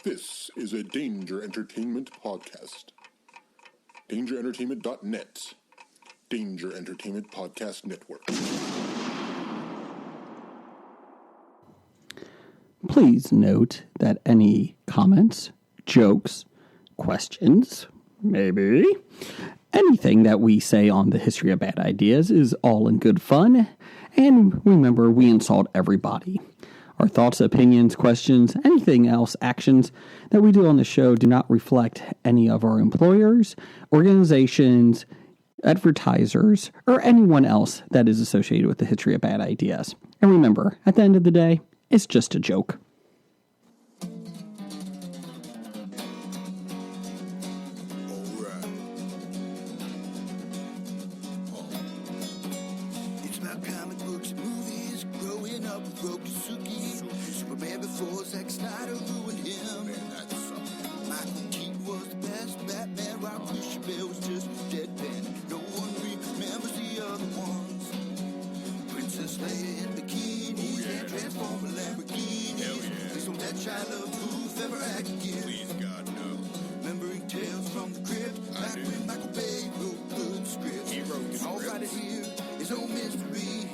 This is a Danger Entertainment podcast. DangerEntertainment.net. Danger Entertainment Podcast Network. Please note that any comments, jokes, questions, maybe, anything that we say on the History of Bad Ideas is all in good fun. And remember, we insult everybody. Our thoughts, opinions, questions, anything else, actions that we do on the show do not reflect any of our employers, organizations, advertisers, or anyone else that is associated with the History of Bad Ideas. And remember, at the end of the day, it's just a joke. It's about comic books and movies, growing up with Rokusuki. Superman before Zack Snyder ruined him. Michael Keaton was the best Batman, while Christian Bale was just deadpan. No one remembers the other ones. Princess Leia in bikinis and Transformer Lamborghinis. Please don't let Shia LaBeouf ever act again. Please, God, no. Remembering tales from the crypt, back when Michael Bay wrote good scripts. He wrote good all right here is no mystery,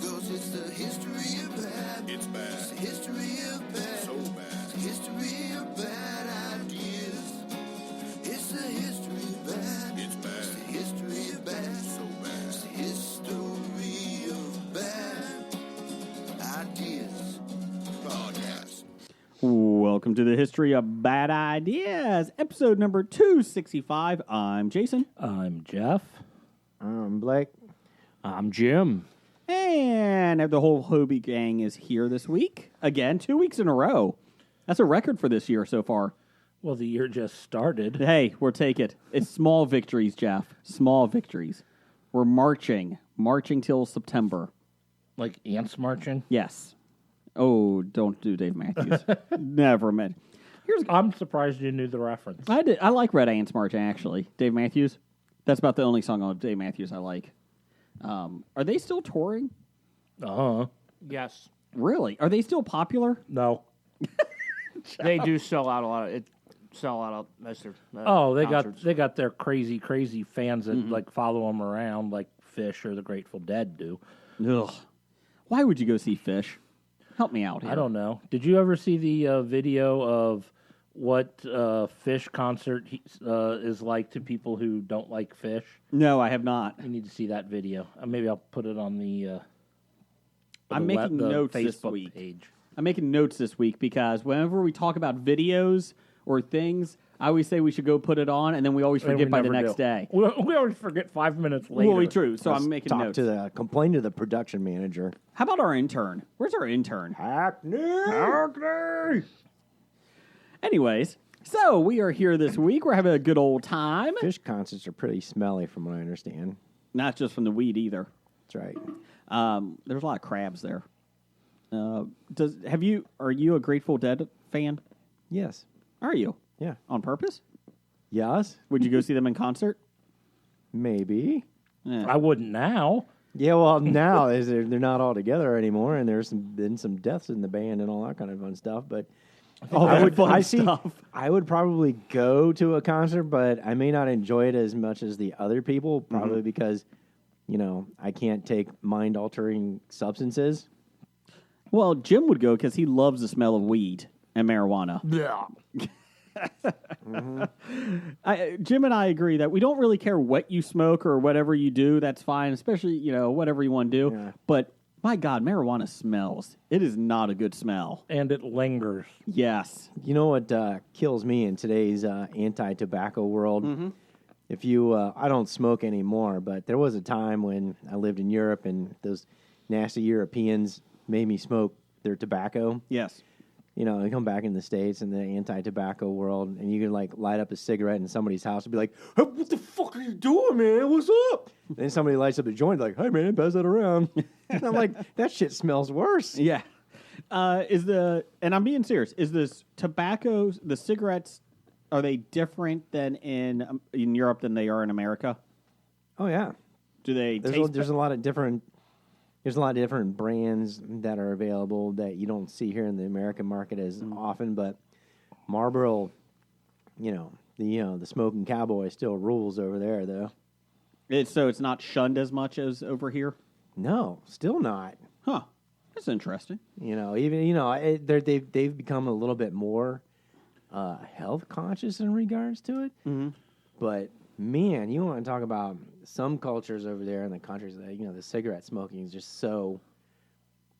'cause it's the history of bad. It's bad. It's the history of bad. So bad. It's the history of bad ideas. It's the history of bad. It's bad. It's the history of bad. So bad. It's the history of bad ideas. Podcast. Welcome to the History of Bad Ideas, episode number 265. I'm Jason. I'm Jeff. I'm Blake. I'm Jim. And the whole Hobie gang is here this week. Again, 2 weeks in a row. That's a record for this year so far. Well, the year just started. Hey, we'll take it. It's small victories, Jeff. Small victories. We're marching till September. Like ants marching. Yes. Oh, don't do Dave Matthews. Never meant. I'm surprised you knew the reference. I did. I like Red Ants Marching, actually. Dave Matthews. That's about the only song on Dave Matthews I like. Are they still touring? Uh-huh. Yes, Really? Are they still popular? No. they do sell out a lot. Sell out most of their They concerts. got their crazy fans that like follow them around like Fish or the Grateful Dead do. Ugh. Why would you go see Fish? Help me out here. I don't know. Did you ever see the video of what Fish concert is like to people who don't like Fish? No, I have not. You need to see that video. Maybe I'll put it on the. I'm making notes Facebook this week. page. I'm making notes this week because whenever we talk about videos or things, I always say we should go put it on, and then we always And forget we by the never next do. day. We always forget 5 minutes later. Well, we true. So I'm making notes. Complain to the production manager. How about our intern? Where's our intern? Hackney! Anyways, so we are here this week. We're having a good old time. Fish concerts are pretty smelly, from what I understand. Not just from the weed either. That's right. There's a lot of crabs there. Are you a Grateful Dead fan? Yes. Are you? Yeah. On purpose? Yes. Would you go see them in concert? Maybe. I wouldn't now. Yeah. Well, now they're not all together anymore, and there's been some deaths in the band and all that kind of fun stuff. But I would probably go to a concert, but I may not enjoy it as much as the other people, probably because, I can't take mind-altering substances. Well, Jim would go because he loves the smell of weed and marijuana. Jim and I agree that we don't really care what you smoke or whatever you do. That's fine, especially, whatever you want to do. Yeah. But, my God, marijuana smells. It is not a good smell. And it lingers. Yes. You know what kills me in today's anti-tobacco world? If you, I don't smoke anymore, but there was a time when I lived in Europe and those nasty Europeans made me smoke their tobacco. Yes. They come back in the States in the anti-tobacco world, and you can light up a cigarette in somebody's house and be like, "Hey, what the fuck are you doing, man? What's up?" And then somebody lights up a joint, like, "Hey, man, pass that around." And I'm like, that shit smells worse. Yeah. And I'm being serious, is this tobacco, the cigarettes, are they different than in Europe than they are in America? Oh, yeah. Do they There's a lot of different There's a lot of different brands that are available that you don't see here in the American market as often, but Marlboro, the smoking cowboy still rules over there, though. So it's not shunned as much as over here? No, still not. Huh. That's interesting. They've become a little bit more health conscious in regards to it. Mm-hmm. But man, you want to talk about some cultures over there in the countries that the cigarette smoking is just so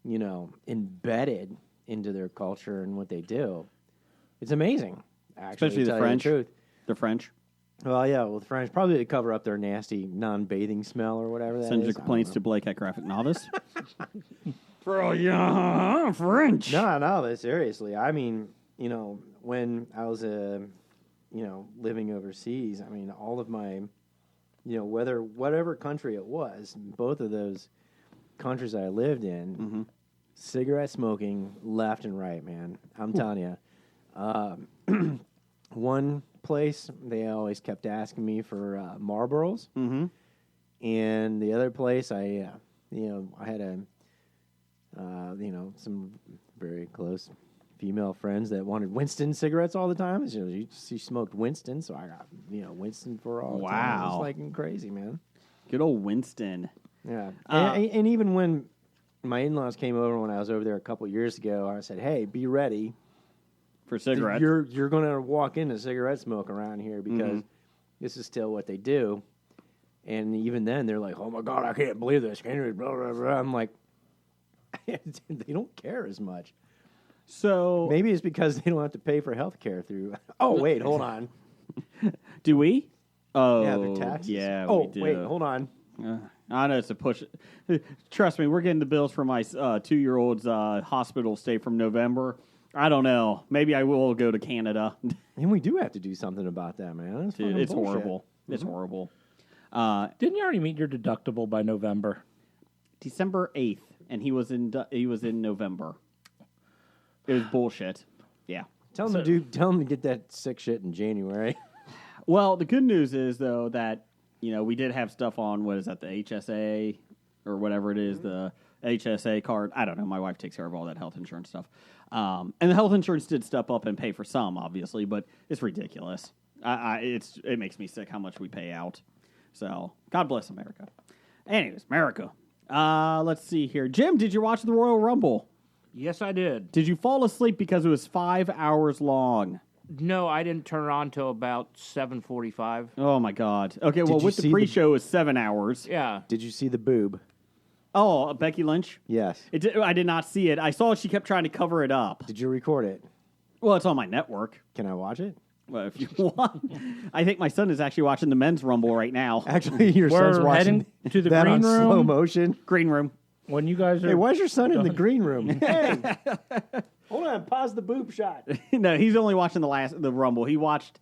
embedded into their culture and what they do. It's amazing, actually. Especially the French. The French. Well, yeah, the French probably to cover up their nasty non-bathing smell or whatever that Send is. your complaints to Blake at Graphic Novice. French. No, but seriously, I mean, when I was living overseas, I mean, all of my, whatever country it was, both of those countries I lived in, cigarette smoking left and right, man. I'm telling you. One place, they always kept asking me for Marlboros. Mm-hmm. And the other place, I had some very close female friends that wanted Winston cigarettes all the time. She smoked Winston, so I got Winston for all the time. It's like crazy, man. Good old Winston. Yeah, and even when my in-laws came over when I was over there a couple years ago, I said, "Hey, be ready for cigarettes. You're going to walk into cigarette smoke around here because this is still what they do." And even then, they're like, "Oh my God, I can't believe this." Blah, blah, blah. I'm like, they don't care as much. So maybe it's because they don't have to pay for health care through. Oh wait, hold on. Do we? Oh, yeah, their taxes. Yeah. Oh we do. wait, hold on. I know it's a push. Trust me, we're getting the bills for my 2-year-old's hospital stay from November. I don't know. Maybe I will go to Canada. And we do have to do something about that, man. Dude, it's horrible. It's horrible. Didn't you already meet your deductible by November? December 8th, and he was in November. It was bullshit. Yeah. Tell him to get that sick shit in January. Well, the good news is though that we did have stuff on what is that, the HSA or whatever it is, the HSA card. I don't know. My wife takes care of all that health insurance stuff. And the health insurance did step up and pay for some, obviously, but it's ridiculous. It makes me sick how much we pay out. So God bless America. Anyways, America. Let's see here. Jim, did you watch the Royal Rumble? Yes, I did. Did you fall asleep because it was 5 hours long? No, I didn't turn it on till about 7:45. Oh my God. Okay, well, with the pre-show is 7 hours. Yeah. Did you see the boob? Oh, Becky Lynch? Yes. I did not see it. I saw she kept trying to cover it up. Did you record it? Well, it's on my network. Can I watch it? Well, if you want. I think my son is actually watching the men's rumble right now. Actually, your son's We're watching heading to the that green on room. slow motion. Green room. When you guys are... Hey, why's your son in the green room? Hey, hold on, pause the boob shot. No, he's only watching the rumble. He watched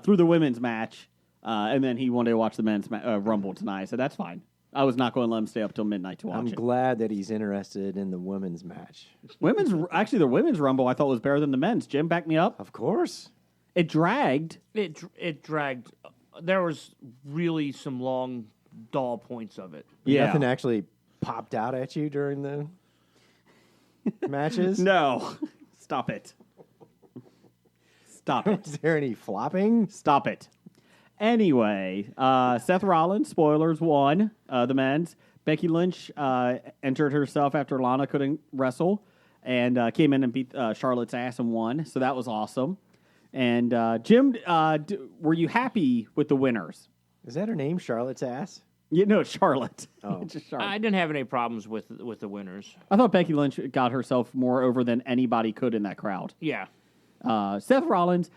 through the women's match, and then he wanted to watch the men's rumble tonight, so that's fine. I was not going to let him stay up till midnight to watch I'm it. glad that he's interested in the women's match. The women's rumble I thought was better than the men's. Jim, back me up. Of course. It dragged. It dragged. There was really some long dull points of it. Yeah. Nothing actually popped out at you during the matches? No. Stop it. Stop it. Is there any flopping? Stop it. Anyway, Seth Rollins, spoilers, won the men's. Becky Lynch entered herself after Lana couldn't wrestle and came in and beat Charlotte's ass and won. So that was awesome. And Jim, were you happy with the winners? Is that her name, Charlotte's ass? Yeah, no, Charlotte. Oh. Just Charlotte. I didn't have any problems with the winners. I thought Becky Lynch got herself more over than anybody could in that crowd. Yeah. Seth Rollins,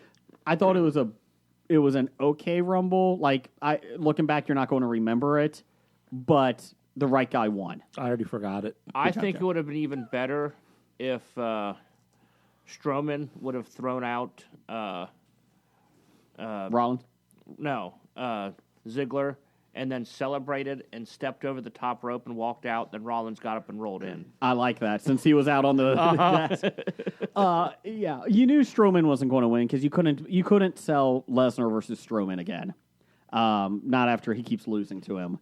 I thought it was an okay Rumble. Like, looking back, you're not going to remember it, but the right guy won. I already forgot it. I think it would have been even better if Strowman would have thrown out Rollins? No, Ziggler, and then celebrated and stepped over the top rope and walked out. Then Rollins got up and rolled in. I like that, since he was out on the... yeah, you knew Strowman wasn't going to win because you couldn't sell Lesnar versus Strowman again. Not after he keeps losing to him.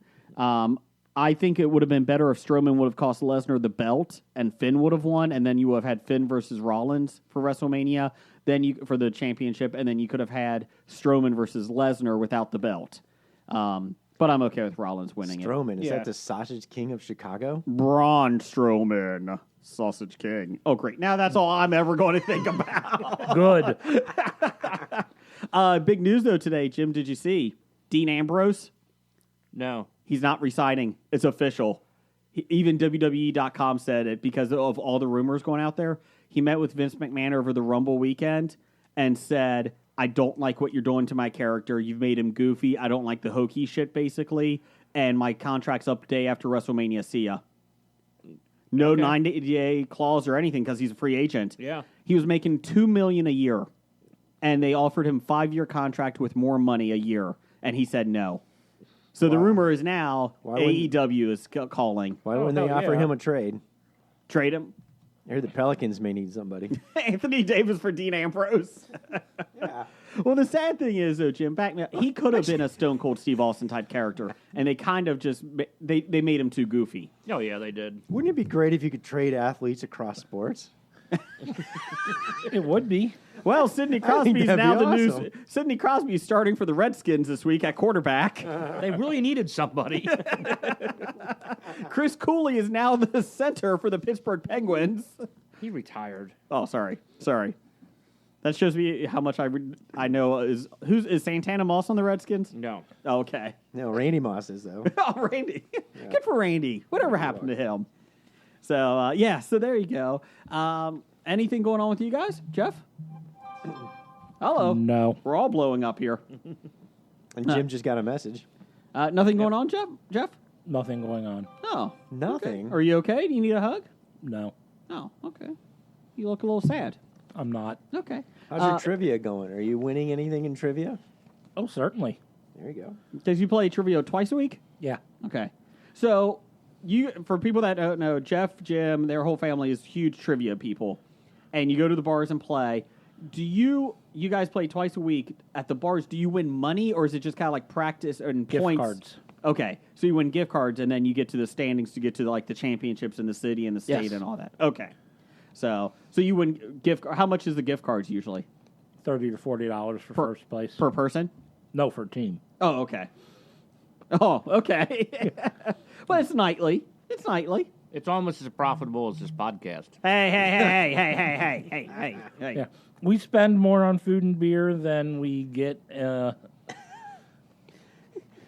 I think it would have been better if Strowman would have cost Lesnar the belt and Finn would have won, and then you would have had Finn versus Rollins for WrestleMania, for the championship, and then you could have had Strowman versus Lesnar without the belt. But I'm okay with Rollins winning Strowman, is Yeah. that the Sausage King of Chicago? it. Braun Strowman, Sausage King. Oh, great. Now that's all I'm ever going to think about. Good. Big news, though, today. Jim, did you see? Dean Ambrose, No. he's not resigning. It's official. Even WWE.com said it because of all the rumors going out there. He met with Vince McMahon over the Rumble weekend and said, I don't like what you're doing to my character. You've made him goofy. I don't like the hokey shit, basically. And my contract's up day after WrestleMania. See ya. No 90-day clause or anything because he's a free agent. Yeah. He was making $2 million a year, and they offered him 5-year contract with more money a year, and he said no. So the rumor is now AEW is calling. Why wouldn't they offer him a trade? Trade him. I heard the Pelicans may need somebody. Anthony Davis for Dean Ambrose. Yeah. Well, the sad thing is, though, Jim, he could have been a Stone Cold Steve Austin type character, and they kind of just they made him too goofy. Oh, yeah, they did. Wouldn't it be great if you could trade athletes across sports? It would be. Well, Sidney think Crosby's that'd now be the news. awesome. Sidney Crosby's starting for the Redskins this week at quarterback. They really needed somebody. Chris Cooley is now the center for the Pittsburgh Penguins. He retired. Oh, sorry. That shows me how much I know. Is Santana Moss on the Redskins? No. Oh, okay. No, Randy Moss is, though. Oh, Randy. Good for Randy. Whatever happened to him? So, so there you go. Anything going on with you guys? Jeff? Hello. No. We're all blowing up here. And Jim just got a message. Nothing going on, Jeff? Nothing going on. Oh. Nothing. Okay. Are you okay? Do you need a hug? No. Oh, okay. You look a little sad. I'm not. Okay. How's your trivia going? Are you winning anything in trivia? Oh, certainly. There you go. Does you play trivia twice a week? Yeah. Okay. So, for people that don't know, Jeff, Jim, their whole family is huge trivia people. And you go to the bars and play. Do you guys play twice a week at the bars? Do you win money, or is it just kind of like practice and Gift points? cards. Okay. So you win gift cards, and then you get to the standings to get to the championships in the city and the state Yes. and all that. Okay. So you win gift. How much is the gift cards usually $30 to $40 for first place. per person? No, for team. Oh, okay. Oh, okay. Well, it's nightly. It's almost as profitable as this podcast. Hey. Yeah. We spend more on food and beer than we get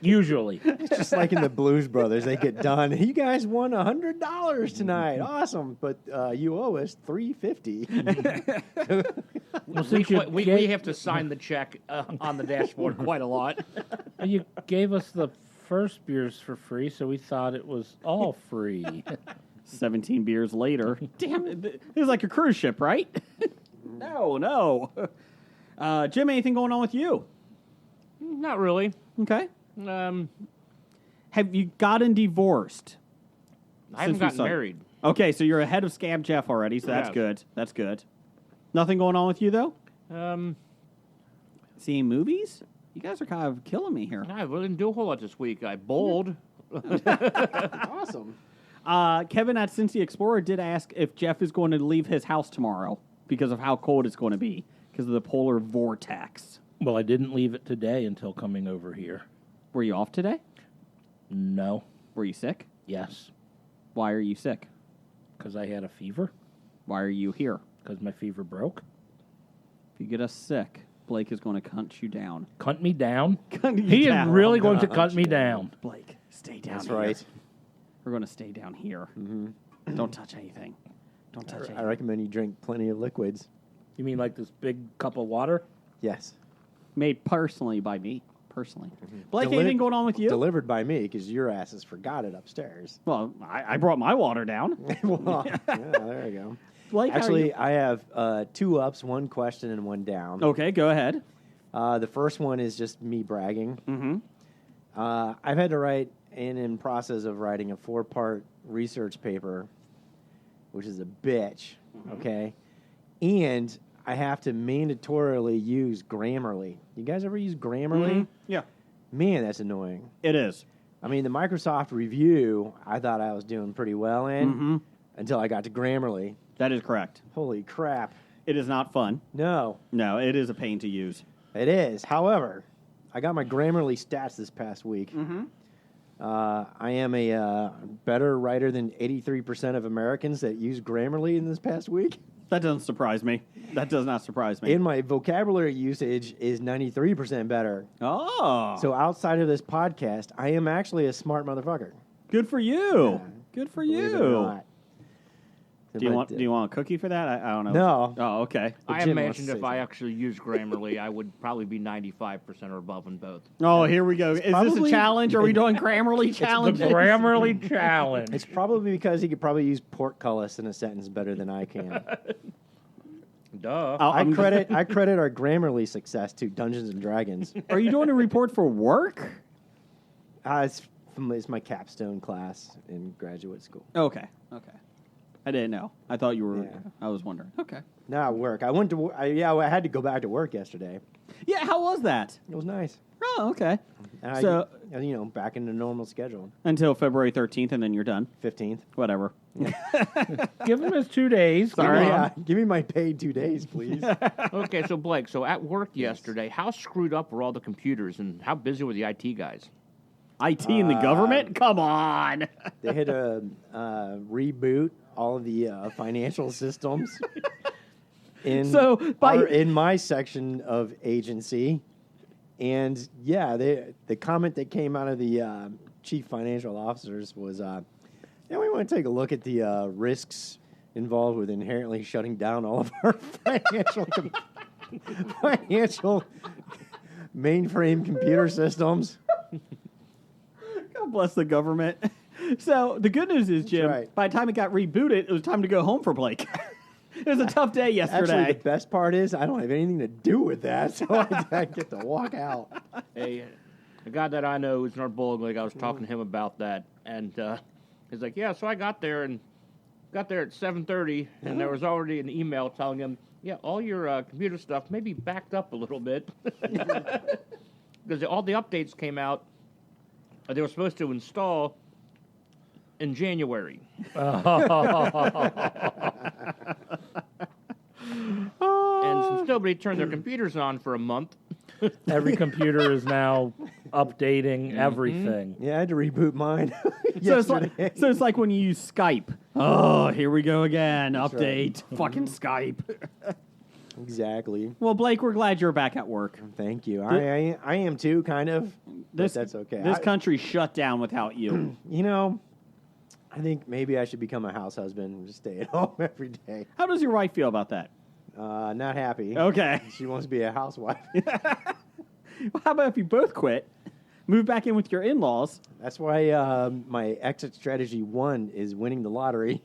usually. It's just like in the Blues Brothers. They get done. You guys won $100 tonight. Awesome. But you owe us $350. Well, since you We have to sign the check on the dashboard quite a lot. you gave us the first beers for free, so we thought it was all free. 17 beers later. Damn it. It was like a cruise ship, right? No. Jim, anything going on with you? Not really. Okay. I Have you gotten divorced? haven't we gotten saw- married. Okay, so you're ahead of Scam Jeff already, so that's Yes. good. That's good. Nothing going on with you, though? Seeing movies? You guys are kind of killing me here. I really didn't do a whole lot this week. I bowled. Awesome. Kevin at Cincy Explorer did ask if Jeff is going to leave his house tomorrow because of how cold it's going to be, because of the polar vortex. Well, I didn't leave it today until coming over here. Were you off today? No. Were you sick? Yes. Why are you sick? Because I had a fever. Why are you here? Because my fever broke. If you get us sick, Blake is going to cunt you down. Cut me down. Cunt you He down. is really going to cut me down. Blake, stay down That's here. right. We're going to stay down here. Mm-hmm. Don't touch anything. Don't touch I anything. recommend you drink plenty of liquids. You mean like this big cup of water? Yes. Made personally by me. Personally. Blake, Deli- anything going on with you? Delivered by me because your asses forgot it upstairs. Well, I brought my water down. Well, yeah, there you go. Blake, how are Actually, you? I have 2 ups, 1 question, and 1 down. Okay, go ahead. The first one is just me bragging. Mm-hmm. I've had to write, and in process of writing, a 4-part research paper, which is a bitch, okay? And I have to mandatorily use Grammarly. You guys ever use Grammarly? Yeah. Man, that's annoying. It is. I mean, the Microsoft review, I thought I was doing pretty well in until I got to Grammarly. That is correct. Holy crap. It is not fun. No, No, it is a pain to use. it is. However, I got my Grammarly stats this past week. I am a better writer than 83% of Americans that use Grammarly in this past week. That doesn't surprise me. That does not surprise me. And my vocabulary usage is 93% better. Oh. So outside of this podcast, I am actually a smart motherfucker. Good for you. Good for Believe it or you. not. Do you want a cookie for that? I don't know. No. Oh, okay. I Jim wants imagined to say if I actually used Grammarly, I would probably be 95% or above in both. Oh, here we go. Is this a probably- challenge? Are we doing Grammarly challenge? The Grammarly challenge. It's probably because he could probably use portcullis in a sentence better than I can. Duh. I credit our Grammarly success to Dungeons and Dragons. Are you doing a report for work? It's my capstone class in graduate school. Okay. I didn't know. I thought you were. Yeah. I was wondering. Okay. Not work. I went to. I had to go back to work yesterday. Yeah. How was that? It was nice. Oh, okay. And So- back in the normal schedule. Until February 13th, and then you're done. 15th. Whatever. Give him his 2 days. Sorry. Come on. Yeah, give me my paid 2 days, please. Okay, so Blake, so at work yesterday, how screwed up were all the computers and how busy were the IT guys? IT in the government? Come on. They had to reboot all of the financial systems in in my section of agency, and yeah, the comment that came out of the chief financial officers was, "Yeah, we want to take a look at the risks involved with inherently shutting down all of our financial mainframe computer systems." God bless the government. So the good news is, Jim, right. by the time it got rebooted, it was time to go home for Blake. It was a tough day yesterday. Actually, the best part is I don't have anything to do with that, so I get to walk out. Hey, the guy that I know who's in our bowling league, I was talking to him about that, and he's like, "Yeah, so I got there at 7:30, and there was already an email telling him, yeah, all your computer stuff may be backed up a little bit because all the updates came out. They were supposed to install in January." And since nobody turned their computers on for a month, Every computer is now updating everything. Yeah, I had to reboot mine So it's, yesterday. like, so it's like when you use Skype. Oh, here we go again. Update. Fucking Skype. Exactly. Well, Blake, we're glad you're back at work. Thank you. I am too, kind of. But that's okay. This country shut down without you. You know, I think maybe I should become a house husband and just stay at home every day. How does your wife feel about that? Not happy. Okay. She wants to be a housewife. Well, how about if you both quit, move back in with your in-laws? That's why my exit strategy 1 is winning the lottery.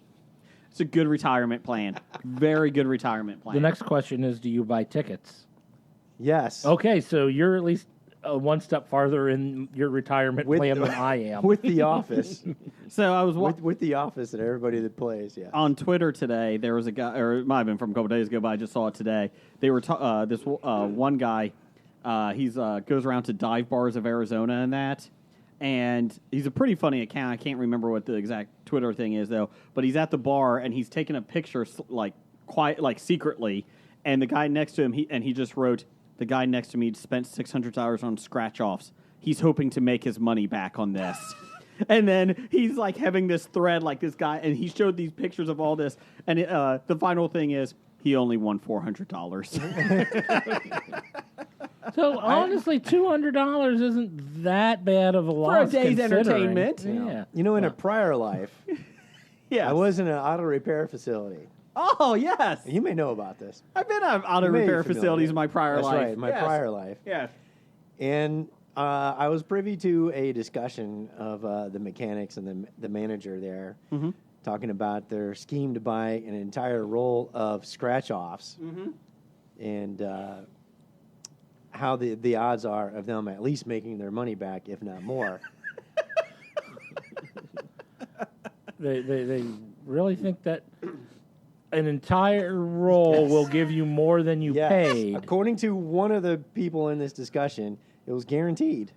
It's a good retirement plan. Very good retirement plan. The next question is, do you buy tickets? Yes. Okay, so you're at least one step farther in your retirement plan than I am. With The Office. So I was with The Office and everybody that plays, yeah. on Twitter today. There was a guy, or it might have been from a couple days ago, but I just saw it today. They were this one guy. He's goes around to dive bars of Arizona and that, and he's a pretty funny account. I can't remember what the exact Twitter thing is though, but he's at the bar and he's taking a picture secretly, and the guy next to him he just wrote, "The guy next to me spent $600 on scratch offs. He's hoping to make his money back on this." And then he's like having this thread like this guy, and he showed these pictures of all this, and the final thing is he only won $400. So honestly, $200 isn't that bad of a loss For a day's considering. entertainment. Yeah. You know, in a prior life, Yeah, I was in an auto repair facility. Oh yes, You may know about this. I've been at auto You may be repair familiar. facilities in my prior That's life. right, my Yes. prior life. Yes. And I was privy to a discussion of the mechanics and the manager there talking about their scheme to buy an entire roll of scratch-offs and how the odds are of them at least making their money back, if not more. They really think that an entire roll will give you more than you Yes. paid. According to one of the people in this discussion, it was guaranteed.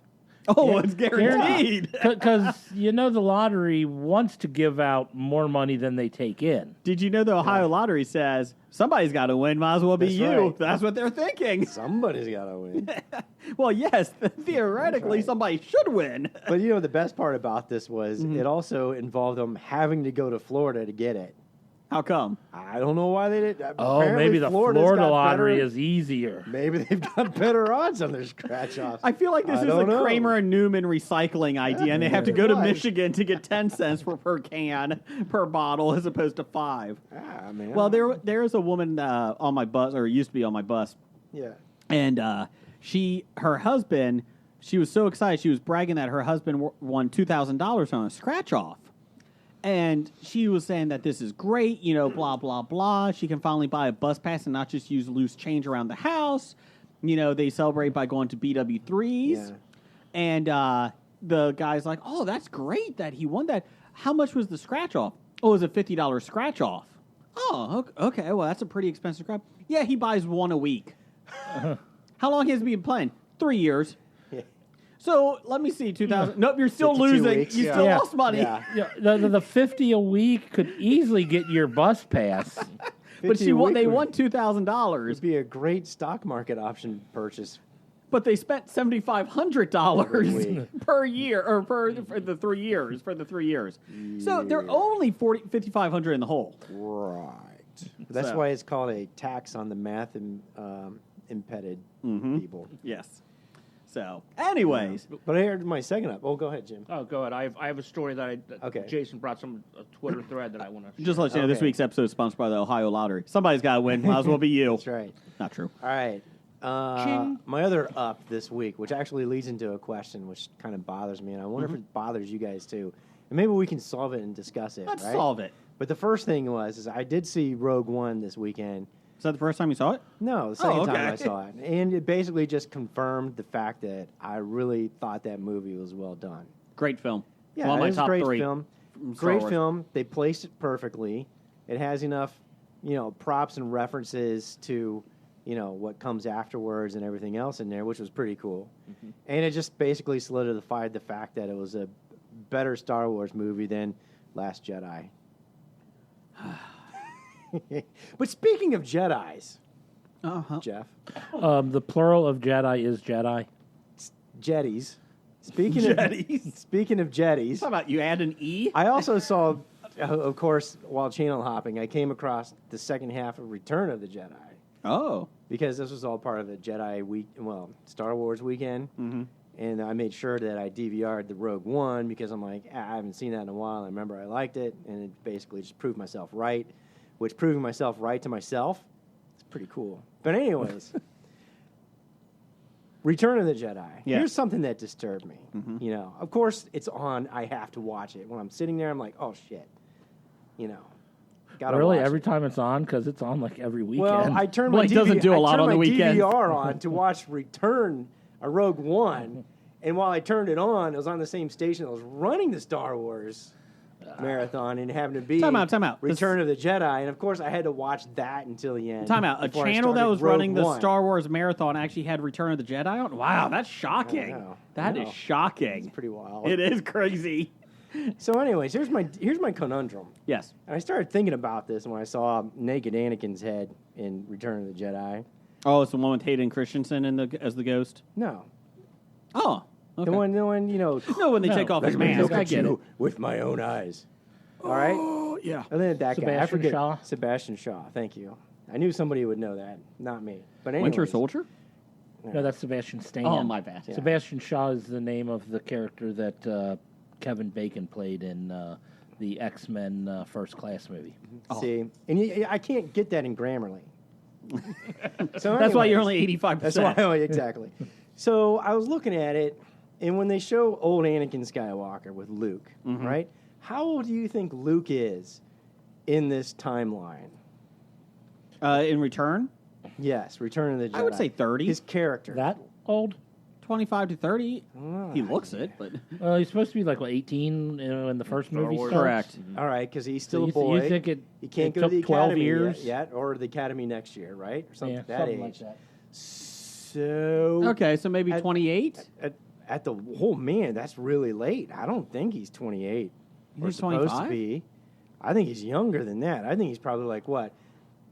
Oh, it's guaranteed. Because the lottery wants to give out more money than they take in. Did you know the Ohio Lottery says somebody's got to win? Might as well be That's you. right. That's what they're thinking. Somebody's got to win. Well, yes, theoretically, somebody should win. But the best part about this was it also involved them having to go to Florida to get it. How come? I don't know why they did. Oh, Apparently maybe the Florida's Florida got lottery better- is easier. Maybe they've got better odds on their scratch offs. I feel like this is a don't know. Kramer and Newman recycling idea, and they have to go to Right. Michigan to get 10 cents per can per bottle as opposed to 5. Ah, man. Well, there is a woman on my bus, or used to be on my bus, Yeah. and her husband, she was so excited, she was bragging that her husband won $2,000 on a scratch off. And she was saying that this is great, blah, blah, blah. She can finally buy a bus pass and not just use loose change around the house. They celebrate by going to BW3s. Yeah. And the guy's like, oh, that's great that he won that. How much was the scratch off? Oh, it was a $50 scratch off. Oh, okay. Well, that's a pretty expensive scratch. Yeah, he buys one a week. How long has he been playing? 3 years. So let me see, 2000. Nope, you're still 52 losing. weeks. You Yeah. still Yeah. lost money. Yeah. The 50 a week could easily get your bus pass. But 50 a they week won would $2,000. be a great stock market option purchase. But they spent $7,500 week. per year, or for the 3 years. So they're only $5,500 in the hole. Right. That's So- why it's called a tax on the math impeded people. Yes. So, anyways, But I heard my second up. Oh, go ahead, Jim. Oh, go ahead. I have a story that Okay. Jason brought a Twitter thread that I want to. just to let you know, this Okay. week's episode is sponsored by the Ohio Lottery. Somebody's got to win. Might as well be you. That's right. Not true. All right. My other up this week, which actually leads into a question which kind of bothers me, and I wonder if it bothers you guys too. And maybe we can solve it and discuss it. Let's right? solve it. But the first thing is I did see Rogue One this weekend. Is that the first time you saw it? No, the second time okay. I saw it. And it basically just confirmed the fact that I really thought that movie was well done. Great film. Yeah, One of it my is a top great 3. film. from Star Great Wars. film. They placed it perfectly. It has enough, props and references to, what comes afterwards and everything else in there, which was pretty cool. And it just basically solidified the fact that it was a better Star Wars movie than Last Jedi. But speaking of Jedis, Jeff, The plural of Jedi is Jedi. Jetties. Speaking of Jetties, How about you add an E? I also saw, of course, while channel hopping, I came across the second half of Return of the Jedi Oh. because this was all part of the Star Wars weekend, and I made sure that I DVR'd the Rogue One because I'm like, I haven't seen that in a while. I remember I liked it, and it basically just proved myself right, which proving myself right to myself is pretty cool. But anyways. Return of the Jedi. Yeah. Here's something that disturbed me. Of course, it's on. I have to watch it. When I'm sitting there, I'm like, oh, shit. Gotta Really, watch every it. time it's on? Because it's on like every weekend. Well, I turned Well, my he doesn't do a lot on the weekends. DVR on to watch Rogue One, and while I turned it on, it was on the same station that was running the Star Wars marathon and having to be Time out. Return of the Jedi, and of course I had to watch that until the end. Time out. A before I channel that started was Rogue running the One. Star Wars marathon actually had Return of the Jedi on? Wow, that's shocking. I know. That I is know. shocking. It's pretty wild. It is crazy. So, anyways, here's my conundrum. Yes. And I started thinking about this when I saw naked Anakin's head in Return of the Jedi. Oh, it's the one with Hayden Christensen as the ghost? No, Oh. Okay. the one No, when they take off his Let me mask. look I at get you it. with my own eyes. All right. Oh, yeah. Other than that guy, I Sebastian forget. Shaw? Sebastian Shaw. Thank you. I knew somebody would know that, not me. But anyways, Winter Soldier? No, that's Sebastian Stan. Oh, my bad. Yeah. Sebastian Shaw is the name of the character that Kevin Bacon played in the X-Men First Class movie. See, and I can't get that in Grammarly. So That's why anyways, you're only 85%. That's why exactly. So I was looking at it, and when they show old Anakin Skywalker with Luke, right? How old do you think Luke is in this timeline? In Return, Yes, Return of the Jedi. I would say 30. His character. That old? 25 to 30. He looks it, but He's supposed to be like 18 when the first movie starts. correct. All right, because he's So still you, a boy. you think he can't it go to the took 12 academy years? yet, or the academy next year, right? Or something Yeah, at that something age. like that. So Okay, so maybe At- 28? At at the man, that's really late. I don't think he's 28. Or He's supposed 25? to be. I think he's younger than that. I think he's probably like what,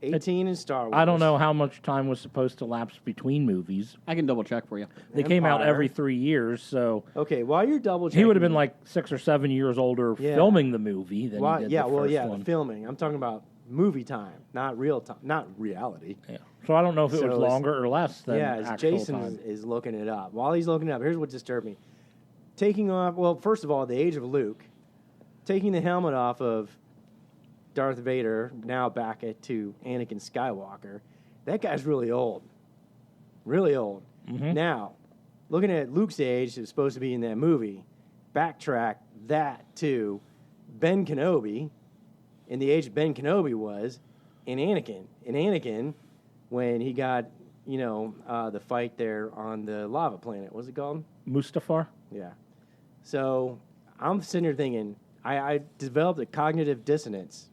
18 in Star Wars. I don't know how much time was supposed to lapse between movies. I can double check for you. They came out Empire. every 3 years, so Okay, while you're double checking, he would have been like 6 or 7 years older Yeah. filming the movie than he did the first the one. filming. I'm talking about movie time, not real time, not reality. Yeah. So I don't know if it So was it's- longer or less than Yeah, actual Jason time. is looking it up. While he's looking it up, here's what disturbed me. Taking off, well, first of all, the age of Luke, taking the helmet off of Darth Vader, now back to Anakin Skywalker, that guy's really old. Really old. Mm-hmm. Now, looking at Luke's age, who's supposed to be in that movie, backtrack that to Ben Kenobi, and the age Ben Kenobi was, and Anakin. And Anakin, when he got, the fight there on the lava planet, what's it called? Mustafar? Yeah. So I'm sitting here thinking, I developed a cognitive dissonance.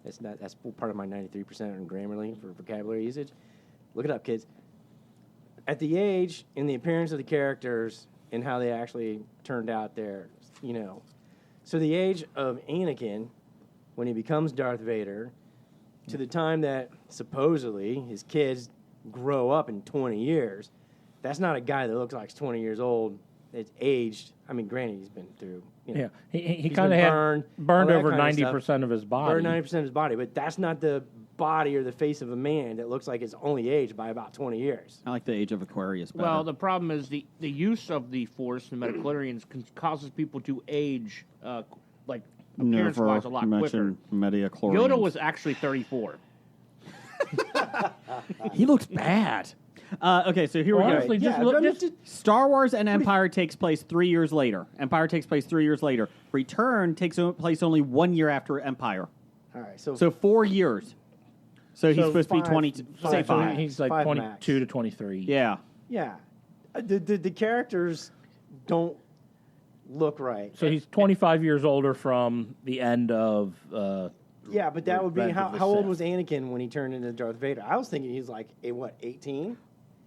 That's part of my 93% on Grammarly for vocabulary usage. Look it up, kids. At the age and the appearance of the characters and how they actually turned out there, So the age of Anakin, when he becomes Darth Vader, to the time that supposedly his kids grow up in 20 years, that's not a guy that looks like he's 20 years old. It's aged. I mean, granted, he's been through. Yeah. He he's kind of been had burned burned all that over kind of stuff. 90% of his body. Burned 90% of his body, but that's not the body or the face of a man that looks like it's only aged by about 20 years. I like the age of Aquarius better. Well, the problem is the use of the Force and midichlorians causes people to age, like appearance-wise, a lot quicker. Mediachlorians. Yoda was actually 34. He looks bad. Okay, so here we go. Honestly, just look. Star Wars and Empire takes place 3 years later. Empire takes place 3 years later. Return takes place only 1 year after Empire. All right, so So 4 years. So he's So supposed to be five- 20. five- Say So five. he's like Five 22 max. to 23. Yeah. yeah, the characters don't look right. So he's 25 years older from the end of. Yeah, but that would be Revenge of the how old Sith. was Anakin when he turned into Darth Vader? I was thinking he's like 18.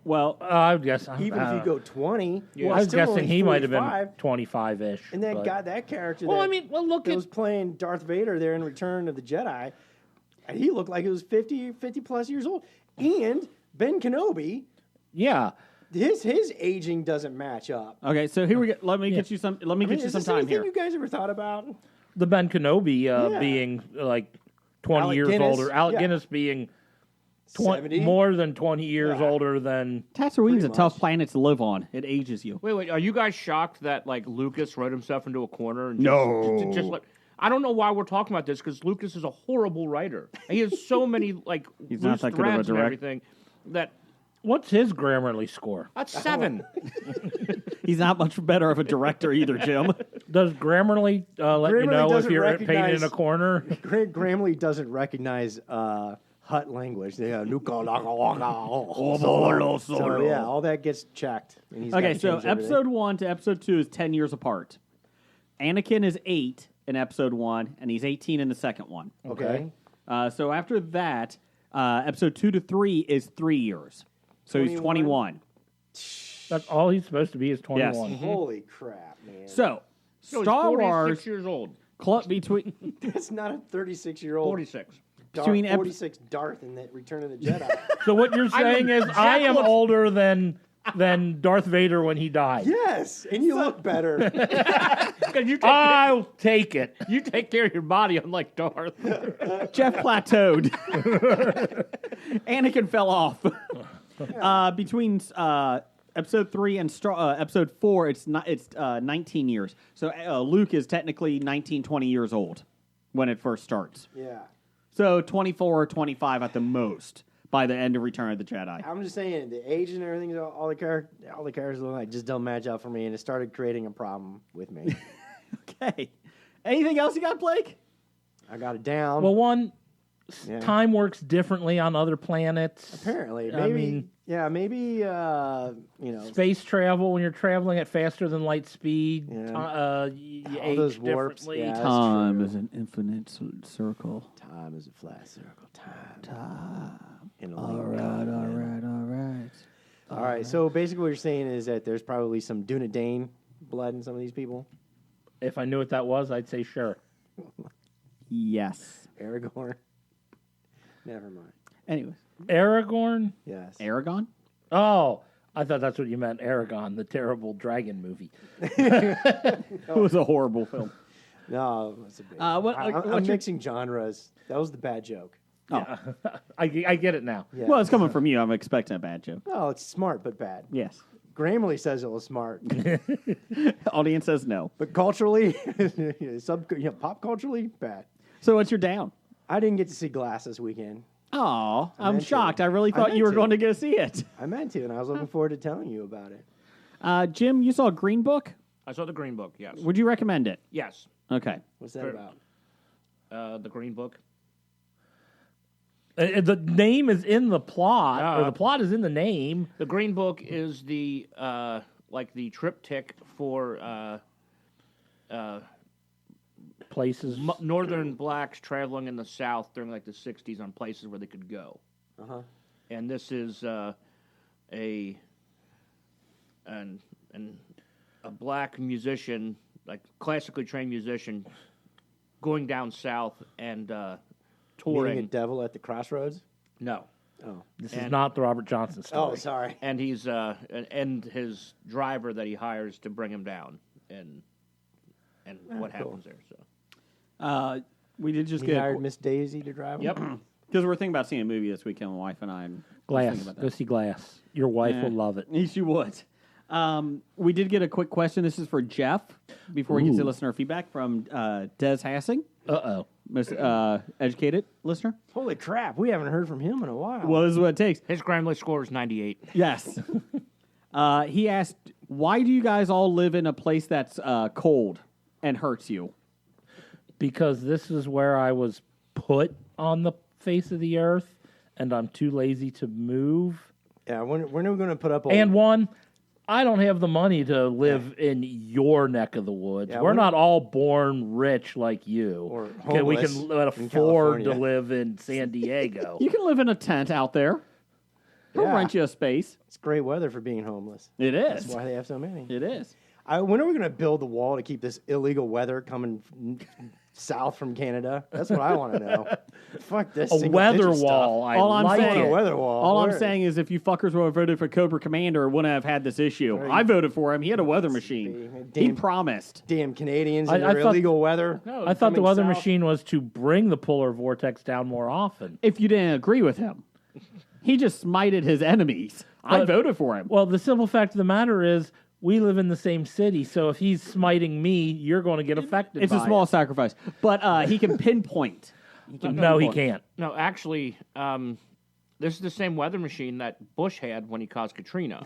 Well, I would guess. Even if you go 20, well, I was still guessing only he might have been 45. 25-ish. And that but- guy, that character. Well, that, I mean, well, look that at. was playing Darth Vader there in Return of the Jedi, and he looked like he was 50 plus years old. And Ben Kenobi, Yeah. his aging doesn't match up. okay, so here we go. Let me get you some. Let me I mean, get you is some this time anything here. you guys ever thought about? The Ben Kenobi Yeah. being like 20 Alec years Guinness, older. Alec yeah. Guinness being 70? more than 20 years Yeah. older than. Tatooine's a Pretty tough much. planet to live on. It ages you. Wait, are you guys shocked that like Lucas wrote himself into a corner? And No. just let, I don't know why we're talking about this because Lucas is a horrible writer. He has so many like He's loose not that good of a threads and direct- everything that What's his Grammarly score? that's 7. He's not much better of a director either, Jim. Does Grammarly let you Grammarly know if doesn't you're painted in recognize- a corner? Grammarly doesn't recognize Hut language. Yeah, so yeah, all that gets checked. And he's Okay, gotta so change everything. episode 1 to episode 2 is 10 years apart. Anakin is 8 in episode 1, and he's 18 in the second one. Okay. So after that, episode 2 to 3 is 3 years. So he's 21. That's all he's supposed to be is 21. Holy crap, man. So, No, he's Star 46 Wars years old. between That's not a 36-year-old 46. between ep- 46 Darth in the Return of the Jedi. So what you're saying is I am looks- older than Darth Vader when he died. Yes, and you look better. Because you take I'll take it. you take care of your body, unlike Darth. Jeff plateaued. Anakin fell off. Between episode 3 and episode 4, it's 19 years. So Luke is technically 19, 20 years old when it first starts. Yeah. So 24 or 25 at the most by the end of Return of the Jedi. I'm just saying, the age and everything, all the characters look like just don't match up for me, and it started creating a problem with me. Okay. Anything else you got, Blake? I got it down. Well, one, Yeah. time works differently on other planets. Apparently, I mean, maybe space travel when you're traveling at faster than light speed. Yeah. You all age those warps. differently. Yeah, that's true. is an infinite circle. Time is a flat circle. Time. Time. In a All link right. continent. All right. All right. So basically, what you're saying is that there's probably some Dunedain blood in some of these people. If I knew what that was, I'd say sure. Yes. Aragorn. Never mind. Anyways, Aragorn? Yes. Aragon. Oh, I thought that's what you meant. Aragon, the terrible dragon movie. It was a horrible film. No, it's a big. What- I'm what's your- mixing genres. That was the bad joke. I get it now. Yeah. Well, it's coming from you. I'm expecting a bad joke. Oh, it's smart but bad. Yes. Grammarly says it was smart, Audience says no. but culturally, pop culturally, bad. So what's your down? I didn't get to see Glass this weekend. Oh, I'm meant to. shocked. I really I thought you were meant going to. to go see it. I meant to, and I was looking forward to telling you about it. Jim, you saw Green Book. I saw the Green Book. Yes. Would you recommend it? Yes. Okay. What's that Sure. about? The Green Book. The name is in the plot, or the Uh, plot is in the name. The Green Book is the like the triptych for Places. northern blacks traveling in the South during like the '60s on places where they could go. Uh-huh. And this is a black musician, like classically trained musician, going down south and Meeting a touring. devil at the crossroads. No, Oh, This is and- not the Robert Johnson story. oh, sorry. and he's and his driver that he hires to bring him down, and what cool. happens there. So We did just He get hired Miss Daisy to drive him? yep. because we're thinking about seeing a movie this weekend. My wife and I. and Glass. thinking about Go that. see Glass. Your wife Yeah. will love it. She would. We did get a quick question. This is for Jeff. Before we get to listener feedback from Des Hassing, Uh-oh. most educated listener. Holy crap, we haven't heard from him in a while. Well, this is what it takes. His Grammarly score is 98. Yes. He asked, "Why do you guys all live in a place that's cold and hurts you?" Because this is where I was put on the face of the earth, and I'm too lazy to move. Yeah, when are we going to put up a... And one, I don't have the money to live in your neck of the woods. Yeah, We're when- not all born rich like you. Or we homeless can in afford to California. live in San Diego. You can live in a tent out there. They'll Yeah. rent you a space. It's great weather for being homeless. It That's is. why they have so many. It is. When are we going to build the wall to keep this illegal weather coming south from Canada? That's what I want to know. Fuck this A single-digit weather stuff. wall. I All I'm like saying- A it. weather wall. All I'm Where- saying is, if you fuckers would have voted for Cobra Commander, it wouldn't have had this issue. I voted for him. He had a weather machine. He Damn- promised. Damn Canadians I and their thought- illegal weather. I thought the coming weather south. machine was to bring the polar vortex down more often. If you didn't agree with him, he just smited his enemies. I But- voted for him. Well, the simple fact of the matter is, we live in the same city, so if he's smiting me, you're going to get affected. It's a by small it. sacrifice, but he can pinpoint. No, he can't. No, actually, this is the same weather machine that Bush had when he caused Katrina.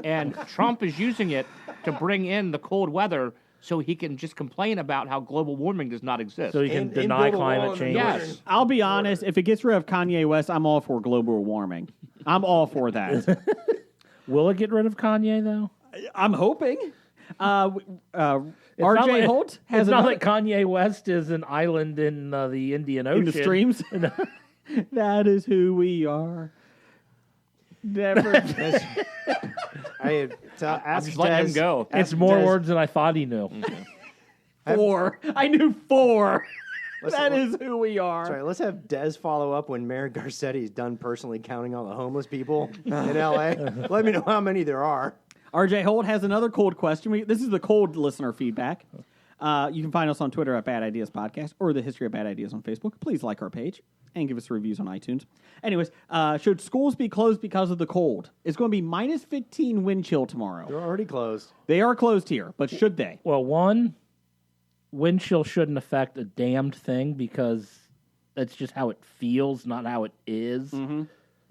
And Trump is using it to bring in the cold weather so he can just complain about how global warming does not exist. So he can And deny build a wall climate in the change. Yes. I'll be honest. If it gets rid of Kanye West, I'm all for global warming. I'm all for that. Will it get rid of Kanye though? I'm hoping. It's not RJ like- Holt has It's not another- like Kanye West is an island in the Indian Ocean. in the streams. That is who we are. Never. I I'm asked just letting him Des- go. It's asked more Des- words than I thought he knew. 4. I knew 4. Listen, That is who we are. Sorry, let's have Des follow up when Mayor Garcetti is done personally counting all the homeless people in LA. Let me know how many there are. RJ Holt has another cold question. This is the cold listener feedback. You can find us on Twitter at Bad Ideas Podcast or the History of Bad Ideas on Facebook. Please like our page and give us reviews on iTunes. Anyways, should schools be closed because of the cold? It's going to be minus 15 wind chill tomorrow. They're already closed. They are closed here, but should they? Well, one, wind chill shouldn't affect a damned thing because that's just how it feels, not how it is.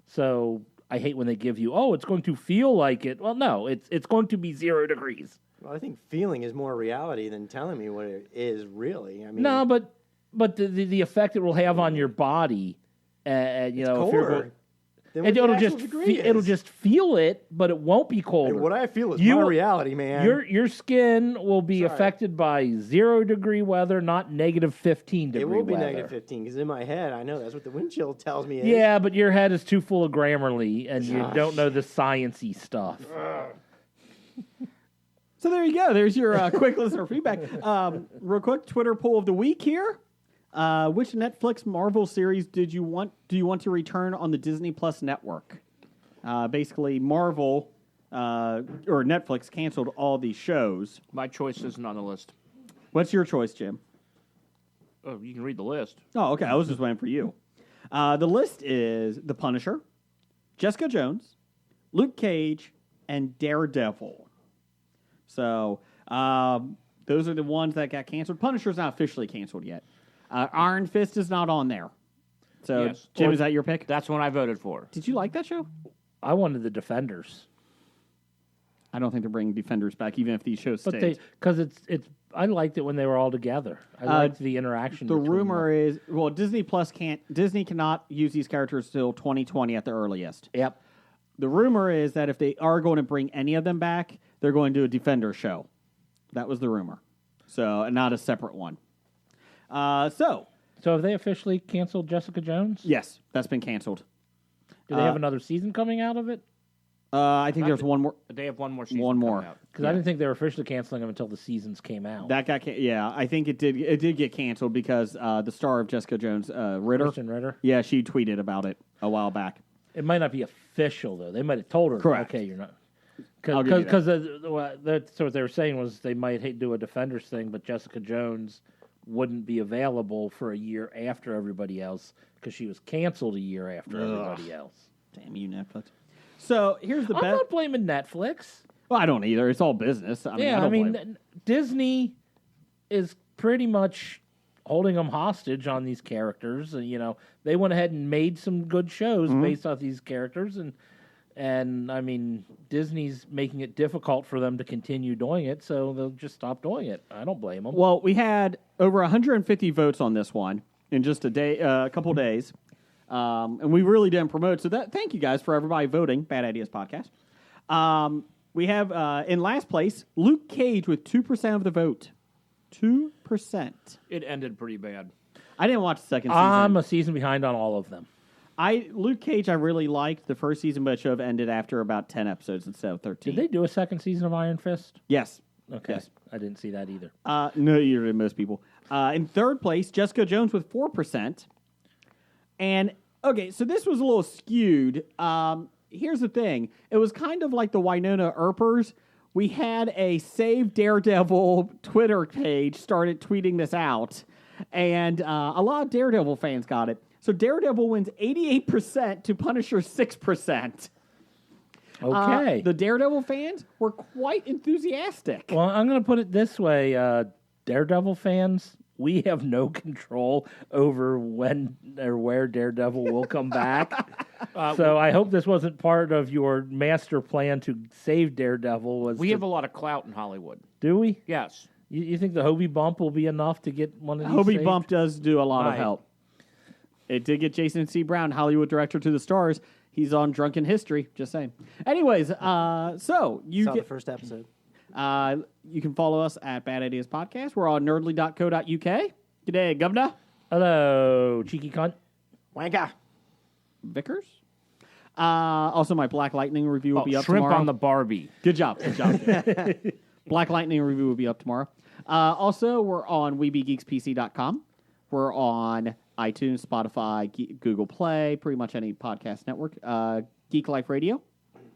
So I hate when they give you, oh, it's going to feel like it. Well, no, it's going to be 0 degrees. Well, I think feeling is more reality than telling me what it is really. I mean, No, but the effect it will have on your body, you know, if you're colder. Then what the it'll actual just degree it'll is. just feel it, but it won't be colder. Hey, what I feel is You- my reality, man. Your skin will be Sorry. affected by 0-degree weather, not negative 15 degree it will be weather. negative 15 because in my head, I know that's what the wind chill tells me. Is. Yeah, but your head is too full of Grammarly, and you don't know the sciencey stuff. So there you go. There's your quick listener feedback. Real quick, Twitter poll of the week here. Which Netflix Marvel series do you want to return on the Disney Plus network? Basically, Marvel or Netflix canceled all these shows. My choice isn't on the list. What's your choice, Jim? Oh, you can read the list. Oh, okay. I was just waiting for you. The list is The Punisher, Jessica Jones, Luke Cage, and Daredevil. So those are the ones that got canceled. Punisher's not officially canceled yet. Iron Fist is not on there. So, Yes. Jim, is that your pick? That's one I voted for. Did you like that show? I wanted the Defenders, I don't think they're bringing Defenders back, even if these shows but stayed. because it's I liked it when they were all together. I liked the interaction. The between rumor is, well, Disney cannot use these characters till 2020 at the earliest. them. Yep. The rumor is that if they are going to bring any of them back, they're going to do a Defender show. That was the rumor. So, and not a separate one. So have they officially canceled Jessica Jones? Yes, that's been canceled. Do they have another season coming out of it? I think there's one more. They have one more season. One more. coming out. Because I didn't think they were officially canceling them until the seasons came out. That got yeah, I think it did. It did get canceled because the star of Jessica Jones, Ritter. Kristen Ritter. Yeah, she tweeted about it a while back. It might not be official though. They might have told her. Correct. Okay, you're not. I'll give you Because that's what they were saying was they might do a Defenders thing, but Jessica Jones wouldn't be available for a year after everybody else because she was canceled a year after everybody else. Damn you, Netflix. So here's the I'm best. not blaming Netflix. Well, I don't either. It's all business. I mean, Disney is pretty much holding them hostage on these characters. And, they went ahead and made some good shows based off these characters, and I mean, Disney's making it difficult for them to continue doing it, so they'll just stop doing it. I don't blame them. Well, we had over 150 votes on this one in just a couple days, and we really didn't promote. So thank you guys for everybody voting. Bad Ideas Podcast. We have in last place Luke Cage with 2% of the vote. 2%. It ended pretty bad. I didn't watch the second season. I'm a season behind on all of them. Luke Cage I really liked the first season, but it should have ended after about 10 episodes instead of 13. Did they do a second season of Iron Fist? Yes. Okay, Yes. I didn't see that either. No, you're in most people. In third place, Jessica Jones with 4%. And, okay, so this was a little skewed. Here's the thing. It was kind of like the Winona Earpers. We had a Save Daredevil Twitter page started tweeting this out. And a lot of Daredevil fans got it. So Daredevil wins 88% to Punisher 6%. Okay. The Daredevil fans were quite enthusiastic. Well, I'm going to put it this way. Daredevil fans, we have no control over when or where Daredevil will come back. So I hope this wasn't part of your master plan to save Daredevil. We have a lot of clout in Hollywood. Do we? Yes. You think the Hobie Bump will be enough to get one of these Hobie saved? Bump does do a lot of Right. help. It did get Jason C. Brown, Hollywood director to the stars. He's on Drunken History. Just saying. Anyways, so you Saw the get, first episode. you can follow us at Bad Ideas Podcast. We're on nerdly.co.uk. G'day, Governor. Hello, cheeky cunt. Wanka. Vickers. Also, my Black Lightning review will be up Shrimp tomorrow. on the Barbie. Good job. Good job. Black Lightning review will be up tomorrow. Also, we're on WeBeGeeksPC.com. We're on iTunes, Spotify, Google Play, pretty much any podcast network. Geek Life Radio.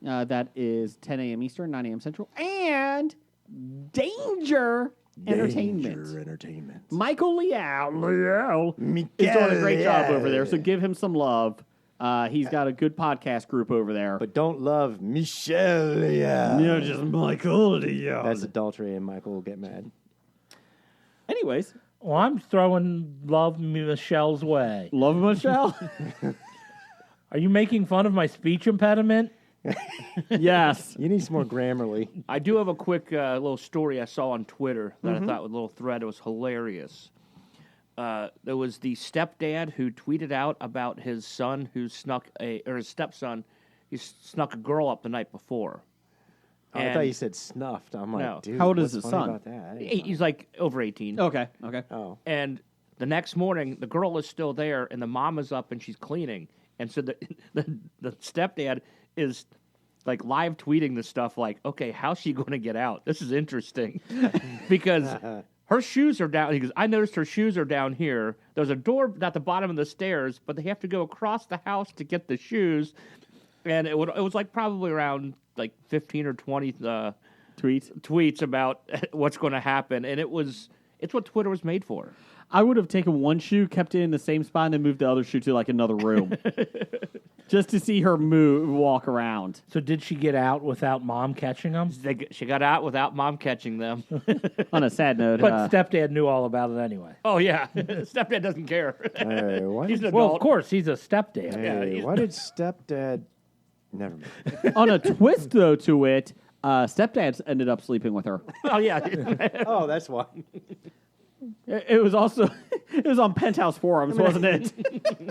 That is 10 a.m. Eastern, 9 a.m. Central. And Danger Entertainment. Entertainment. Michael Liao is doing a great job over there, so give him some love. He's got a good podcast group over there. But don't love Michelle. Yeah. just Michael Liao. That's adultery, and Michael will get mad. Anyways, Well, I'm throwing love Michelle's way. love Michelle. Are you making fun of my speech impediment? Yes. You need some more Grammarly. I do have a quick little story I saw on Twitter that I thought was a little thread. It was hilarious. there was the stepdad who tweeted out about his son who his stepson, he snuck a girl up the night before. Oh, I thought you said snuffed. I'm like, No. dude, How old is what's his funny son? about that? I didn't He's like over 18. Okay. know. And the next morning, the girl is still there, and the mom is up and she's cleaning. And so the stepdad is like live tweeting the stuff like, okay, how's she going to get out? This is interesting because her shoes are down. He goes, I noticed her shoes are down here. There's a door at the bottom of the stairs, but they have to go across the house to get the shoes. And it was like probably around like 15 or 20 tweets about what's going to happen. And it's what Twitter was made for. I would have taken one shoe, kept it in the same spot, and then moved the other shoe to like another room, just to see her walk around. So did she get out without mom catching them? She got out without mom catching them. On a sad note, But stepdad knew all about it anyway. Oh, yeah. Stepdad doesn't care. Hey, why He's did, an Well, adult. of course, he's a stepdad. hey, why did stepdad... Never mind. on a twist though to it, stepdads ended up sleeping with her. Oh, yeah. Oh, that's why. It was also it was on Penthouse forums, wasn't it?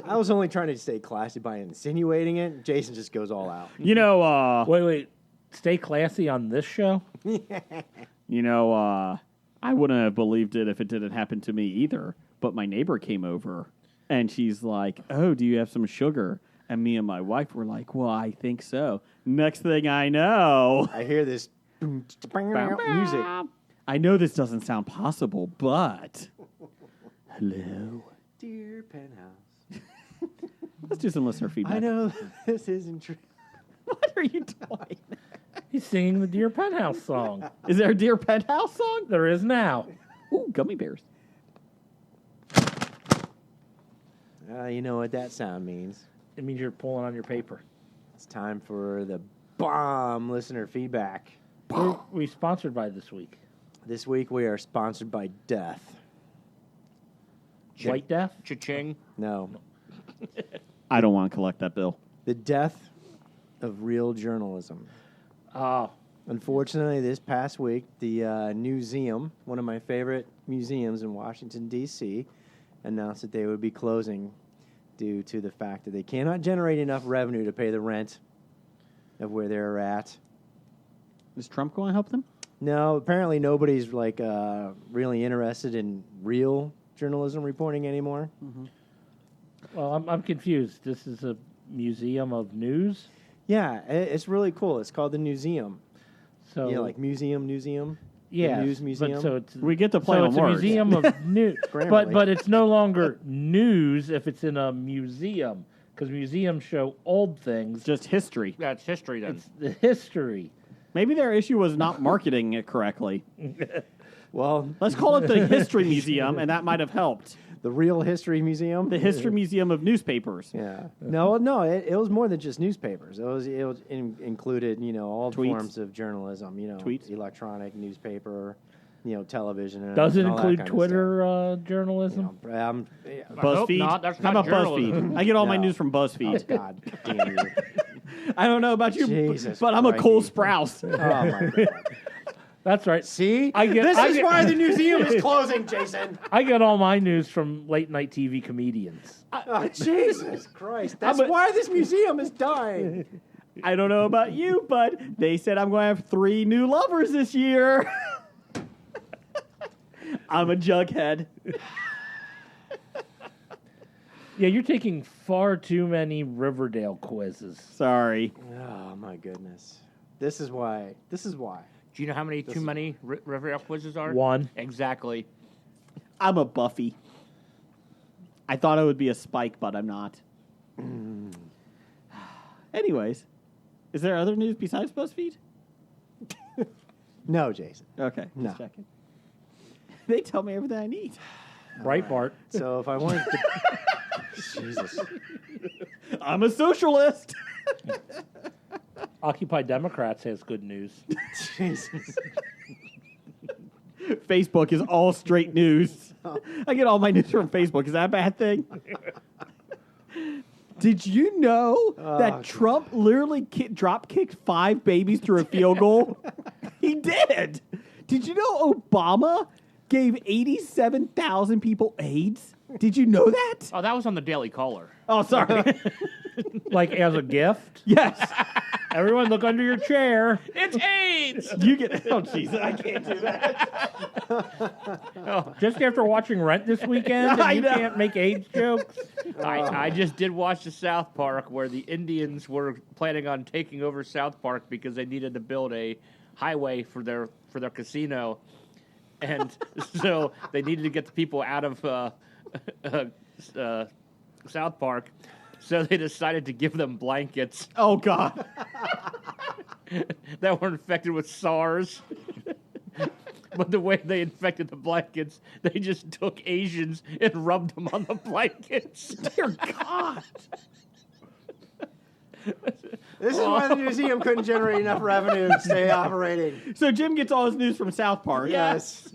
I was only trying to stay classy by insinuating it. Jason just goes all out. You know, Wait. Stay classy on this show? I wouldn't have believed it if it didn't happen to me either. But my neighbor came over, and she's like, "Oh, do you have some sugar?" And me and my wife were like, "Well, I think so." Next thing I know, I hear this music. I know this doesn't sound possible, but hello. Dear Penthouse. Let's do some listener feedback. I know this isn't true. What are you doing? He's singing the Dear Penthouse song. Is there a Dear Penthouse song? There is now. Ooh, gummy bears. You know what that sound means. It means you're pulling on your paper. It's time for the bomb listener feedback. We sponsored by this week. This week we are sponsored by Death. White Death? Cha-ching. No, I don't want to collect that bill. the death of real journalism. Oh, Unfortunately, this past week, the Newseum, one of my favorite museums in Washington, D.C., announced that they would be closing due to the fact that they cannot generate enough revenue to pay the rent of where they're at. Is Trump going to help them? No, apparently nobody's like really interested in real journalism reporting anymore. well, I'm confused. This is a museum of news? Yeah, it's really cool. It's called the Newseum. So, You know, like museum. yeah, the news museum. But so it's, We get to play so on it's words. a museum of news. Grammarly. but it's no longer news if it's in a museum, because museums show old things. Just history. That's history then. It's the history. Maybe their issue was not marketing it correctly. Well, Let's call it the History Museum, and that might have helped. the Real History Museum. The History Museum of newspapers. Yeah. No, it was more than just newspapers. It included, all Tweets. forms of journalism, Tweets. electronic, newspaper, television. And, Does it and all that include kind of Twitter journalism? stuff. BuzzFeed. not. That's How not about journalism. BuzzFeed? I get all my No. news from BuzzFeed. God damn you. I don't know about you, Jesus but I'm a Christ. Cole Sprouse. Oh, my God. That's right. See? This is why the museum is closing, Jason. I get all my news from late night TV comedians. Oh, Jesus Christ. That's why this museum is dying. I don't know about you, but they said I'm going to have 3 new lovers this year. I'm a jughead. Yeah, you're taking far too many Riverdale quizzes. Sorry. Oh, my goodness. This is why. Do you know how many too many Riverdale quizzes are? One. Exactly. I'm a Buffy. I thought I would be a Spike, but I'm not. Anyways, is there other news besides BuzzFeed? No, Jason. Okay, No. just checking. They tell me everything I need. Breitbart. So if I wanted to... Jesus. I'm a socialist. Occupy Democrats has good news. Jesus. Facebook is all straight news. I get all my news from Facebook. Is that a bad thing? Did you know that Trump literally drop-kicked 5 babies through a field goal? He did. Did you know Obama gave 87,000 people AIDS? Did you know that? Oh, that was on the Daily Caller. Oh, sorry. Like as a gift. Yes. Everyone look under your chair. It's AIDS. You get. Oh, Jesus, I can't do that. Just after watching Rent this weekend, I and you know. can't make AIDS jokes. I just did watch the South Park where the Indians were planning on taking over South Park because they needed to build a highway for their casino, and so they needed to get the people out of South Park. So they decided to give them blankets Oh, God. that were infected with SARS. But the way they infected the blankets, they just took Asians and rubbed them on the blankets. Dear God. This is why the museum couldn't generate enough revenue to stay operating. So Jim gets all his news from South Park. Yes.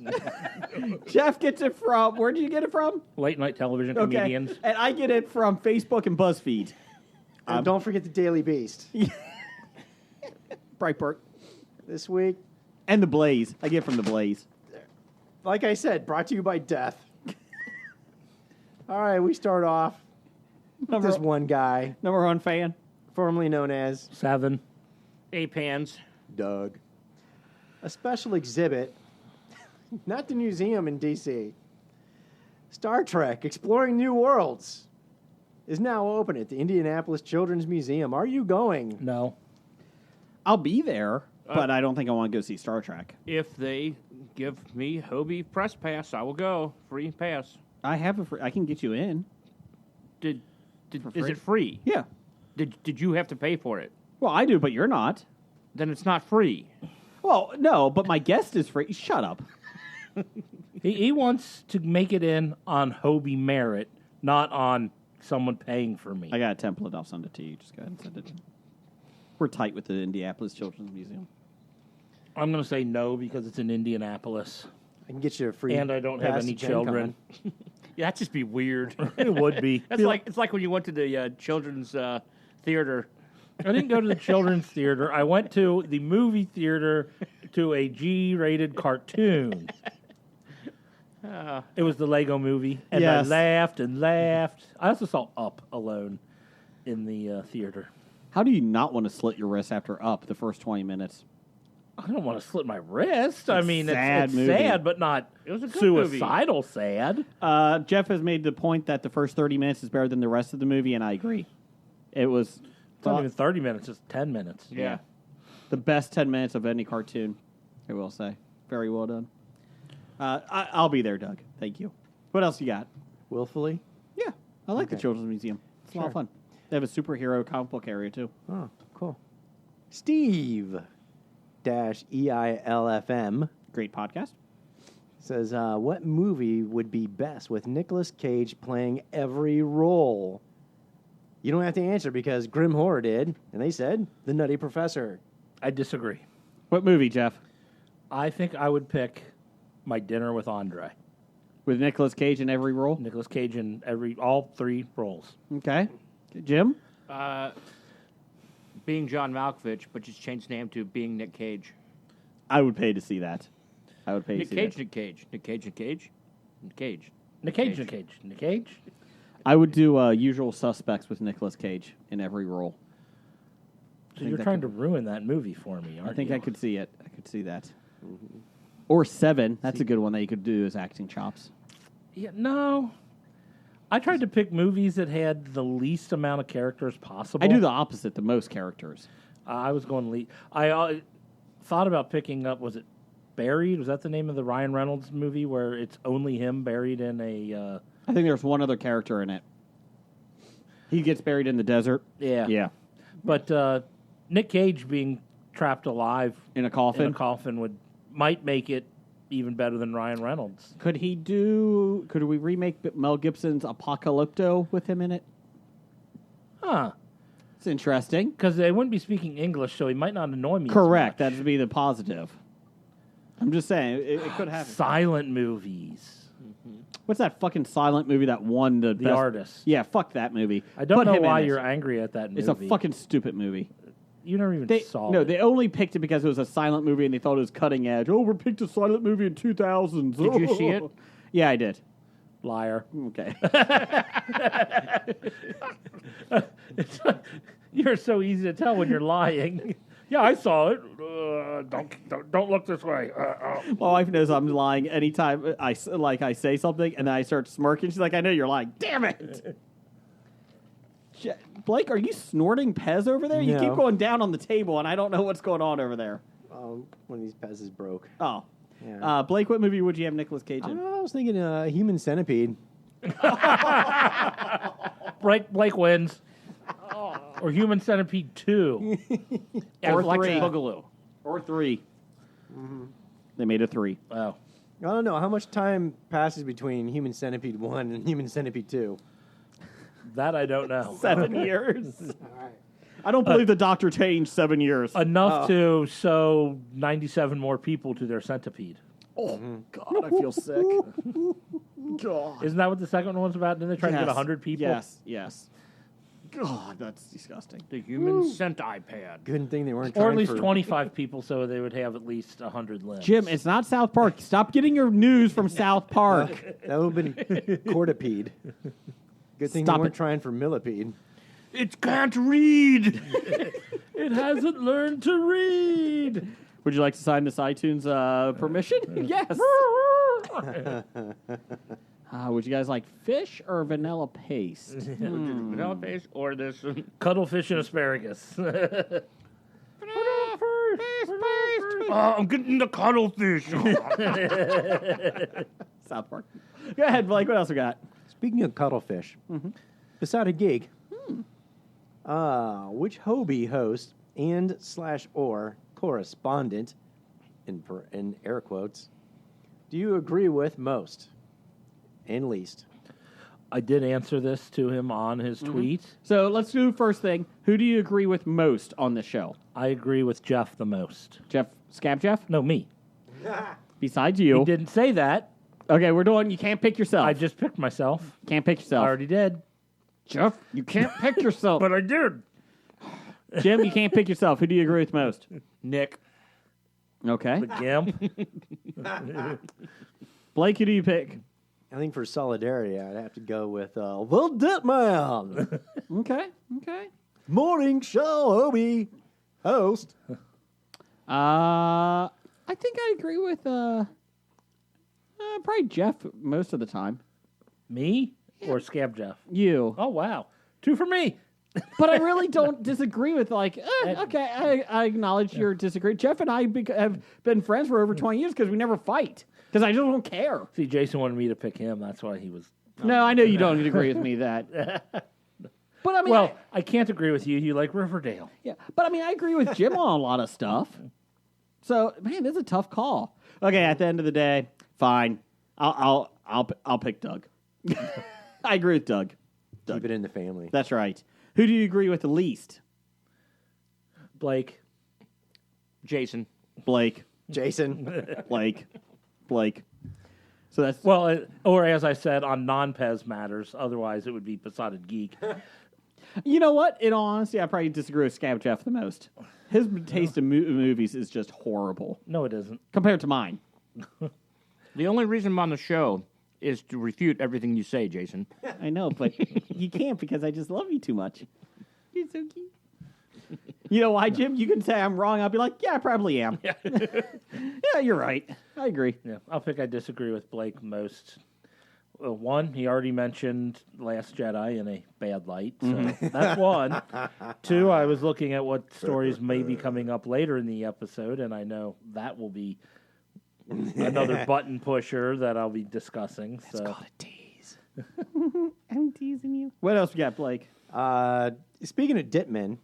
Jeff gets it from. Where did you get it from? Late night television Okay. comedians. And I get it from Facebook and BuzzFeed. And don't forget the Daily Beast. Breitbart. This week, And the Blaze. I get it from the Blaze. like I said, brought to you by Death. All right, we start off with this one guy, Number one fan. formerly known as 7. Ape hands. Doug. A special exhibit, not the museum in D.C. Star Trek Exploring New Worlds is now open at the Indianapolis Children's Museum. Are you going? No. I'll be there, but I don't think I want to go see Star Trek. If they give me Hobie Press Pass, I will go. Free pass. I have a. I can get you in. Is free? it free? Yeah. Did you have to pay for it? Well, I do, but you're not. Then it's not free. Well, no, but my guest is free. Shut up. He wants to make it in on Hobie merit, not on someone paying for me. I got a template. I'll send it to you. Just go ahead and send it. We're tight with the Indianapolis Children's Museum. I'm going to say no because it's in Indianapolis. I can get you a free And I don't have pass any to Gen children. Con. Yeah, that'd just be weird. It would be. It's like when you went to the children's theater. I didn't go to the children's theater. I went to the movie theater to a G-rated cartoon. It was the Lego movie, and Yes. I laughed and laughed. I also saw Up alone in the theater. How do you not want to slit your wrist after Up the first 20 minutes? I don't want to slit my wrist. I mean, sad it's movie. sad, but not It was a good movie. suicidal sad. Jeff has made the point that the first 30 minutes is better than the rest of the movie, and I agree. It was It's not even 30 minutes; it's 10 minutes. Yeah. the best 10 minutes of any cartoon, I will say. Very well done. I'll be there, Doug. Thank you. What else you got? Willfully? Yeah, I like the Okay. Children's Museum. It's a lot of Sure. fun. They have a superhero comic book area, too. Oh, cool. Steve EILFM Great podcast. says, what movie would be best with Nicolas Cage playing every role? You don't have to answer because Grim Horror did, and they said The Nutty Professor. I disagree. What movie, Jeff? I think I would pick My Dinner with Andre. With Nicolas Cage in every role? Nicolas Cage in all 3 roles. Okay. Jim? Being John Malkovich, but just change the name to Being Nick Cage. I would pay to see that. I would pay Nick to see Cage, that. Nick Cage, Nick Cage, Nick Cage, Nick Cage. Nick Cage, Nick Cage, Nick Cage. I would do Usual Suspects with Nicolas Cage in every role. So you're trying to ruin that movie for me, aren't I think you? I could see it. I could see that. Or Seven. That's a good one that you could do as acting chops. Yeah, no. I tried to pick movies that had the least amount of characters possible. I do the opposite, the most characters. I was going I thought about picking up, was it Buried? Was that the name of the Ryan Reynolds movie where it's only him buried in a... I think there's one other character in it. He gets buried in the desert. Yeah. Yeah. But Nick Cage being trapped alive In a in coffin. a coffin might make it even better than Ryan Reynolds. Could we remake Mel Gibson's Apocalypto with him in it? Huh. It's interesting. Because they wouldn't be speaking English, so he might not annoy me Correct. as That would be the positive. I'm just saying, it could much. happen. Silent movies. What's that fucking silent movie that won the The best? Artist. Yeah, fuck that movie. I don't Put know him in why it. you're angry at that movie. It's a fucking stupid movie. You never even They saw no, it. they only picked it because it was a silent movie and they thought it was cutting edge. Oh, we picked a silent movie in 2000s. Did you see it? Yeah, I did. Liar. Okay. You're so easy to tell when you're lying. Yeah, I saw it. Don't look this way. My wife knows I'm lying anytime I say something and then I start smirking. She's like, I know you're lying. Damn it. Blake, are you snorting Pez over there? You No. keep going down on the table and I don't know what's going on over there. One of these Pez's broke. Oh. Yeah. Blake, what movie would you have Nicolas Cage in? I was thinking Human Centipede. Blake wins. Or Human Centipede 2. Or Electric 3. Boogaloo. Or 3. They made a 3. Oh. I don't know. How much time passes between Human Centipede 1 and Human Centipede 2? That I don't know. 7 years. I don't believe the doctor changed 7 years. Enough to sew 97 more people to their centipede. Oh, God, I feel sick. God. Isn't that what the second one was about? Didn't they try to get 100 people? Yes. God, that's disgusting. The human scent iPad. Good thing they weren't Or trying at least for 25 people so they would have at least 100 limbs. Jim, it's not South Park. Stop getting your news from South Park. That would have been Cortipede. Good thing Stop they weren't it. trying for Millipede. It can't read. It hasn't learned to read. Would you like to sign this iTunes permission? Yes. Would you guys like fish or vanilla paste? Vanilla paste or this. Cuttlefish and asparagus. I'm getting the cuttlefish. South Park. Go ahead, Blake. What else we got? Speaking of cuttlefish, beside a gig, which Hobie host and/or correspondent, in air quotes, do you agree with most and least? I did answer this to him on his tweet. So let's do first thing. Who do you agree with most on the show? I agree with Jeff the most. Scab Jeff? No, me. Besides you. He didn't say that. Okay, we're doing. You can't pick yourself. I just picked myself. can't pick I yourself. already did. Jeff, you can't pick yourself. But I did. Jim, you can't pick yourself. Who do you agree with most? Nick. Okay. The Gimp. Blake, who do you pick? I think for solidarity, I'd have to go with the Dit Man. Okay. Morning show Hobie host. I think I agree with probably Jeff most of the time. Me or Scab Jeff? You. Oh, wow. 2 for me. But I really don't disagree with okay, I acknowledge your disagree. Jeff and I have been friends for over 20 years because we never fight. Because I just don't care. See, Jason wanted me to pick him. That's why he was... No, I know you don't agree with me that. But I mean, Well, I can't agree with you. You like Riverdale. yeah. But I mean, I agree with Jim on a lot of stuff. So, man, it's a tough call. Okay, at the end of the day, fine. I'll pick Doug. I agree with Doug. Keep it in the family. That's right. Who do you agree with the least? Blake. Jason. Blake. Jason. Blake. So that's Well, or as I said, on non-Pez matters. Otherwise, it would be Besotted Geek. You know what? In all honesty, I probably disagree with Scab Jeff the most. His taste in movies is just horrible No, it isn't. compared to mine. The only reason I'm on the show is to refute everything you say, Jason. I know, but you can't because I just love you too much. You're so cute. You know why, Jim? You can say I'm wrong. I'll be like, yeah, I probably am. Yeah, you're right. I agree. Yeah, I'll pick I disagree with Blake most. Well, 1, he already mentioned Last Jedi in a bad light, so that's 1. 2, I was looking at what stories may be coming up later in the episode, and I know that will be another button pusher that I'll be discussing. So tease. I'm teasing you. What else we got, Blake? Speaking of Ditman,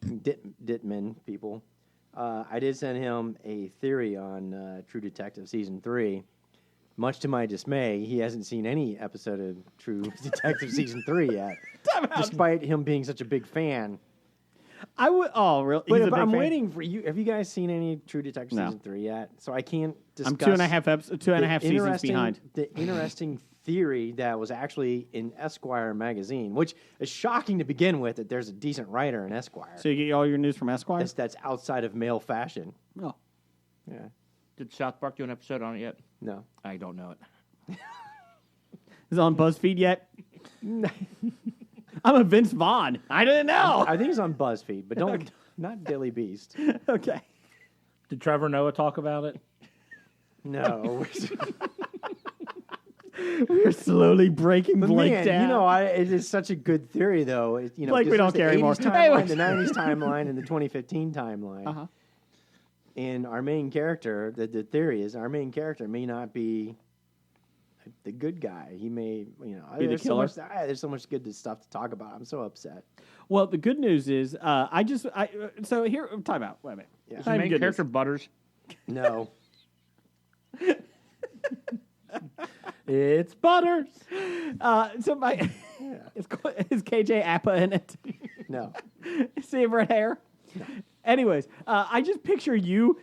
Ditman people, I did send him a theory on True Detective Season 3. Much to my dismay, he hasn't seen any episode of True Detective Season 3 yet, despite him being such a big fan. I would. Oh, really? Wait, He's a but big I'm fan? waiting for you. Have you guys seen any True Detective No. Season 3 yet? So I can't discuss. I'm 2.5 the seasons behind. The interesting theory that was actually in Esquire magazine, which is shocking to begin with that there's a decent writer in Esquire So you get all your news from Esquire? that's outside of male fashion. Oh. Yeah. Did South Park do an episode on it yet? No. I don't know it. Is it on BuzzFeed yet? I'm a Vince Vaughn. I didn't know. I think it's on BuzzFeed, but don't not Daily Beast. Okay. Did Trevor Noah talk about it? No. We're slowly breaking But Blake man, down. it is such a good theory, though. Like, we because don't there's care the anymore. 80s timeline, the Anyway. 90s timeline, and the 2015 timeline. Uh-huh. And our main character, the theory is our main character may not be the good guy. He may, Be the there's killer? there's so much good stuff to talk about. I'm so upset. Well, the good news is, so here, time out. Wait a minute. Yeah. Is Time the main good character news. Butters? No. It's Butters. So my, is KJ Appa in it? No. Favorite hair? Anyways, I just picture you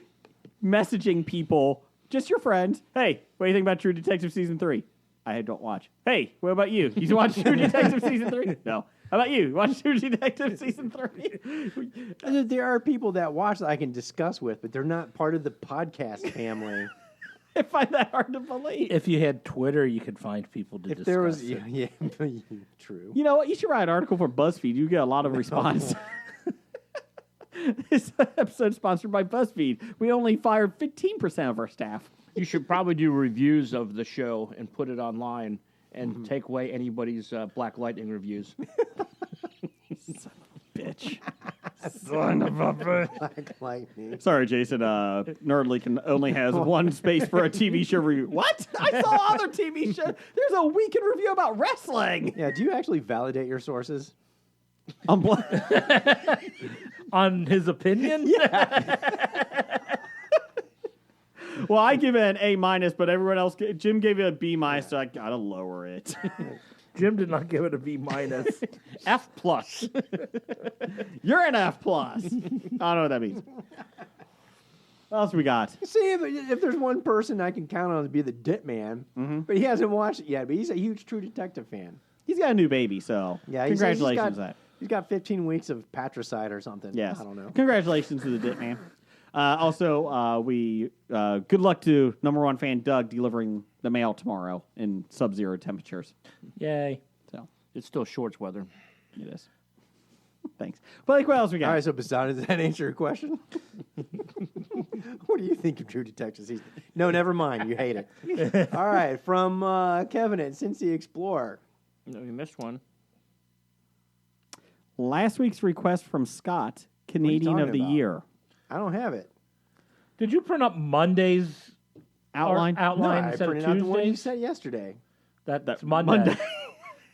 messaging people, just your friends. Hey, what do you think about True Detective Season 3? I don't watch. Hey, what about you? You watch True Detective Season 3? No. How about you? Watch True Detective Season 3? There are people that watch that I can discuss with, but they're not part of the podcast family. I find that hard to believe. If you had Twitter, you could find people to If discuss there was, it. yeah, true. You know what? You should write an article for BuzzFeed. You get a lot of response. This episode is sponsored by BuzzFeed. We only fired 15% of our staff. You should probably do reviews of the show and put it online and take away anybody's Black Lightning reviews. Bitch. Son of a bitch. Black Lightning. Sorry, Jason. Nerdly can only has one space for a TV show review. What? I saw other TV shows. There's a weekend review about wrestling. Yeah, do you actually validate your sources? On On his opinion? Well, I give it an A minus, but everyone else, Jim gave it a B minus, so I gotta lower it. Jim did not give it a B minus. F plus. You're an F plus. I don't know what that means. What else we got? See, if there's one person I can count on to be the Dit Man, but he hasn't watched it yet, but he's a huge True Detective fan. He's got a new baby, so Yeah, congratulations to that. He's got 15 weeks of patricide or something. Yes. I don't know. Congratulations to the Dit Man. Also, we good luck to number one fan Doug delivering the mail tomorrow in sub-zero temperatures. Yay. So It's still shorts weather. it is. Thanks. Blake, what else we got? All right, so Basada, does that answer your question? What do you think of True Detective season? No, never mind. You hate it. All right, from Kevin at Cincy Explorer. No, you missed one. Last week's request from Scott, Canadian of talking the about? Year. I don't have it. Did you print up Monday's Outline? outline No, I instead of printed out the one you Tuesdays? sent yesterday. That's Monday.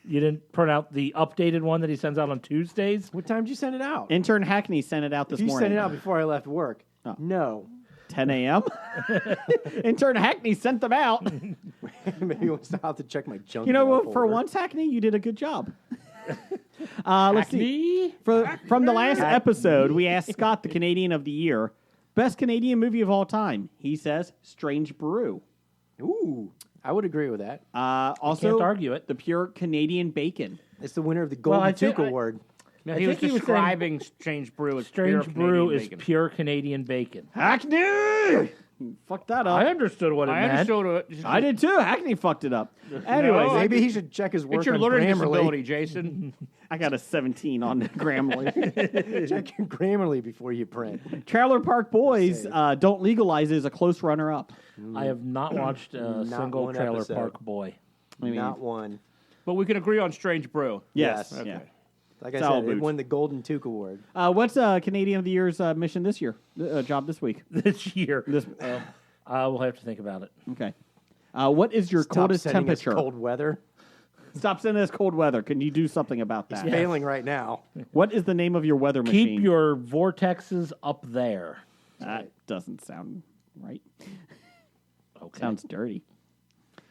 You didn't print out the updated one that he sends out on Tuesdays? What time did you send it out? Intern Hackney sent it out this If you morning. sent it out before I left work. Oh. No. 10 a.m. Intern Hackney sent them out. Maybe I'll have to check my junk. You know mail what? For folder. once, Hackney, you did a good job. Let's see. From the last episode, we asked Scott, the Canadian of the Year, best Canadian movie of all time. He says Strange Brew. Ooh, I would agree with that. Also, Can't argue it. The pure Canadian bacon. It's the winner of the Well, Golden I think Tuca I- Award. No, I he was think he was saying- describing Strange Brew as Strange pure Brew Canadian is bacon. pure Canadian bacon. Hackney! Fuck that up. I understood what it I meant. understood it. I did too. Hackney fucked it up. Anyways, No, Maybe he should check his work It's your on learning Grammarly. disability, Jason. I got a 17 on Grammarly. Check your Grammarly before you print. Trailer Park Boys Don't Legalize is a close runner-up. I have not watched a Not single one Trailer episode. Park Boy. Not one. But we can agree on Strange Brew. Yes. Yes. Yeah. Like I It's all said, it boots. won the Golden Tuca Award. What's Canadian of the Year's mission this year? Job this week? This year. This I will have to think about it. okay. What is your Stop coldest sending us temperature? cold weather. Stop sending us cold weather. Can you do something about that? Failing right now. What is the name of your weather machine? Keep your vortexes up there. That doesn't sound right. Okay. Sounds dirty.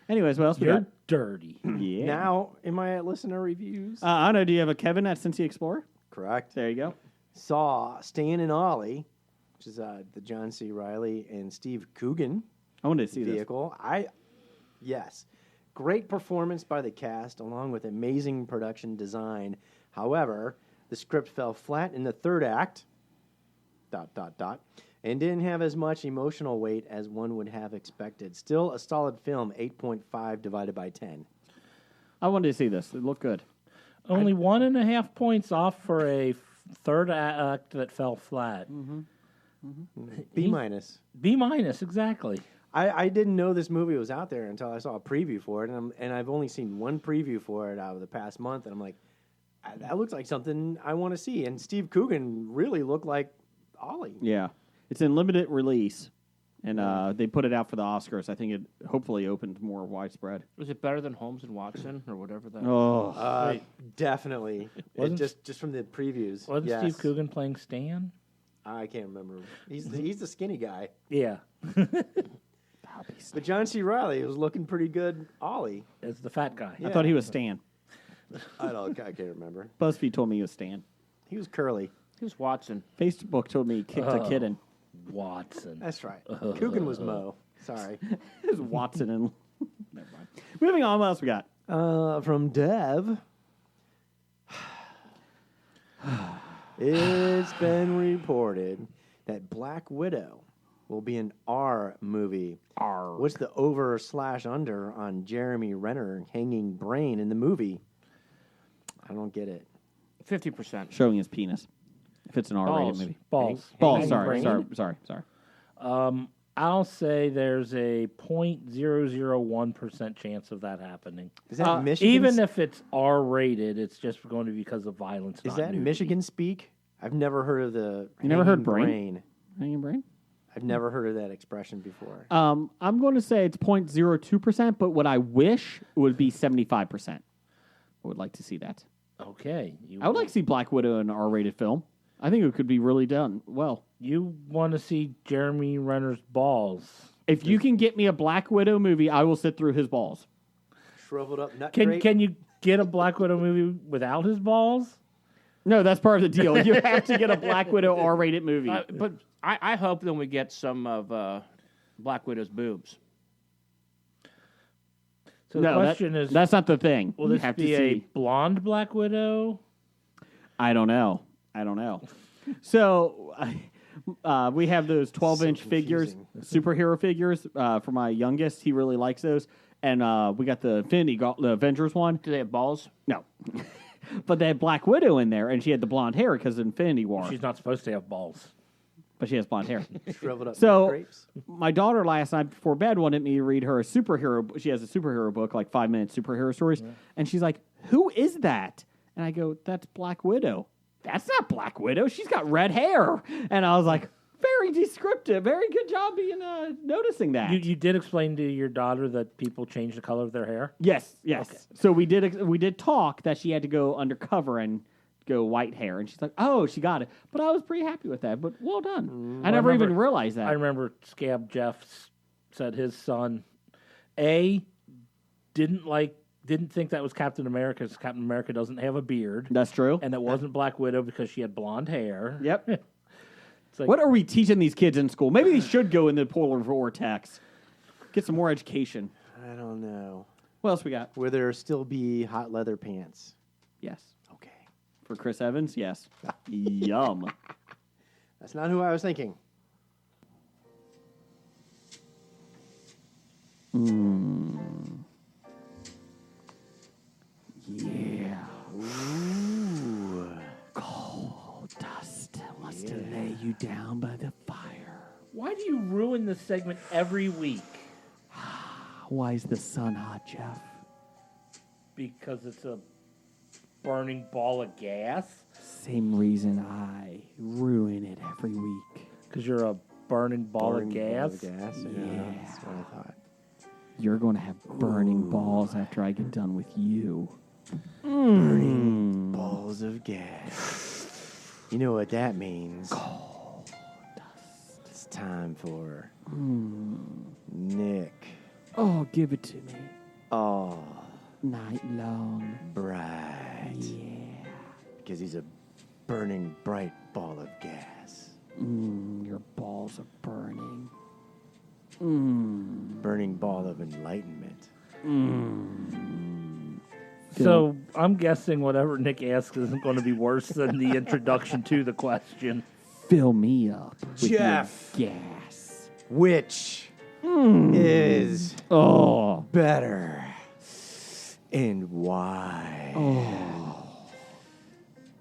Anyways, what else we You're got? dirty. Yeah. Now, am I at listener reviews? I don't know. Do you have a Kevin at Cincy Explorer? Correct. There you go. Saw Stan and Ollie, which is the John C. Reilly and Steve Coogan I wanted to see this. vehicle. Yes. Great performance by the cast, along with amazing production design. However, the script fell flat in the third act, ... and didn't have as much emotional weight as one would have expected. Still a solid film, 8.5 divided by 10. I wanted to see this. It looked good. Only 1.5 points off for a third act that fell flat. B minus. B minus, exactly. I didn't know this movie was out there until I saw a preview for it, and I've only seen one preview for it out of the past month, and I'm like, that looks like something I want to see. And Steve Coogan really looked like Ollie. Yeah. It's in limited release, and they put it out for the Oscars. I think it hopefully opened more widespread. Was it better than Holmes and Watson or whatever that? Oh, Definitely. It just from the previews. Wasn't yes. Steve Coogan playing Stan? I can't remember. He's the skinny guy. Yeah. But John C. Reilly was looking pretty good. Ollie. As the fat guy. I thought he was Stan. I can't remember. BuzzFeed told me he was Stan. He was curly. He was Watson. Facebook told me he kicked a kitten. Watson. That's right. Coogan was Mo. Sorry. It was Watson and... Never mind. Moving on, what else we got? From Dev. It's been reported that Black Widow will be an R movie. R. What's the over/under on Jeremy Renner hanging brain in the movie? I don't get it. 50%. Showing his penis. If it's an R-rated Balls. movie. Balls. Balls, Hanging sorry. brain? I'll say there's a 0.001% chance of that happening. Is that Michigan? Even if it's R-rated, it's just going to be because of violence. Is not that nudity. Michigan speak? I've never heard of the. You never heard hanging brain? Hanging brain? I've never heard of that expression before. I'm going to say it's 0.02%, but what I wish would be 75%. I would like to see that. Okay. I would like to see Black Widow in an R-rated film. I think it could be really done well. You want to see Jeremy Renner's balls. If you can get me a Black Widow movie, I will sit through his balls. Shriveled up nut Can grape? can you get a Black Widow movie without his balls? No, that's part of the deal. You have to get a Black Widow R-rated movie. But I hope then we get some of Black Widow's boobs. So the question is, that's not the thing. will You this have to be a see. blonde Black Widow? I don't know. So we have those 12-inch figures, superhero figures for my youngest. He really likes those. And we got the the Avengers one. Do they have balls? No. But they had Black Widow in there, and she had the blonde hair because of Infinity War. She's not supposed to have balls. But she has blonde hair. Shriveled up nut So grapes? my daughter last night before bed wanted me to read her a superhero. She has a superhero book, like 5-minute superhero stories, and she's like, "Who is that?" And I go, "That's Black Widow." That's not Black Widow. She's got red hair. And I was like, very descriptive. Very good job being noticing that. You did explain to your daughter that people change the color of their hair? Yes. Okay. So we did talk that she had to go undercover and go white hair, and she's like, "Oh, she got it." But I was pretty happy with that. But well done. I never even realized that. I remember Scab Jeff said his son, didn't think that was Captain America because Captain America doesn't have a beard. That's true. And that wasn't Black Widow because she had blonde hair. Yep. It's like, What are we teaching these kids in school? Maybe they should go in the polar vortex. Get some more education. I don't know. What else we got? Will there still be hot leather pants? Yes. Okay. For Chris Evans, yes. Yum. That's not who I was thinking. Yeah. Ooh. Cold dust wants to lay you down by the fire. why do you ruin this segment every week? Why is the sun hot, Jeff? Because it's a burning ball of gas? Same reason I ruin it every week. Because you're a burning ball of gas? Yeah, that's what I thought. You're going to have burning balls after I get done with you. Balls of gas. You know what that means. Cold dust. It's time for Nick. Oh, give it to me. Oh, Night long. bright. Yeah. Because he's a burning bright ball of gas. Your balls are burning. Burning ball of enlightenment. So I'm guessing whatever Nick asks isn't going to be worse than the introduction to the question. Fill me up with Jeff. your gas. Which is Oh. better? And why?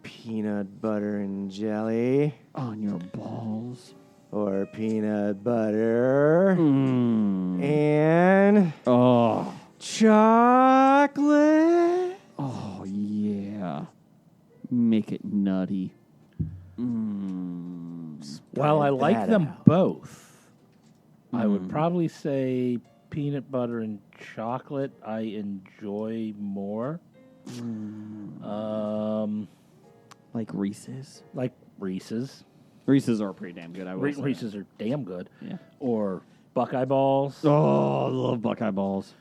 Peanut butter and jelly, On your balls. or peanut butter Mm. and Oh. chocolate? Oh, yeah. Make it nutty. Mm. While I like that them out. both, I would probably say peanut butter and chocolate I enjoy more. Like Reese's. Like Reese's. Reese's are pretty damn good, I will say. Reese's are damn good. Yeah. Or Buckeye Balls. Oh, I love Buckeye Balls.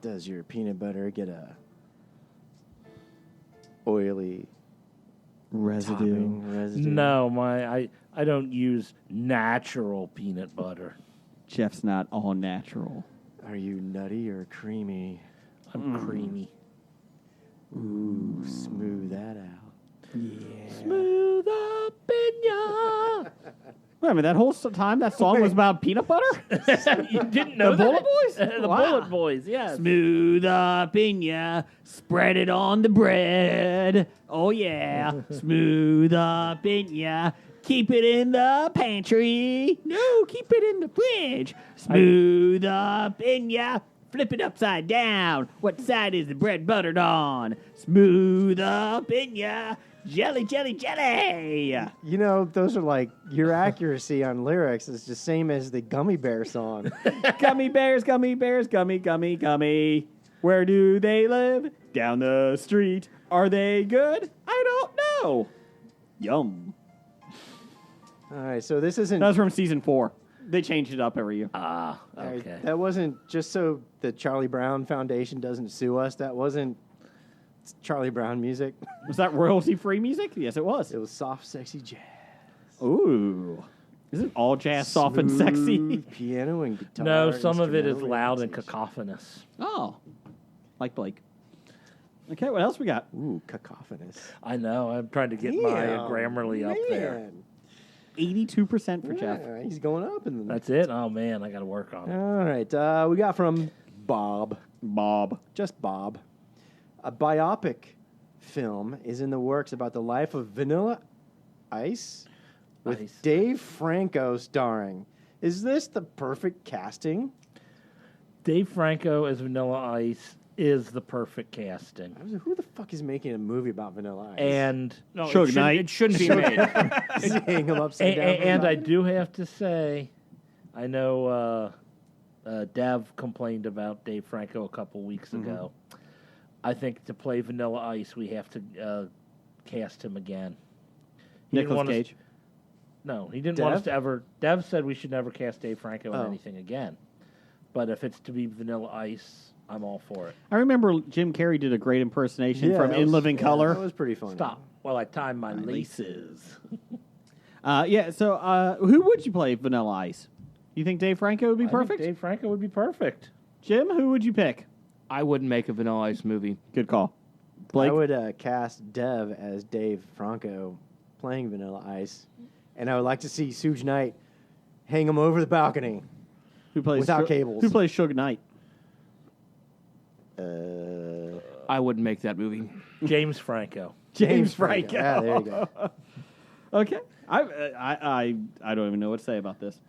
Does your peanut butter get a oily Residue. topping residue? No, I don't use natural peanut butter. Jeff's not all natural. Are you nutty or creamy? I'm creamy. Ooh, smooth that out. Smooth up in ya. Wait a minute, that whole time that song was about peanut butter? You didn't know The Bullet that? Boys? The Wow. Bullet Boys, yes. Smooth up in ya, spread it on the bread. Oh yeah, smooth up in ya, keep it in the pantry. No, keep it in the fridge. Smooth up in ya, flip it upside down. What side is the bread buttered on? Smooth up in ya, jelly, jelly, jelly. You know, those are like your accuracy on lyrics is the same as the Gummy Bear song. Gummy bears, gummy bears, gummy, gummy, gummy. Where do they live? Down the street. Are they good? I don't know. Yum. All right, so this isn't. That was from season 4. They changed it up every year. Ah, all right, okay. that wasn't just so the Charlie Brown Foundation doesn't sue us. That wasn't Charlie Brown music. Was that royalty-free music? Yes, it was. It was soft, sexy jazz. Ooh. Isn't all jazz soft and sexy? Smooth piano and guitar. No, some of it is instrumental loud and representation. cacophonous. Oh. Like Blake. Okay, what else we got? Ooh, cacophonous. I know. I'm trying to get my Grammarly up there. Man. 82% for Jeff. Yeah, he's going up in the. That's it? Oh, man. I got to work on it. All right, we got from Bob. Bob. Just Bob. A biopic film is in the works about the life of Vanilla Ice with Ice. Dave Franco starring. Is this the perfect casting? Dave Franco as Vanilla Ice is the perfect casting. I was like, who the fuck is making a movie about Vanilla Ice? And No, Suge Knight. it shouldn't be made. hang him upside down. and I do have to say, I know Dev complained about Dave Franco a couple weeks ago. I think to play Vanilla Ice, we have to cast him again. He didn't Nicolas want us- Cage. No, he didn't want us Dev? to ever. Dev said we should never cast Dave Franco in Oh. anything again. But if it's to be Vanilla Ice, I'm all for it. I remember Jim Carrey did a great impersonation from that In was- Living yeah, Color. That was pretty fun. Stop while I tie my laces. Yeah, so who would you play Vanilla Ice? You think Dave Franco would be I think perfect? Dave Franco would be perfect. Jim, who would you pick? I wouldn't make a Vanilla Ice movie. Good call. Blake? I would cast Dev as Dave Franco playing Vanilla Ice, and I would like to see Suge Knight hang him over the balcony. Who plays without cables. Who plays Suge Knight? I wouldn't make that movie. James Franco. James Franco. Yeah, there you go. Okay. I don't even know what to say about this.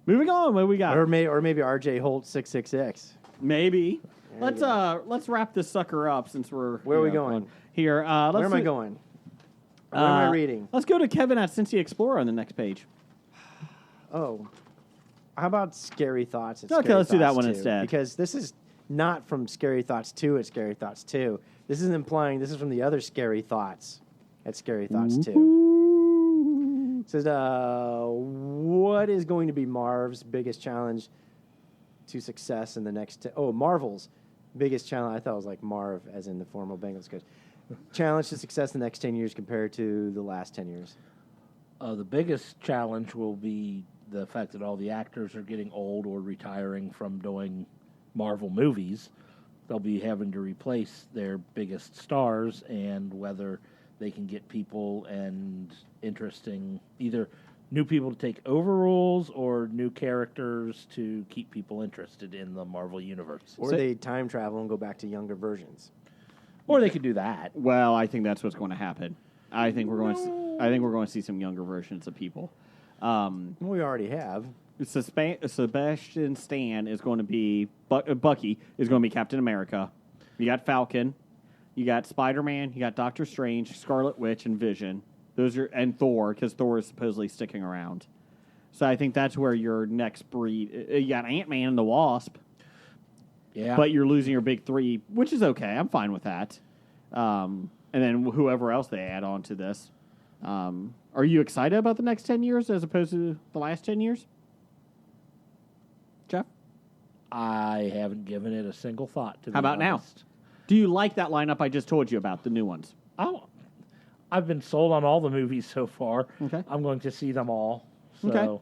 Moving on, what we got? or maybe RJ Holt 666. Maybe. Let's wrap this sucker up since we're Where are we you know, going? here. Let's Where am I do- going? What am I reading? Let's go to Kevin at Cincy Explorer on the next page. Oh, how about Scary Thoughts? At Okay, Scary let's do that Thoughts one 2? instead. Because this is not from Scary Thoughts 2 at Scary Thoughts 2. This is implying this is from the other Scary Thoughts at Scary Thoughts 2. It says, what is going to be Marv's biggest challenge to success in the next... Marvel's biggest challenge. I thought it was like Marv, as in the former Bengals coach. Challenge to success in the next 10 years compared to the last 10 years. The biggest challenge will be the fact that all the actors are getting old or retiring from doing Marvel movies. They'll be having to replace their biggest stars, and whether they can get people and interesting, either new people to take over roles or new characters to keep people interested in the Marvel Universe. Or they time travel and go back to younger versions. Or they could do that. Well, I think that's what's going to happen. I think we're going to see some younger versions of people. We already have. Sebastian Stan is going to be Bucky is going to be Captain America. You got Falcon, you got Spider-Man, you got Doctor Strange, Scarlet Witch, and Vision. And Thor, because Thor is supposedly sticking around. So I think that's where your next breed. You got Ant-Man and the Wasp. Yeah. But you're losing your big three, which is okay. I'm fine with that. And then whoever else they add on to this. Are you excited about the next 10 years as opposed to the last 10 years? Jeff? I haven't given it a single thought, to be How about now? honest. Do you like that lineup I just told you about, the new ones? I've been sold on all the movies so far. Okay. I'm going to see them all. So,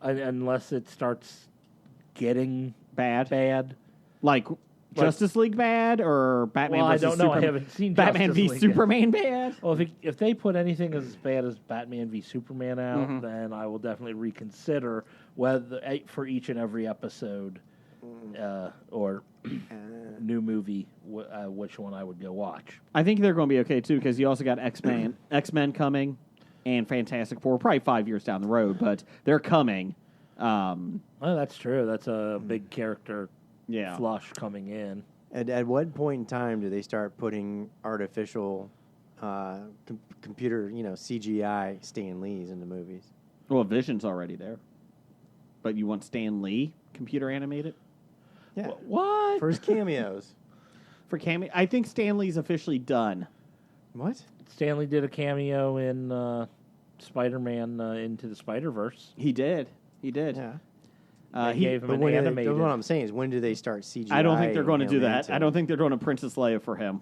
Okay. Unless it starts getting Bad? Like Justice League bad or Batman Well, I versus don't know. I Superman? haven't seen Batman Justice v League. Superman bad? Well, if they put anything as bad as Batman v Superman out, Mm-hmm. then I will definitely reconsider whether for each and every episode or new movie which one I would go watch. I think they're going to be okay too because you also got X-Men coming, and Fantastic Four probably 5 years down the road, but they're coming. Well, that's true. That's a big character Yeah. flush coming in. At what point in time do they start putting artificial computer, CGI Stan Lees into movies? Well, Vision's already there, but you want Stan Lee computer animated Yeah. What? For his cameos. for cameo? I think Stan Lee's officially done. What? Stanley did a cameo in Spider-Man Into the Spider-Verse. He did. Yeah. They gave him But an when animated. what I'm saying is, when do they start CGI? I don't think they're going to do him that. into- I don't think they're doing a Princess Leia for him.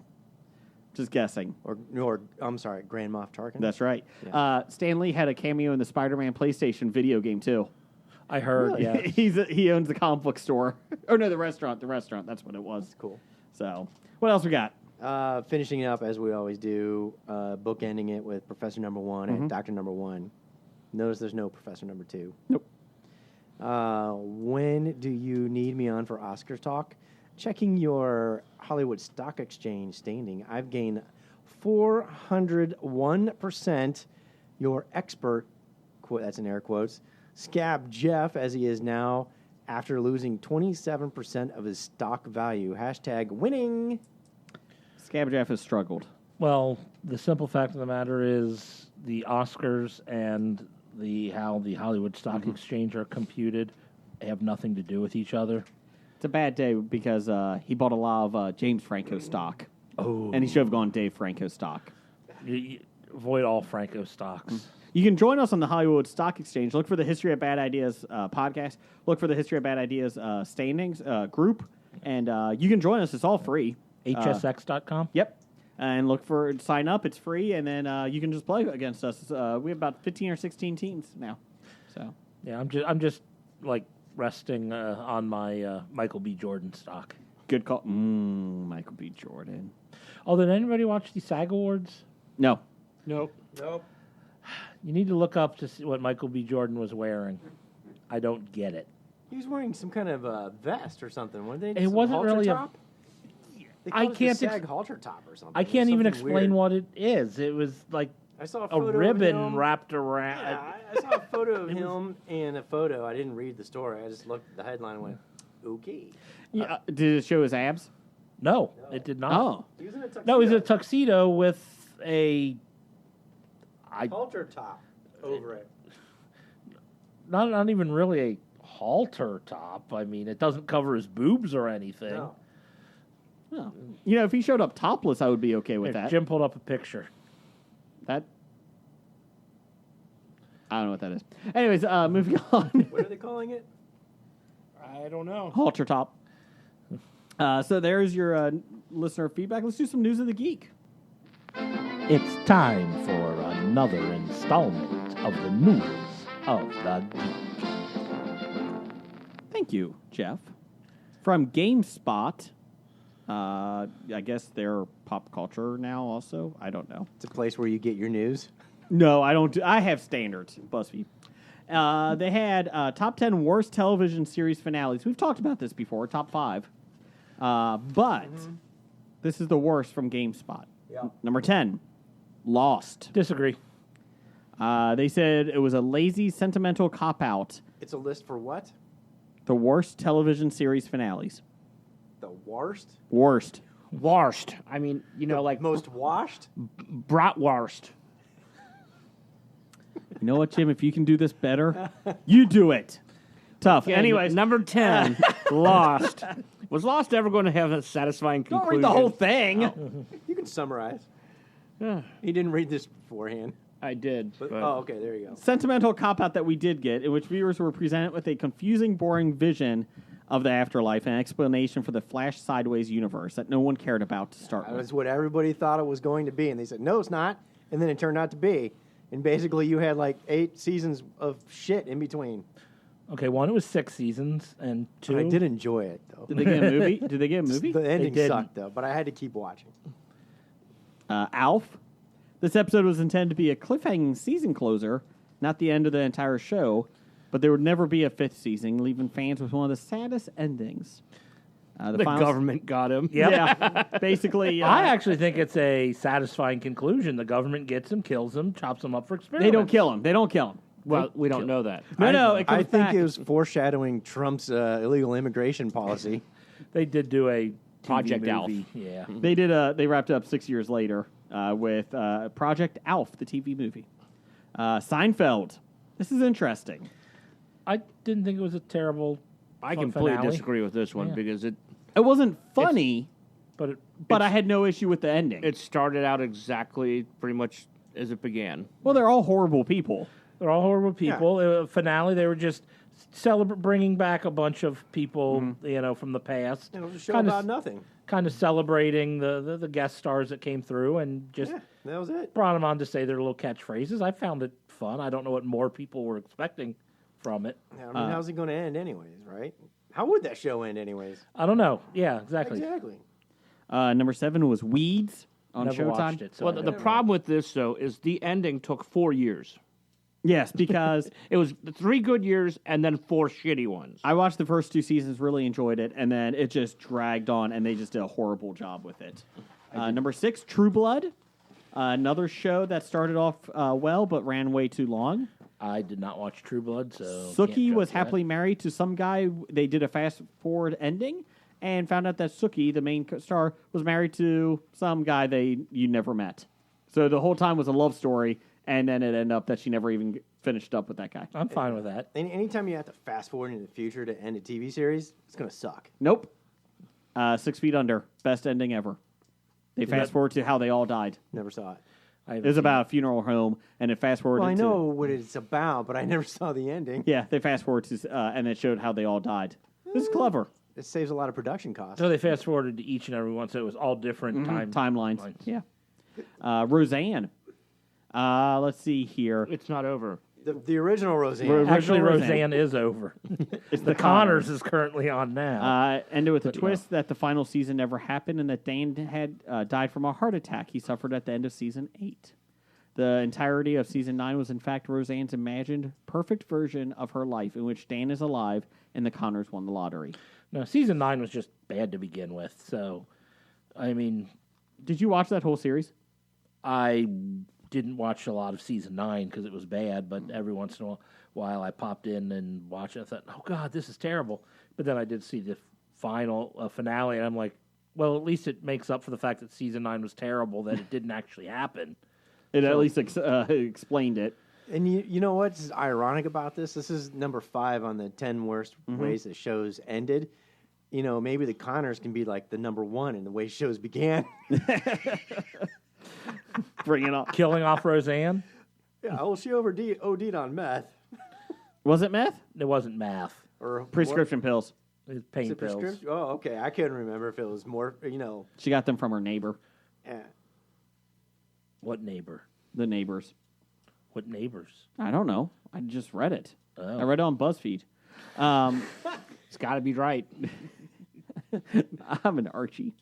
Just guessing. Or I'm sorry, Grand Moff Tarkin. That's right. Yeah. Stan Lee had a cameo in the Spider-Man PlayStation video game too. I heard, Really? yeah. He owns the comic book store. Oh no, the restaurant. The restaurant. That's what it was. cool. So, what else we got? Finishing up as we always do, bookending it with Professor Number One and Doctor Number One. Notice there's no Professor Number Two. Nope. When do you need me on for Oscar talk? Checking your Hollywood Stock Exchange standing, I've gained 401%. Your expert, that's in air quotes, Scab Jeff, as he is now, after losing 27% of his stock value. Hashtag winning. Scab Jeff has struggled. Well, the simple fact of the matter is the Oscars and how the Hollywood Stock Exchange are computed have nothing to do with each other. It's a bad day because he bought a lot of James Franco stock. Oh. And he should have gone Dave Franco stock. You avoid all Franco stocks. You can join us on the Hollywood Stock Exchange. Look for the History of Bad Ideas podcast. Look for the History of Bad Ideas standings group. And you can join us. It's all free. HSX.com? Yep. And sign up. It's free. And then you can just play against us. We have about 15 or 16 teams now. So Yeah, I'm just like resting on my Michael B. Jordan stock. good call. Michael B. Jordan. Oh, did anybody watch the SAG Awards? No. Nope. Nope. You need to look up to see what Michael B. Jordan was wearing. I don't get it. He was wearing some kind of vest or something, weren't they? It Some wasn't halter really a- top? They I called it the can't SAG halter top or something. I can't even Something explain weird. what it is. It was like I saw a a photo ribbon of him. wrapped around. Yeah, I saw a photo of him and a photo. I didn't read the story. I just looked at the headline and went, okay. Yeah, did it show his abs? No, it did not. Oh. He was in a tuxedo. No, it was a tuxedo with a halter top over it. not even really a halter top. I mean, it doesn't cover his boobs or anything. No. Oh. You know, if he showed up topless, I would be okay with Here, that. Jim pulled up a picture. That. I don't know what that is. Anyways, moving on. What are they calling it? I don't know. Halter top. So there's your listener feedback. Let's do some news of the geek. It's time for another installment of the news of the geek. Thank you, Jeff. From GameSpot. I guess they're pop culture now also. I don't know. It's a place where you get your news. No, I don't. I have standards. BuzzFeed. They had top 10 worst television series finales. We've talked about this before. Top 5, but this is the worst from GameSpot. Yeah. Number 10, Lost. Disagree. They said it was a lazy, sentimental cop-out. It's a list for what? The worst television series finales. The worst? Worst. Worst. I mean, like Most washed? bratwurst. You know what, Jim? If you can do this better, you do it. Tough. Yeah, Anyways, number 10, Lost. Was Lost ever going to have a satisfying don't conclusion? read the whole thing. You can summarize. Yeah, He didn't read this beforehand. I did. But, but- oh, okay, there you go. Sentimental cop-out that we did get, in which viewers were presented with a confusing, boring vision of the afterlife and explanation for the Flash Sideways universe that no one cared about to start That with. was what everybody thought it was going to be, and they said, no, it's not. And then it turned out to be. And basically, you had like 8 seasons of shit in between. Okay, one, it was 6 seasons, and 2... I did enjoy it, though. Did they get a movie? Did they get a movie? The ending didn't. sucked, though, but I had to keep watching. Alf. This episode was intended to be a cliffhanging season closer, not the end of the entire show, but there would never be a 5th season, leaving fans with one of the saddest endings. the final- government got him. Yep. Yeah, basically. I actually think it's a satisfying conclusion. The government gets him, kills him, chops him up for experiments. they don't kill him. They don't kill him. Well, we don't know that. No, it I comes think back. it was foreshadowing Trump's illegal immigration policy. They did do a TV Project Alf. movie. Yeah. They did. They wrapped it up 6 years later with Project Alf, the TV movie. Seinfeld. This is interesting. I didn't think it was a terrible I fun completely finale, disagree with this one Yeah. because it It wasn't funny, but but I had no issue with the ending. started out exactly pretty much as it began. Well, they're all horrible people. they're all horrible people. Finale, they were just bringing back a bunch of people, from the past. It was a show Kinda about nothing. Kind of celebrating the guest stars that came through and just Yeah, that was it. brought them on to say their little catchphrases. I found it fun. I don't know what more people were expecting from it. Yeah, I mean, how's it going to end anyways, right? How would that show end anyways? I don't know. Yeah, exactly. Exactly. Number 7 was Weeds on Never Showtime. watched it. So Well, I the don't know. problem with this, though, is the ending took 4 years. Yes, because It was 3 good years and then 4 shitty ones. I watched the first 2 seasons, really enjoyed it, and then it just dragged on, and they just did a horrible job with it. Number 6, True Blood. Another show that started off well, but ran way too long. I did not watch True Blood, so Sookie can't was judge that. happily married to some guy. They did a fast forward ending and found out that Sookie, the main star, was married to some guy you never met. So the whole time was a love story, and then it ended up that she never even finished up with that guy. I'm fine with that. Anytime you have to fast forward into the future to end a TV series, it's going to suck. Nope. 6 Feet Under, best ending ever. They fast that- forward to how they all died. Never saw it. I It haven't was seen about a funeral home, and it fast forwarded. Well, I to- know what it's about, but I never saw the ending. Yeah, they fast forward to, and it showed how they all died. This is clever. It saves a lot of production costs. So they fast forwarded to each and every one, so it was all different Timelines. lines. Yeah. Roseanne. Let's see here. It's not over. The original Roseanne. Actually, Original Roseanne is over. It's the Connors is currently on now. Ended with a twist that the final season never happened and that Dan had died from a heart attack he suffered at the end of season 8. The entirety of season 9 was in fact Roseanne's imagined perfect version of her life in which Dan is alive and the Connors won the lottery. No, season 9 was just bad to begin with. So, I mean, Did you watch that whole series? I didn't watch a lot of season 9 because it was bad, but every once in a while I popped in and watched it. I thought, oh, God, this is terrible. But then I did see the final finale, and I'm like, well, at least it makes up for the fact that season 9 was terrible, that it didn't actually happen. It at least explained it. And you know what's ironic about this? This is number 5 on the 10 worst ways that shows ended. You know, maybe the Connors can be like the number 1 in the way shows began. Bring it on. Killing off Roseanne? Yeah, well, she OD'd on meth. Was it meth? It wasn't math. Or Prescription pills. It was What? pain Is it pills. prescription? Oh, okay. I couldn't remember if it was more, She got them from her neighbor. What neighbor? The neighbors. What neighbors? I don't know. I just read it. Oh. I read it on BuzzFeed. It's got to be right. I'm an Archie.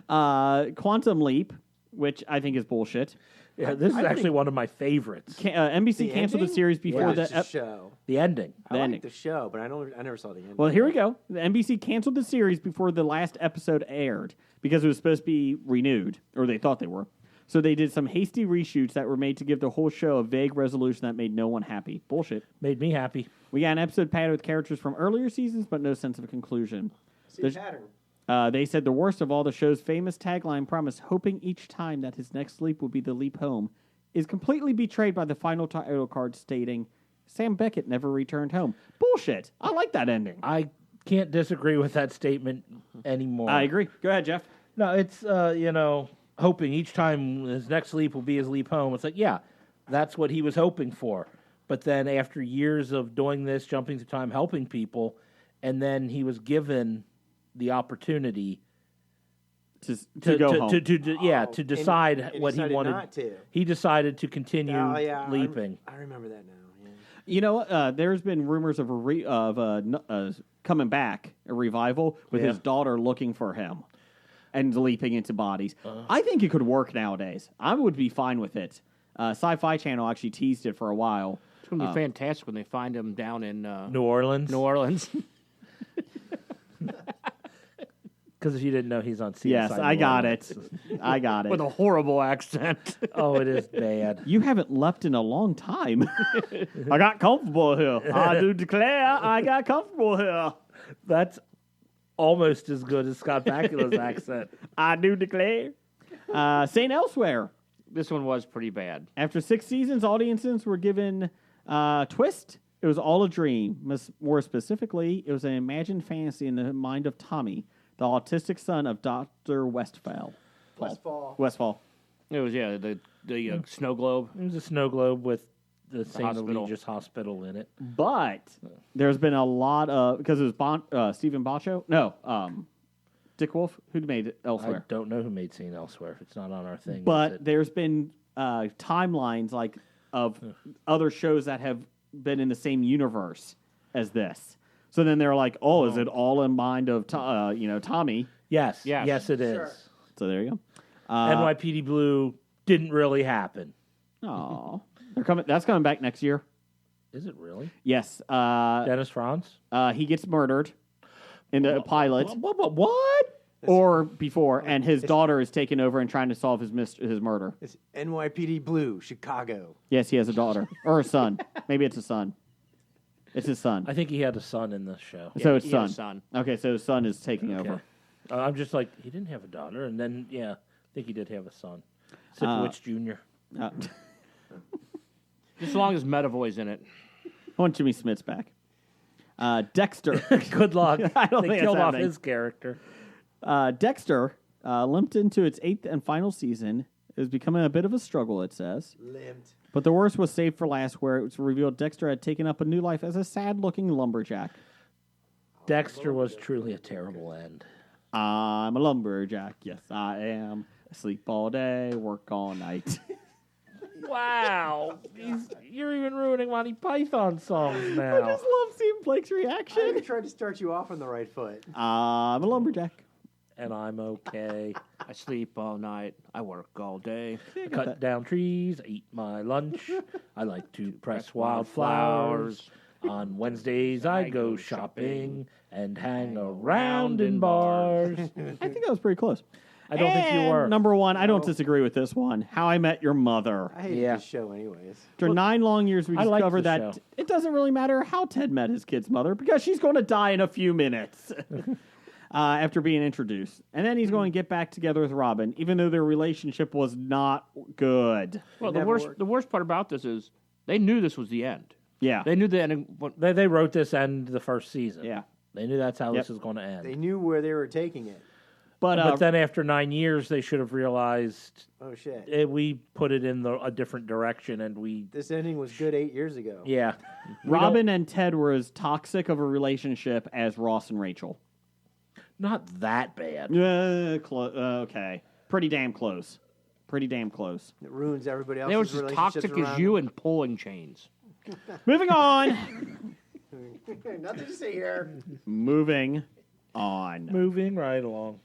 Quantum Leap, which I think is bullshit. Yeah, this is I actually think one of my favorites. NBC the canceled the ending? series before Or the. just the show. The ending. I like ending. the show, but I never saw the ending. Well, here we go. The NBC canceled the series before the last episode aired because it was supposed to be renewed, or they thought they were. So they did some hasty reshoots that were made to give the whole show a vague resolution that made no one happy. Bullshit. Made me happy. We got an episode padded with characters from earlier seasons, but no sense of a conclusion. See pattern. They said the worst of all, the show's famous tagline promise, hoping each time that his next leap will be the leap home, is completely betrayed by the final title card stating, Sam Beckett never returned home. Bullshit. I like that ending. I can't disagree with that statement anymore. I agree. Go ahead, Jeff. No, it's, hoping each time his next leap will be his leap home. It's like, yeah, that's what he was hoping for. But then after years of doing this, jumping through time, helping people, and then he was given the opportunity To go home. to decide and what he decided wanted. not to. He decided to continue Oh, yeah, leaping. I remember that now. Yeah. You know, there's been rumors of coming back, a revival, with his daughter looking for him and leaping into bodies. I think it could work nowadays. I would be fine with it. Sci-Fi Channel actually teased it for a while. It's going to be fantastic when they find him down in New Orleans. New Orleans. Because if you didn't know, he's on CSI. Yes, I New got Orleans. it. I got it. With a horrible accent. Oh, it is bad. You haven't left in a long time. I got comfortable here. I do declare I got comfortable here. That's almost as good as Scott Bakula's accent. I do declare. St. Elsewhere. This one was pretty bad. After 6 seasons, audiences were given twist. It was all a dream. More specifically, it was an imagined fantasy in the mind of Tommy, the autistic son of Dr. Westfall. Westfall. It was, the snow globe. It was a snow globe with the St. hospital. Allegius Hospital in it. But there's been a lot of, because it was Stephen Baccio? No, Dick Wolf, who made it Elsewhere. I don't know who made St. Elsewhere. It's not on our thing. But is it? there's been timelines like of other shows that have been in the same universe as this. So then they're like, "Oh, is it all in mind of Tommy?" Yes, Yes. yes, it is. Sure. So there you go. NYPD Blue didn't really happen. Oh, they're coming. That's coming back next year. Is it really? Yes. Dennis Franz? He gets murdered in the pilot, What? or before, and his daughter is taking over and trying to solve his murder. It's NYPD Blue, Chicago. Yes, he has a daughter or a son. Maybe it's a son. It's his son. I think he had a son in the show. So it's he had a son. son. Okay, so his son is taking Okay. over. I'm just like, he didn't have a daughter. And then, I think he did have a son. Sipowicz Jr. Just as long as Metavoy's in it. I want Jimmy Smits back. Dexter. Good luck. I don't They think killed that's off happening. his character. Dexter limped into its 8th and final season. It was becoming a bit of a struggle, it says. Limped. But the worst was saved for last, where it was revealed Dexter had taken up a new life as a sad-looking lumberjack. Dexter was truly a terrible end. I'm a lumberjack. Yes, I am. I sleep all day, work all night. Wow. You're even ruining Monty Python songs now. I just love seeing Blake's I reaction. tried to start you off on the right foot. I'm a lumberjack. And I'm okay. I sleep all night. I work all day. I cut down trees, I eat my lunch. I like to press wildflowers. On Wednesdays, I go shopping and hang around in bars. I think that was pretty close. I don't think you And were. Number one, I don't disagree with this one. How I Met Your Mother. I hated Yeah. this show anyways. After 9 long years, we I liked discovered the that show. it doesn't really matter how Ted met his kid's mother because she's going to die in a few minutes after being introduced. And then he's going to get back together with Robin, even though their relationship was not good. Well, never worked. the worst part about this is they knew this was the end. Yeah. They knew the ending. But They wrote this end the first season. Yeah. They knew that's how Yep. this was going to end. They knew where they were taking it. But, But then after 9 years, they should have realized Oh shit! we put it in a different direction, and This ending was good 8 years ago. yeah. We Robin and Ted were as toxic of a relationship as Ross and Rachel. don't- not that bad. Okay. Pretty damn close. Pretty damn close. It ruins everybody else's they were as relationships toxic as around you them. and pulling chains. Moving on. Nothing to say here. Moving on. Moving right along.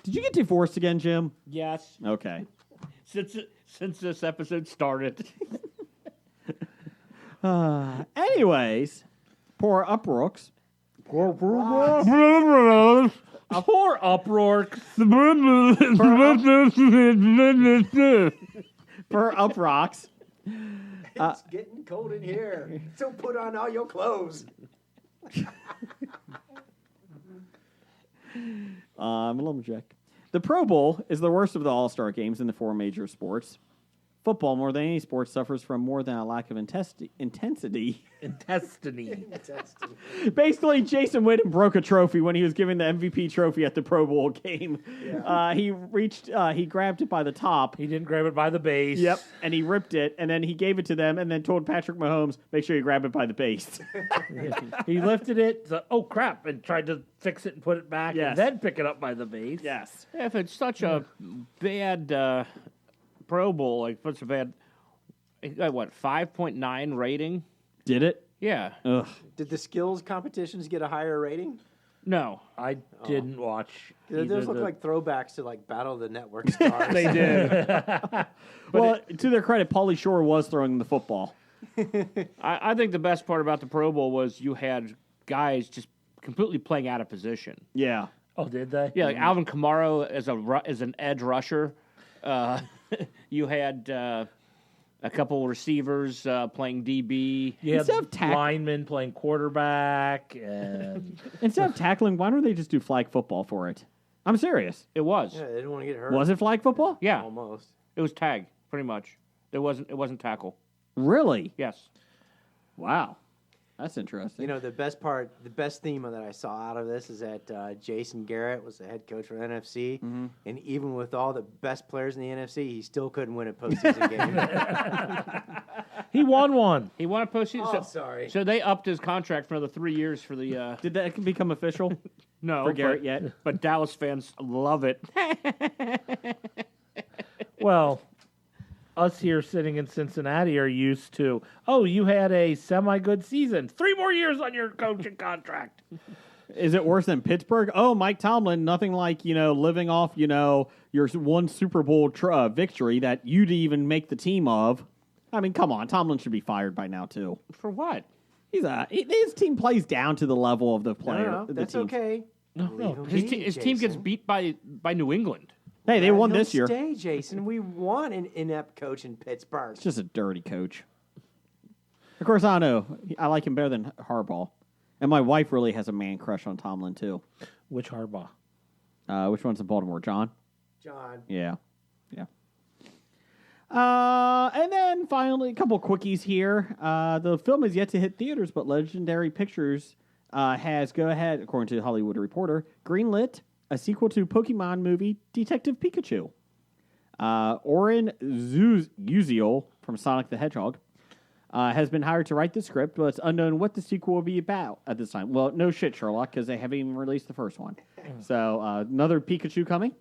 Did you get divorced again, Jim? Yes. Okay. Since since this episode started. Anyways, poor Uprooks. Poor uproar. Per Uprocks. It's getting cold in here, so put on all your clothes. I'm a lumberjack. The Pro Bowl is the worst of the All-Star games in the four major sports. Football, more than any sport, suffers from more than a lack of intensity. Intestiny. Basically, Jason Witten broke a trophy when he was giving the MVP trophy at the Pro Bowl game. Yeah. He grabbed it by the top. He didn't grab it by the base. Yep, and he ripped it, and then he gave it to them, and then told Patrick Mahomes, make sure you grab it by the base. He lifted it, oh crap, and tried to fix it and put it back, Yes. and then pick it up by the base. Yes. If it's such a bad Pro Bowl, like what's a bad? It got what 5.9 rating? Did it? Yeah. Ugh. Did the skills competitions get a higher rating? No. I didn't watch. Those either look the- like throwbacks to like Battle of the Network stars. They did. Well, to their credit, Pauly Shore was throwing the football. I think the best part about the Pro Bowl was you had guys just completely playing out of position. Yeah. Oh, did they? Yeah, like Alvin Kamara as an edge rusher. You had a couple receivers playing DB. You had Instead of linemen playing quarterback, and Instead of tackling, why don't they just do flag football for it? I'm serious. It was. Yeah, they didn't want to get hurt. Was it flag football? Yeah, Almost. it was tag pretty much. It wasn't tackle. Really? Yes. Wow. That's interesting. You know, the best theme that I saw out of this is that Jason Garrett was the head coach for the NFC, and even with all the best players in the NFC, he still couldn't win a postseason game. he won one. He won a postseason. Oh, sorry. So they upped his contract for another 3 years for the. Did that become official No, for Garrett but, yet? but Dallas fans love it. Well, us here sitting in Cincinnati are used to, oh, you had a semi-good season. 3 more years on your coaching contract. Is it worse than Pittsburgh? Oh, Mike Tomlin, nothing like, living off, your one Super Bowl victory that you didn't even make the team of. I mean, come on. Tomlin should be fired by now, too. For what? His team plays down to the level of the player. No, the that's team. okay. No. His team gets beat by New England. Hey, they won He'll this year. Stay, Jason. We want an inept coach in Pittsburgh. It's just a dirty coach. Of course, I know. I like him better than Harbaugh. And my wife really has a man crush on Tomlin, too. Which Harbaugh? Which one's in Baltimore? John? John. Yeah. And then finally, a couple quickies here. The film is yet to hit theaters, but Legendary Pictures has, go ahead, according to the Hollywood Reporter, greenlit a sequel to Pokemon movie Detective Pikachu. Oren Uziel from Sonic the Hedgehog has been hired to write the script, but it's unknown what the sequel will be about at this time. Well, no shit, Sherlock, because they haven't even released the first one. So another Pikachu coming.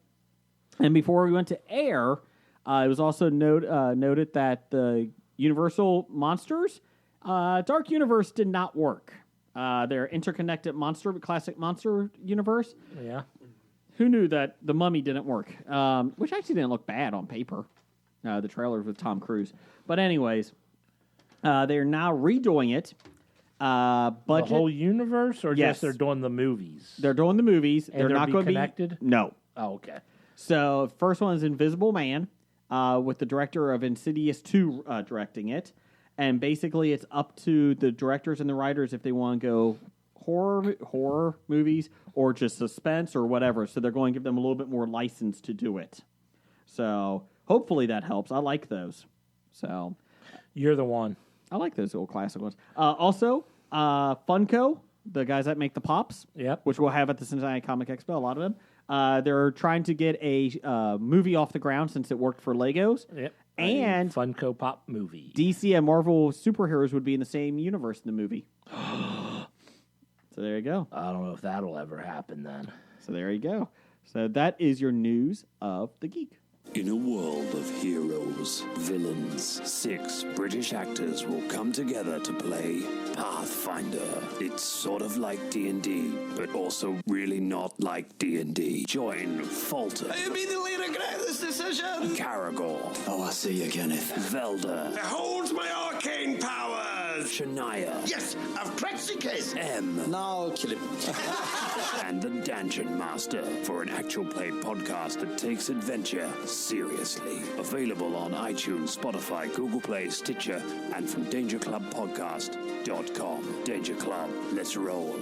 And before we went to air, it was also noted that the Universal Monsters Dark Universe did not work. Their interconnected classic monster universe. Yeah. Who knew that The Mummy didn't work? Which actually didn't look bad on paper. The trailers with Tom Cruise. But anyways, they're now redoing it. The Budget. whole universe, or Yes. just they're doing the movies? They're doing the movies. And they're they'll not be going to be connected? No. Oh, okay. So first one is Invisible Man, with the director of Insidious 2 directing it. And basically it's up to the directors and the writers if they want to go horror movies or just suspense or whatever. So they're going to give them a little bit more license to do it. So hopefully that helps. I like those. So You're the one. I like those old classic ones. Also, Funko, the guys that make the pops, Yep. which we'll have at the Cincinnati Comic Expo, a lot of them. They're trying to get a movie off the ground since it worked for Legos. Yep. And a Funko Pop movie. DC and Marvel superheroes would be in the same universe in the movie. So there you go. I don't know if that'll ever happen then. So there you go. So that is your news of the geek. In a world of heroes, villains, 6 British actors will come together to play Pathfinder. It's sort of like D&D, but also really not like D&D. Join Falter. I immediately regret this decision. Caragor. Oh, I see you, Kenneth. Velda. Behold my arcane powers. Shania. Yes, I've cracked the case. M. Now kill him. And the Dungeon Master, for an actual play podcast that takes adventure seriously. Available on iTunes, Spotify, Google Play, Stitcher, and from DangerClubPodcast.com. Danger Club, let's roll.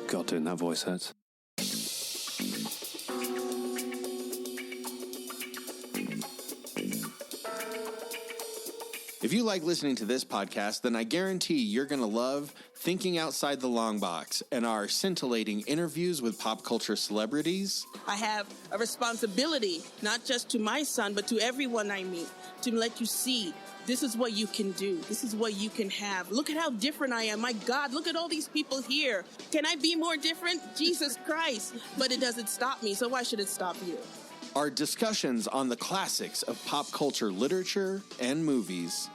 God, doing that voice hurts. If you like listening to this podcast, then I guarantee you're going to love Thinking Outside the Long Box and our scintillating interviews with pop culture celebrities. I have a responsibility, not just to my son, but to everyone I meet, to let you see this is what you can do. This is what you can have. Look at how different I am. My God, look at all these people here. Can I be more different? Jesus Christ. But it doesn't stop me, so why should it stop you? Our discussions on the classics of pop culture literature and movies.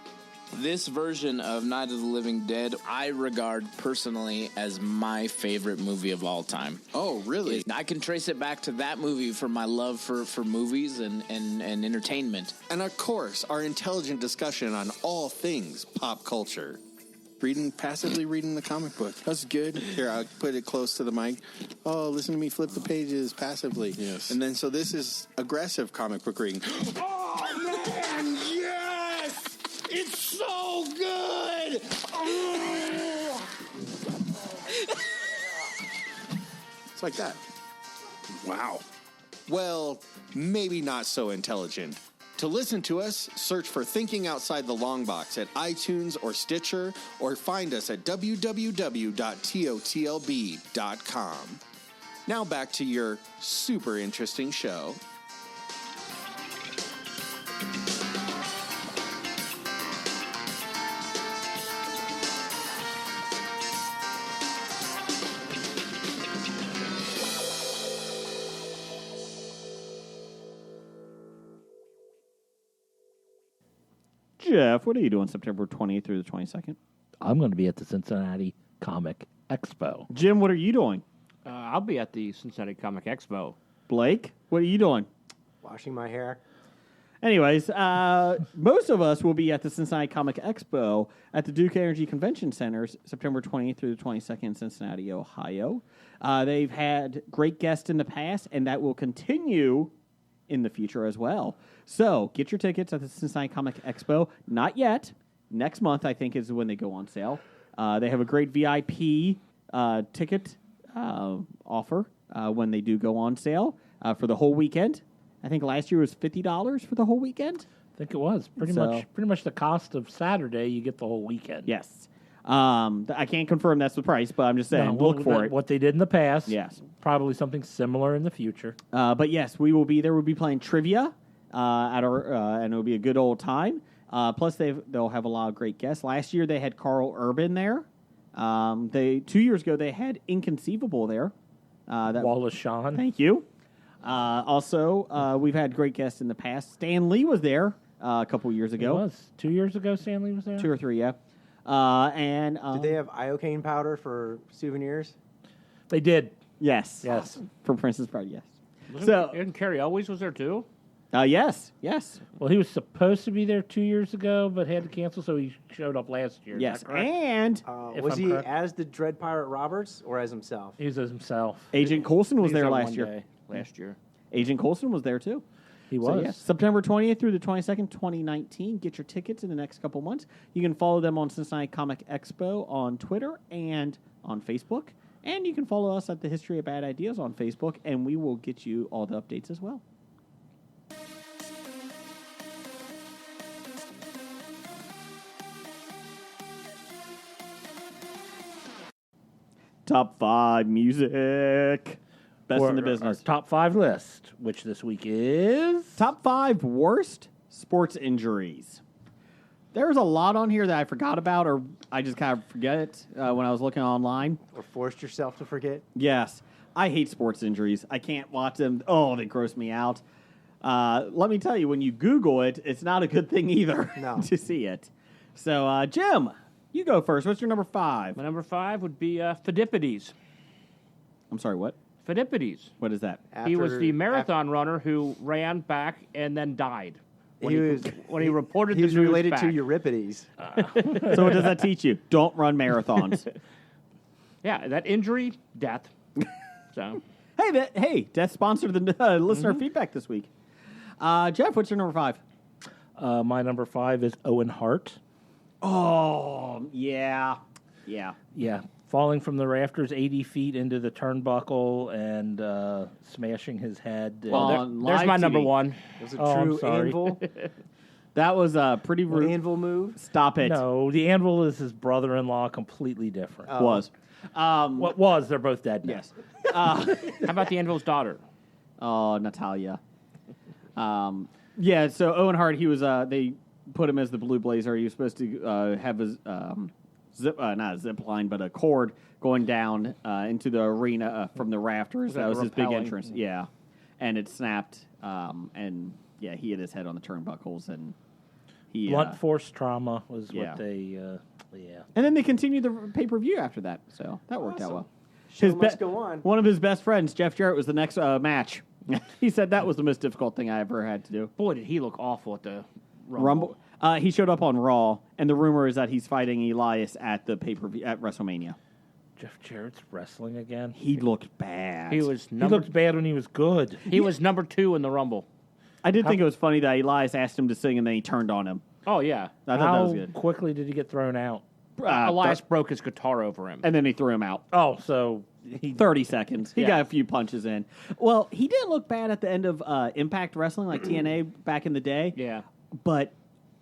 This version of Night of the Living Dead, I regard personally as my favorite movie of all time. Oh, really? I can trace it back to that movie for my love for movies and entertainment. And of course, our intelligent discussion on all things pop culture. Passively reading the comic book. That's good. Here, I'll put it close to the mic. Oh, listen to me flip the pages passively. Yes. And then, so this is aggressive comic book reading. Oh, man, yes! It's so good! It's like that. Wow. Well, maybe not so intelligent. To listen to us, search for Thinking Outside the Long Box at iTunes or Stitcher, or find us at www.totlb.com. Now back to your super interesting show. Jeff, what are you doing September 20th through the 22nd? I'm going to be at the Cincinnati Comic Expo. Jim, what are you doing? I'll be at the Cincinnati Comic Expo. Blake, what are you doing? Washing my hair. Anyways, most of us will be at the Cincinnati Comic Expo at the Duke Energy Convention Center, September 20th through the 22nd in Cincinnati, Ohio. They've had great guests in the past, and that will continue in the future as well. So get your tickets at the Cincinnati Comic Expo. Not yet. Next month, I think, is when they go on sale. They have a great VIP ticket offer when they do go on sale for the whole weekend. I think last year was $50 for the whole weekend. I think it was pretty much the cost of Saturday. You get the whole weekend. Yes. I can't confirm that's the price, but I'm just saying, look for it. What they did in the past. Yes. Probably something similar in the future. But yes, we will be there. We'll be playing trivia at our, and it'll be a good old time. Plus, they'll have a lot of great guests. Last year they had Carl Urban there. 2 years ago they had Inconceivable there. Wallace Shawn. Thank you. Also, we've had great guests in the past. Stan Lee was there a couple years ago. It was 2 years ago. Stan Lee was there. 2 or 3, yeah. Did they have iocane powder for souvenirs? They did. Yes. Yes. For Princess Bride, yes. And Carrie Elwes was there too? Yes. Well, he was supposed to be there 2 years ago, but had to cancel, so he showed up last year. Yes, and was he as the Dread Pirate Roberts or as himself? He was as himself. Agent Coulson was there last year. Last year. Agent Coulson was there too. He was. Yes, September 20th through the 22nd, 2019. Get your tickets in the next couple months. You can follow them on Cincinnati Comic Expo on Twitter and on Facebook. And you can follow us at the History of Bad Ideas on Facebook, and we will get you all the updates as well. Top 5 music. Best in the business. Our top 5 list, which this week is... Top 5 worst sports injuries. There's a lot on here that I forgot about, or I just kind of forget it when I was looking online. Or forced yourself to forget? Yes. I hate sports injuries. I can't watch them. Oh, they gross me out. Let me tell you, when you Google it, it's not a good thing either No. to see it. So, Jim, you go first. What's your number 5? My number 5 would be Phidippides. I'm sorry, what? Phidippides. What is that? He was the marathon runner who ran back and then died. When he reported he the was news related back. to Euripides. So what does that teach you? Don't run marathons. Yeah, that injury, death. So, Hey, Death sponsored the listener feedback this week. Jeff, what's your number 5? My number 5 is Owen Hart. Oh, yeah. Yeah, falling from the rafters 80 feet into the turnbuckle and smashing his head. there's my number 1. Was it I'm true sorry. anvil? That was a pretty rude. Anvil move? Stop it. No, the Anvil is his brother-in-law, completely different. Was. What was? They're both dead now. Yes. How about the Anvil's daughter? Oh, Natalia. Yeah, so Owen Hart, he was, they put him as the Blue Blazer. He was supposed to have his, not a zip line, but a cord going down into the arena from the rafters. That was his big rappelling. entrance. Yeah. And it snapped, and yeah, he hit his head on the turnbuckles, and he... Blunt force trauma was yeah. what they, And then they continued the pay-per-view after that, so that worked out well. Show must go on. One of his best friends, Jeff Jarrett, was the next match. He said that was the most difficult thing I ever had to do. Boy, did he look awful at the Rumble. He showed up on Raw, and the rumor is that he's fighting Elias at the pay-per-view at WrestleMania. Jeff Jarrett's wrestling again. He looked bad. He was He number. looked bad when he was good. He was number 2 in the Rumble. I did think it was funny that Elias asked him to sing, and then he turned on him. Oh yeah, I thought that was good. Quickly did he get thrown out? Elias broke his guitar over him. And then he threw him out. Oh, so he 30 seconds. He Yeah. got a few punches in. Well, he didn't look bad at the end of Impact Wrestling, like TNA back in the day. Yeah. But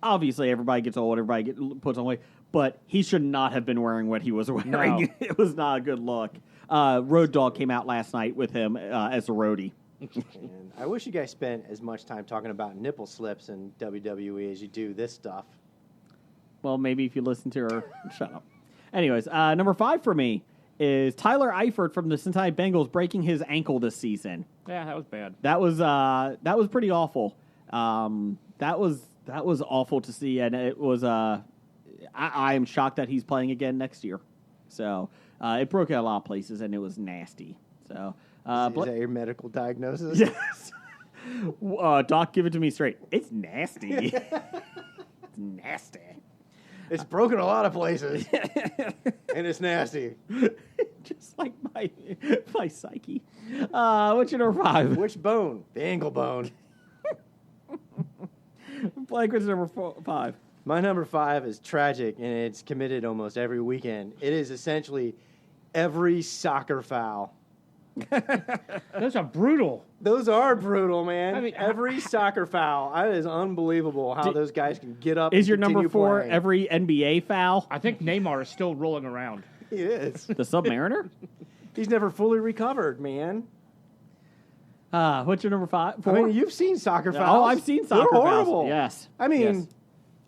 obviously, everybody gets old. Everybody puts on weight. But he should not have been wearing what he was wearing. No. It was not a good look. Road Dogg came out last night with him as a roadie. And I wish you guys spent as much time talking about nipple slips in WWE as you do this stuff. Well, maybe if you listen to her, shut up. Anyways, number 5 for me is Tyler Eifert from the Cincinnati Bengals breaking his ankle this season. Yeah, that was bad. That was pretty awful. That was awful to see, and it was. I am shocked that he's playing again next year. So it broke out a lot of places, and it was nasty. So Is that your medical diagnosis? yes, Doc, give it to me straight. It's nasty. It's nasty. It's broken a lot of places, and it's nasty. Just like my psyche. What's your number 5? Which bone? The ankle bone. Blake, what's number 5? My number 5 is tragic, and it's committed almost every weekend. It is essentially every soccer foul. Those are brutal. Those are brutal, man. I mean, every soccer foul. It is unbelievable how those guys can get up. Is and your number continue 4 playing. every NBA foul? I think Neymar is still rolling around. He is. The Submariner? He's never fully recovered, man. What's your number 5? I mean, you've seen soccer fouls. Oh, I've seen soccer They're fouls. horrible. Yes. I mean, Yes.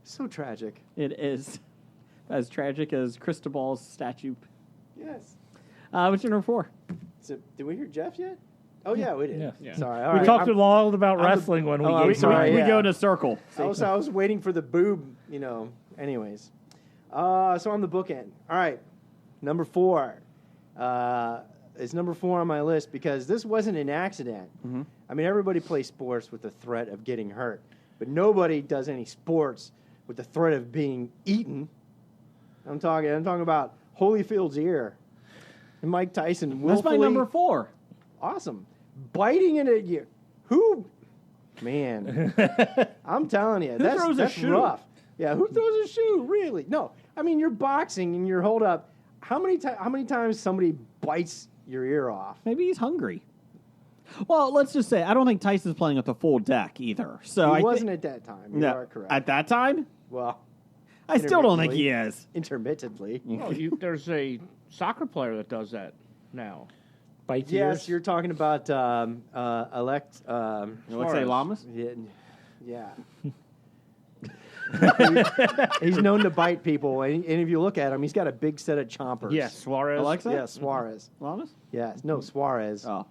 so tragic. It is as tragic as Cristobal's statue. Yes. What's your number 4? So, did we hear Jeff yet? Oh, yeah, we did. Yeah. Sorry. All we right. talked I'm- a lot about I'm the- wrestling when we Oh, I'm gave sorry. We yeah. go in a circle. I was waiting for the boob, anyways. So on the bookend. All right. Number 4. Is number 4 on my list because this wasn't an accident. Mm-hmm. I mean, everybody plays sports with the threat of getting hurt, but nobody does any sports with the threat of being eaten. I'm talking about Holyfield's ear. And Mike Tyson That's willfully... my number 4. Awesome. Biting it at you. Who? Man. I'm telling you. That's throws a shoe? rough. Yeah, who throws a shoe? Really? No. I mean, you're boxing and you're hold up. How many times somebody bites your ear off? Maybe he's hungry. Well, let's just say I don't think Tyson's playing with a full deck either. So He I wasn't at that time. You are correct. At that time, Well, I still don't think he is. Intermittently. Oh, there's a soccer player that does that now. bites Yes, ears. you're talking about Alexei Lamas? Yeah. He's known to bite people, and if you look at him, he's got a big set of chompers. Yes, Suarez. Alexa? Yeah, Suarez. Lamas? Yes, no, Suarez. Oh.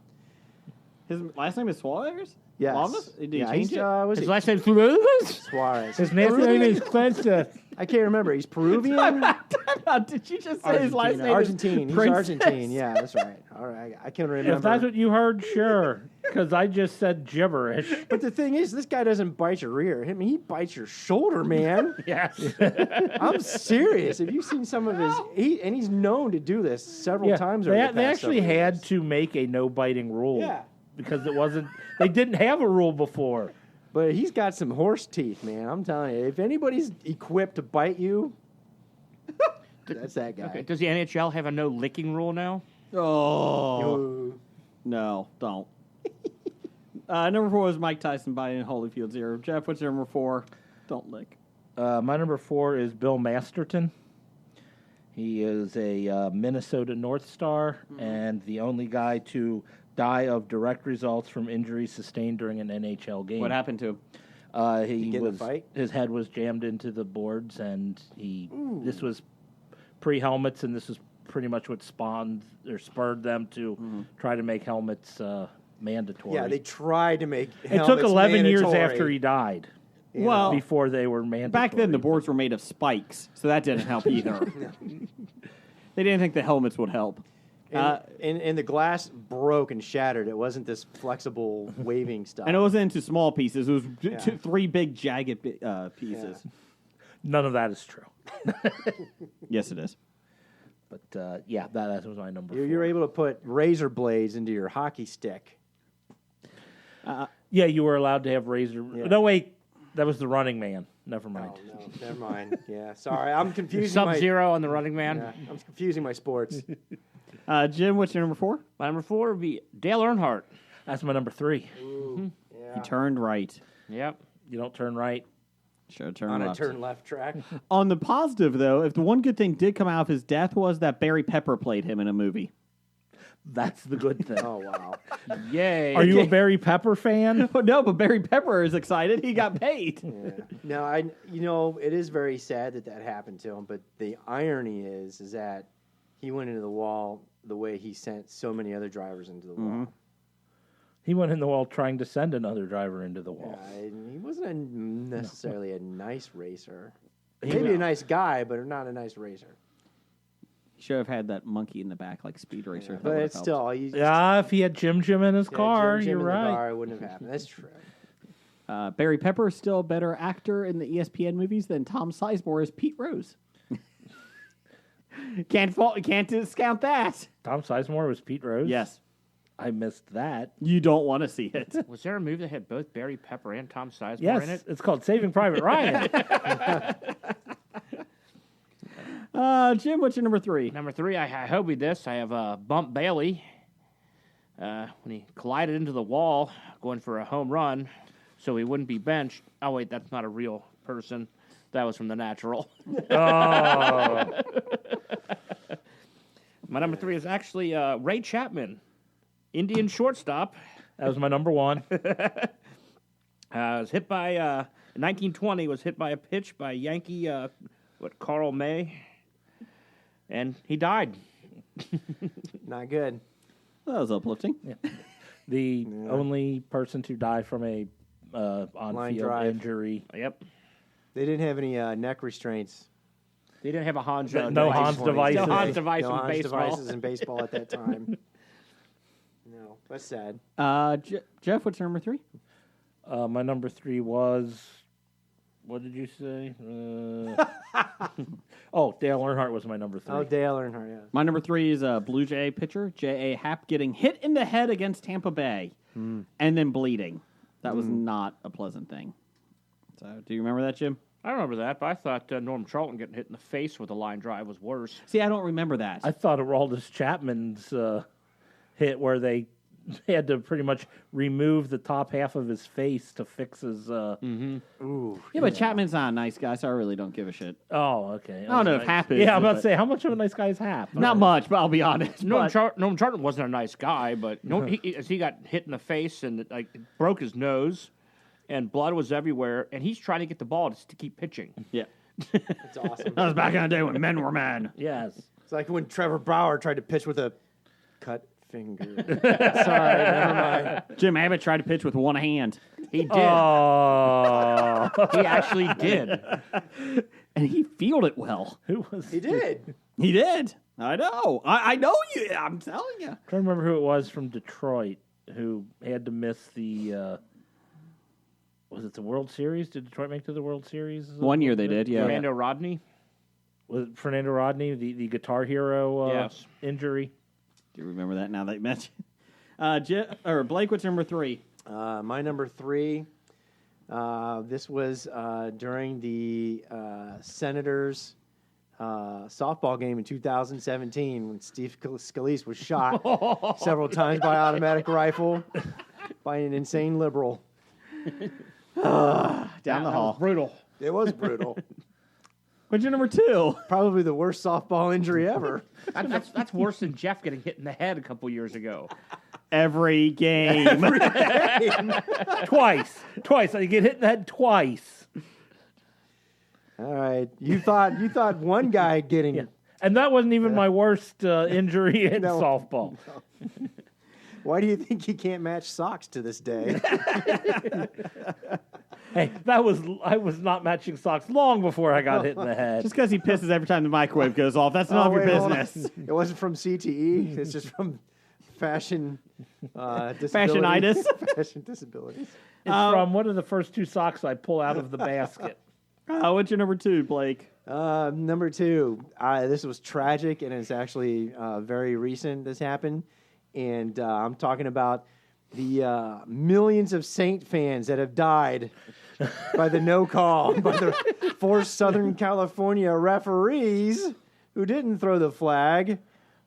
His last name is Suarez? Yes. Suarez? Did he Yeah, change he's, it? was His he? last name's Suarez. Suarez. His name is Cleanse. I can't remember. He's Peruvian. Did you just say his last name Argentine. is He's Princess? Argentine. Yeah, that's right. All right. I can remember. If that's what you heard, sure. Because I just said gibberish. But the thing is, this guy doesn't bite your rear. I mean, he bites your shoulder, man. Yes. I'm serious. Have you seen some of his? He's known to do this several times. Over the They past actually several had years. to make a no biting rule. Yeah. Because it wasn't. They didn't have a rule before. But he's got some horse teeth, man. I'm telling you. If anybody's equipped to bite you, that's that guy. Okay. Does the NHL have a no licking rule now? Oh. No, don't. Number 4 is Mike Tyson biting Holyfield 0. Jeff, what's your number 4? Don't lick. My number 4 is Bill Masterton. He is a Minnesota North Star and the only guy to die of direct results from injuries sustained during an NHL game. What happened to him? He get in a fight? His head was jammed into the boards, and this was pre-helmets, and this is pretty much what spurred them to try to make helmets mandatory. Yeah, they tried to make. It took 11 years mandatory. after he died. Well, before they were mandatory. Back then, the boards were made of spikes, so that didn't help either. They didn't think the helmets would help. And the glass broke and shattered. It wasn't this flexible waving stuff. And it wasn't into small pieces. It was Yeah. 3 big, jagged pieces. None of that is true. Yes, it is. But, that was my number 4. You're able to put razor blades into your hockey stick. Yeah, you were allowed to have razor... Yeah. No, wait. That was the Running Man. Never mind. Oh, no, never mind. Yeah, sorry. I'm confusing Sub-Zero on the Running Man. Yeah, I'm confusing my sports. Jim, what's your number 4? My number 4 would be Dale Earnhardt. That's my number 3. Yeah. He turned right. Yep. You don't turn right. Should turn On left. a turn left track. On the positive, though, if the one good thing did come out of his death was that Barry Pepper played him in a movie. That's the good thing. Oh, wow. Yay. Are you a Barry Pepper fan? No, but Barry Pepper is excited. He got paid. Yeah. No, it is very sad that happened to him, but the irony is that he went into the wall the way he sent so many other drivers into the wall. He went in the wall trying to send another driver into the wall. Yeah, and he wasn't necessarily a nice racer. Maybe a nice guy, but not a nice racer. Should have had that monkey in the back like Speed Racer. That But would've it's helped. still... If he had Jim in his car, Jim you're in right. The car, it wouldn't have happened. That's true. Barry Pepper is still a better actor in the ESPN movies than Tom Sizemore as Pete Rose. Can't discount that. Tom Sizemore was Pete Rose? Yes. I missed that. You don't want to see it. Was there a movie that had both Barry Pepper and Tom Sizemore Yes, in it? it's called Saving Private Ryan. Jim, what's your number 3? Number 3, I hope this. I have Bump Bailey when he collided into the wall going for a home run so he wouldn't be benched. Oh, wait, that's not a real person. That was from The Natural. Oh. My number 3 is actually Ray Chapman, Indian shortstop. That was my number 1. Was hit by, in 1920, was hit by a pitch by Yankee, Carl May, and he died. Not good. That was uplifting. The only person to die from a Line on-field drive. injury. Yep. They didn't have any neck restraints. They didn't have a Hans No device. Hans devices. No Hans device No in Hans baseball. devices in baseball at that time. No, that's sad. Jeff, what's your number 3? My number 3 was... What did you say? Dale Earnhardt was my number 3. Oh, Dale Earnhardt, yeah. My number 3 is a Blue Jay pitcher, J.A. Happ, getting hit in the head against Tampa Bay and then bleeding. That was not a pleasant thing. So, do you remember that, Jim? I remember that, but I thought Norm Charlton getting hit in the face with a line drive was worse. See, I don't remember that. I thought Aroldis Chapman's hit where they had to pretty much remove the top half of his face to fix his... Ooh. Yeah, but Chapman's not a nice guy, so I really don't give a shit. Oh, okay. I don't know if Happ is. Yeah, I'm about to but- say, how much of a nice guy is Happ? Not much, but I'll be honest. Norm but- Charlton wasn't a nice guy, but he got hit in the face and broke his nose, and blood was everywhere, and he's trying to get the ball to keep pitching. Yeah. That's awesome. That was back in the day when men were men. Yes. It's like when Trevor Bauer tried to pitch with a cut finger. Sorry, never mind. Jim Abbott tried to pitch with one hand. He did. Oh, He actually did. And he fielded well. who was? He did. He did. I know. I know you. I'm telling you. I'm trying to remember who it was from Detroit who had to miss the. Was it the World Series? Did Detroit make it to the World Series? One year they did, yeah. Fernando Rodney. Was it Fernando Rodney, the Guitar Hero Yes. injury? Do you remember that now that you mentioned? Blake, what's number 3? My number 3. This was during the Senators softball game in 2017 when Steve Scalise was shot several times by automatic rifle by an insane liberal. Down the hall. Brutal. It was brutal. What's your number 2? Probably the worst softball injury ever. That's worse than Jeff getting hit in the head a couple years ago. Every game. Twice. You get hit in the head twice. All right, you thought one guy getting Yeah. And that wasn't even my worst injury in No. softball. Why do you think he can't match socks to this day? Hey, I was not matching socks long before I got hit in the head. Just because he pisses every time the microwave goes off, that's none of your wait, hold on. business. It wasn't from CTE. It's just from fashion disabilities. Fashionitis. Fashion disabilities. It's from one of the first 2 socks I pull out of the basket. What's your number 2, Blake? Number 2. This was tragic, and it's actually very recent. This happened, and I'm talking about the millions of Saint fans that have died by the no call by the 4 Southern California referees who didn't throw the flag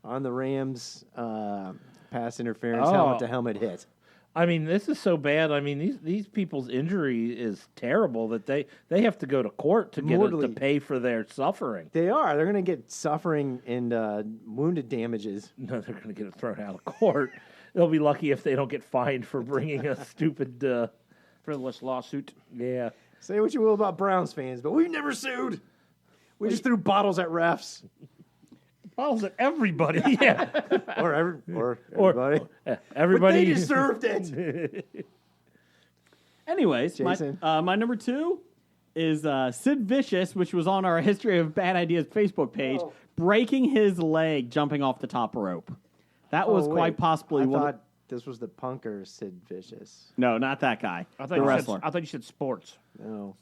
on the Rams pass interference helmet to helmet hit. I mean, this is so bad. I mean, these people's injury is terrible that they have to go to court to get to pay for their suffering. They are. They're going to get suffering and wounded damages. No, they're going to get it thrown out of court. They'll be lucky if they don't get fined for bringing a stupid, frivolous lawsuit. Yeah. Say what you will about Browns fans, but we've never sued. We just threw bottles at refs. Bottles at everybody. Yeah. or everybody. Everybody. But they deserved it. Anyways, Jason? my number 2 is Sid Vicious, which was on our History of Bad Ideas Facebook page, breaking his leg jumping off the top rope. That was quite possibly I one. thought this was the punker Sid Vicious. No, not that guy. I The thought wrestler. I thought you said sports. No.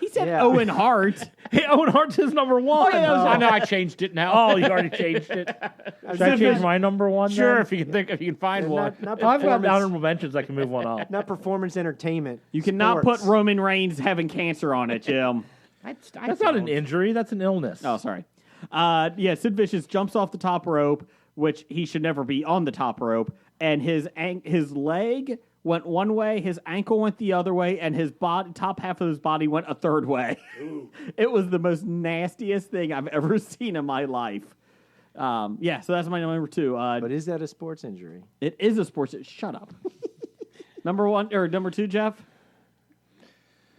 He said Yeah. Owen Hart. Hey, Owen Hart's his number 1. I know I changed it now. Oh, you already changed it. Should I change my number 1? Sure, then? if you can find one. Not I've got performance, honorable mentions. I can move one up. not performance entertainment. You cannot put sports. Roman Reigns having cancer on it, Jim. That's not an injury. That's an illness. Oh, sorry. Sid Vicious jumps off the top rope, which he should never be on the top rope, and his leg went one way, his ankle went the other way, and his top half of his body went a third way. It was the most nastiest thing I've ever seen in my life. So that's my number 2. But is that a sports injury? It is a sports. Shut up. Number 2, Jeff.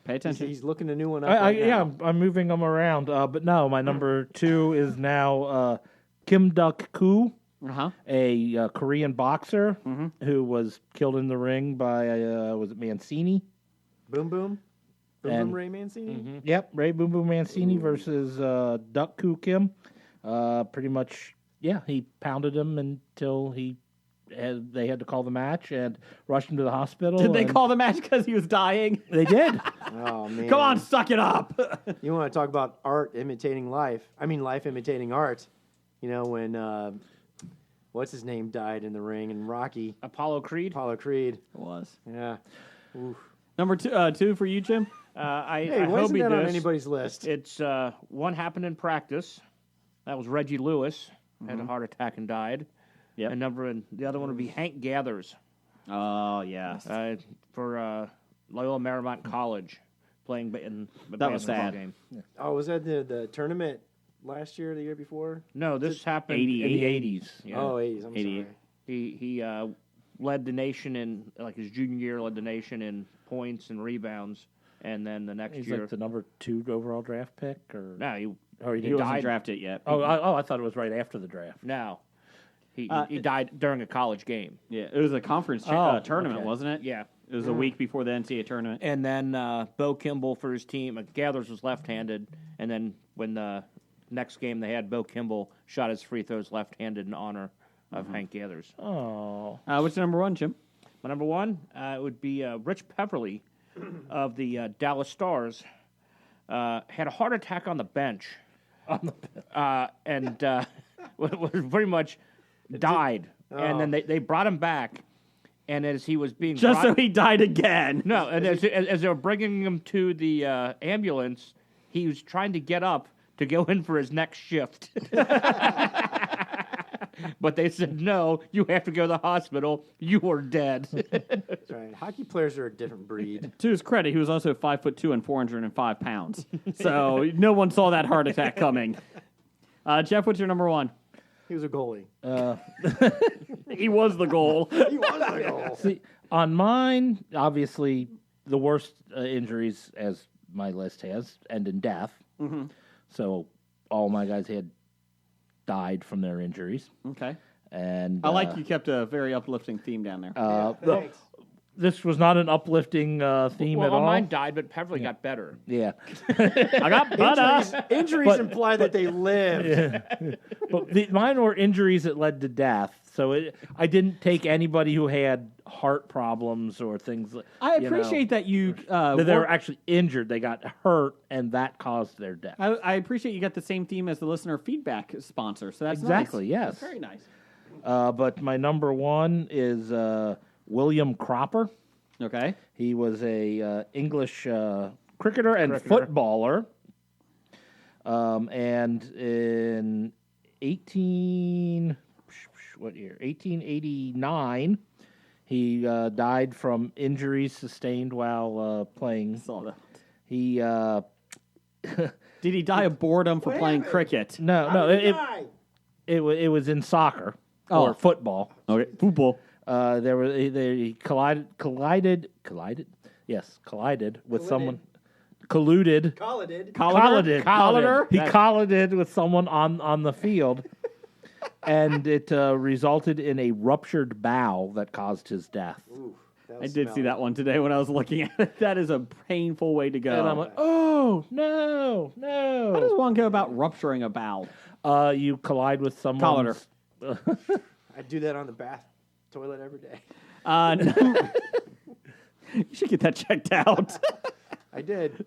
Pay attention. He's looking a new one up. Right Yeah, now. I'm moving them around. But no, my number 2 is now Kim Duk-koo, a Korean boxer who was killed in the ring by, was it Mancini? Boom Boom? Boom Ray Mancini? Yep, Ray Boom Boom Mancini versus Duk-koo Kim. Pretty much, he pounded him until they had to call the match and rushed him to the hospital. Did they call the match because he was dying? They did. Oh, man. Come on, suck it up. You want to talk about art imitating life? I mean, life imitating art. You know, when, what's his name died in the ring in Rocky? Apollo Creed. It was. Yeah. Oof. Number 2 for you, Jim? I Hey, why hope isn't he that on does. anybody's list? It's one happened in practice. That was Reggie Lewis. Had a heart attack and died. Yep. And the other one would be Hank Gathers Oh, yes. for Loyola Marymount College, playing in the That was basketball sad. game. Oh, was that the tournament last year or the year before? No, this happened 88. in the 80s. Yeah. Oh, 80s. I'm 88. sorry. He led the nation in, like his junior year, led the nation in points and rebounds. And then the next He's year. like the number 2 overall draft pick? Or No, he He wasn't died. drafted yet. I thought it was right after the draft. No. He died during a college game. Yeah, it was a conference tournament, okay. wasn't it? Yeah. It was a week before the NCAA tournament. And then Bo Kimball for his team. Gathers was left-handed, and then when the next game they had, Bo Kimball shot his free throws left-handed in honor of Hank Gathers. Oh. What's your number one, Jim? My number one would be Rich Peverly of the Dallas Stars. Had a heart attack on the bench. And was pretty much died. And then they brought him back. And as he was being so he died again. No, and as they were bringing him to the ambulance, he was trying to get up to go in for his next shift. But they said, no, you have to go to the hospital. You are dead. That's right. Hockey players are a different breed. To his credit, he was also 5'2" and 405 pounds. So no one saw that heart attack coming. Jeff, what's your number one? He was a goalie. He was the goal. He was the goal. See, on mine, obviously, the worst injuries, as my list has, end in death. Mm-hmm. So all my guys had died from their injuries. Okay. And I like you kept a very uplifting theme down there. Thanks. This was not an uplifting theme at all. Mine died, but Peverly got better. Yeah. I got better. Injuries imply that they live. But mine were injuries that led to death. So I didn't take anybody who had heart problems or things like I appreciate that you... that they were actually injured. They got hurt, and that caused their death. I appreciate you got the same theme as the listener feedback sponsor. So that's Exactly, nice. yes. That's very nice. But my number one is William Cropper. Okay. He was a English cricketer and footballer. And in 1889, he died from injuries sustained while playing. Saw that. He Did he die of boredom for playing cricket? no, it was in soccer or football. Okay, football. He collided with someone. Colluded. Collider. He collided with someone on the field, and it resulted in a ruptured bowel that caused his death. Ooh, I did see that one today when I was looking at it. That is a painful way to go. And I'm like, oh, no. How does one go about rupturing a bowel? You collide with someone. Collidor. I do that on the bath toilet every day. You should get that checked out. I did.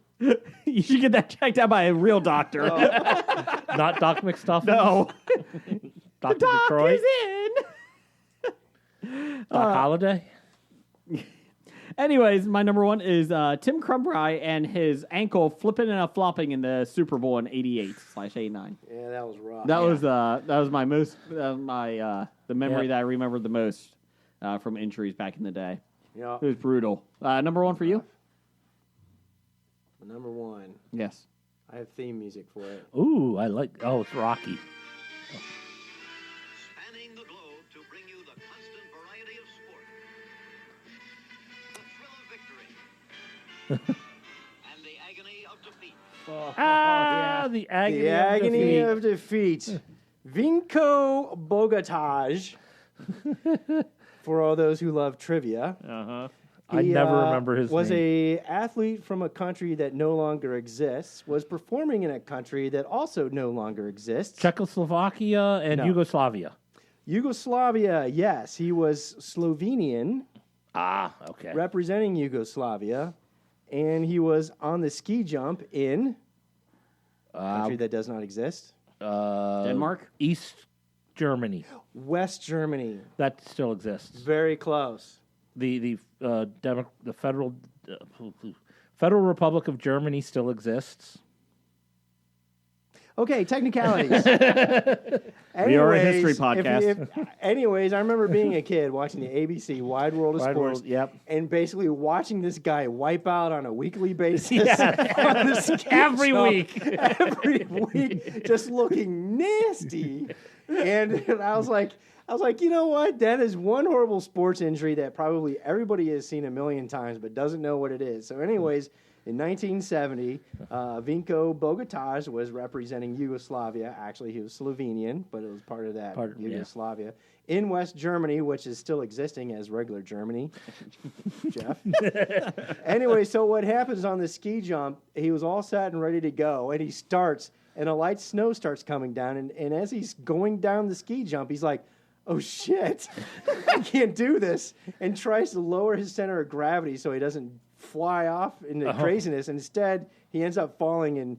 You should get that checked out by a real doctor. Not Doc McStuffins? No. Dr. The doc Detroit? is in. Doc Holliday? Anyways, my number one is Tim Crumbry and his ankle flipping and flopping in the Super Bowl in '88/'89. Yeah, that was rough. That was my most the memory that I remembered the most from injuries back in the day. Yeah. It was brutal. Number one for you? Number one. Yes. I have theme music for it. Ooh, I like. Oh, it's Rocky. Spanning the globe to bring you the constant variety of sport, the thrill of victory, and the agony of defeat. The agony, The agony of defeat. Vinko Bogataj. For all those who love trivia. Uh-huh. I never remember his was name. a athlete from a country that no longer exists, was performing in a country that also no longer exists. Czechoslovakia and No. Yugoslavia. Yugoslavia, yes. He was Slovenian. Okay. Representing Yugoslavia. And he was on the ski jump in a country that does not exist. Denmark? East Germany. West Germany. That still exists. Very close. The Federal Republic of Germany still exists. Okay, technicalities. We are a history podcast. Anyways, I remember being a kid watching the ABC Wide World of Wide Sports, World, yep. and basically watching this guy wipe out on a weekly basis. Yeah. on the ski Every jump, week. every week, just looking nasty. And I was like, you know what? That is one horrible sports injury that probably everybody has seen a million times, but doesn't know what it is. So, anyways, In 1970, Vinko Bogataj was representing Yugoslavia. Actually, he was Slovenian, but it was part of that Yugoslavia. In West Germany, which is still existing as regular Germany. Jeff. Anyway, so what happens on the ski jump, he was all set and ready to go, and he starts, and a light snow starts coming down, and as he's going down the ski jump, he's like, oh, shit, I can't do this, and tries to lower his center of gravity so he doesn't fly off into craziness. And instead, he ends up falling and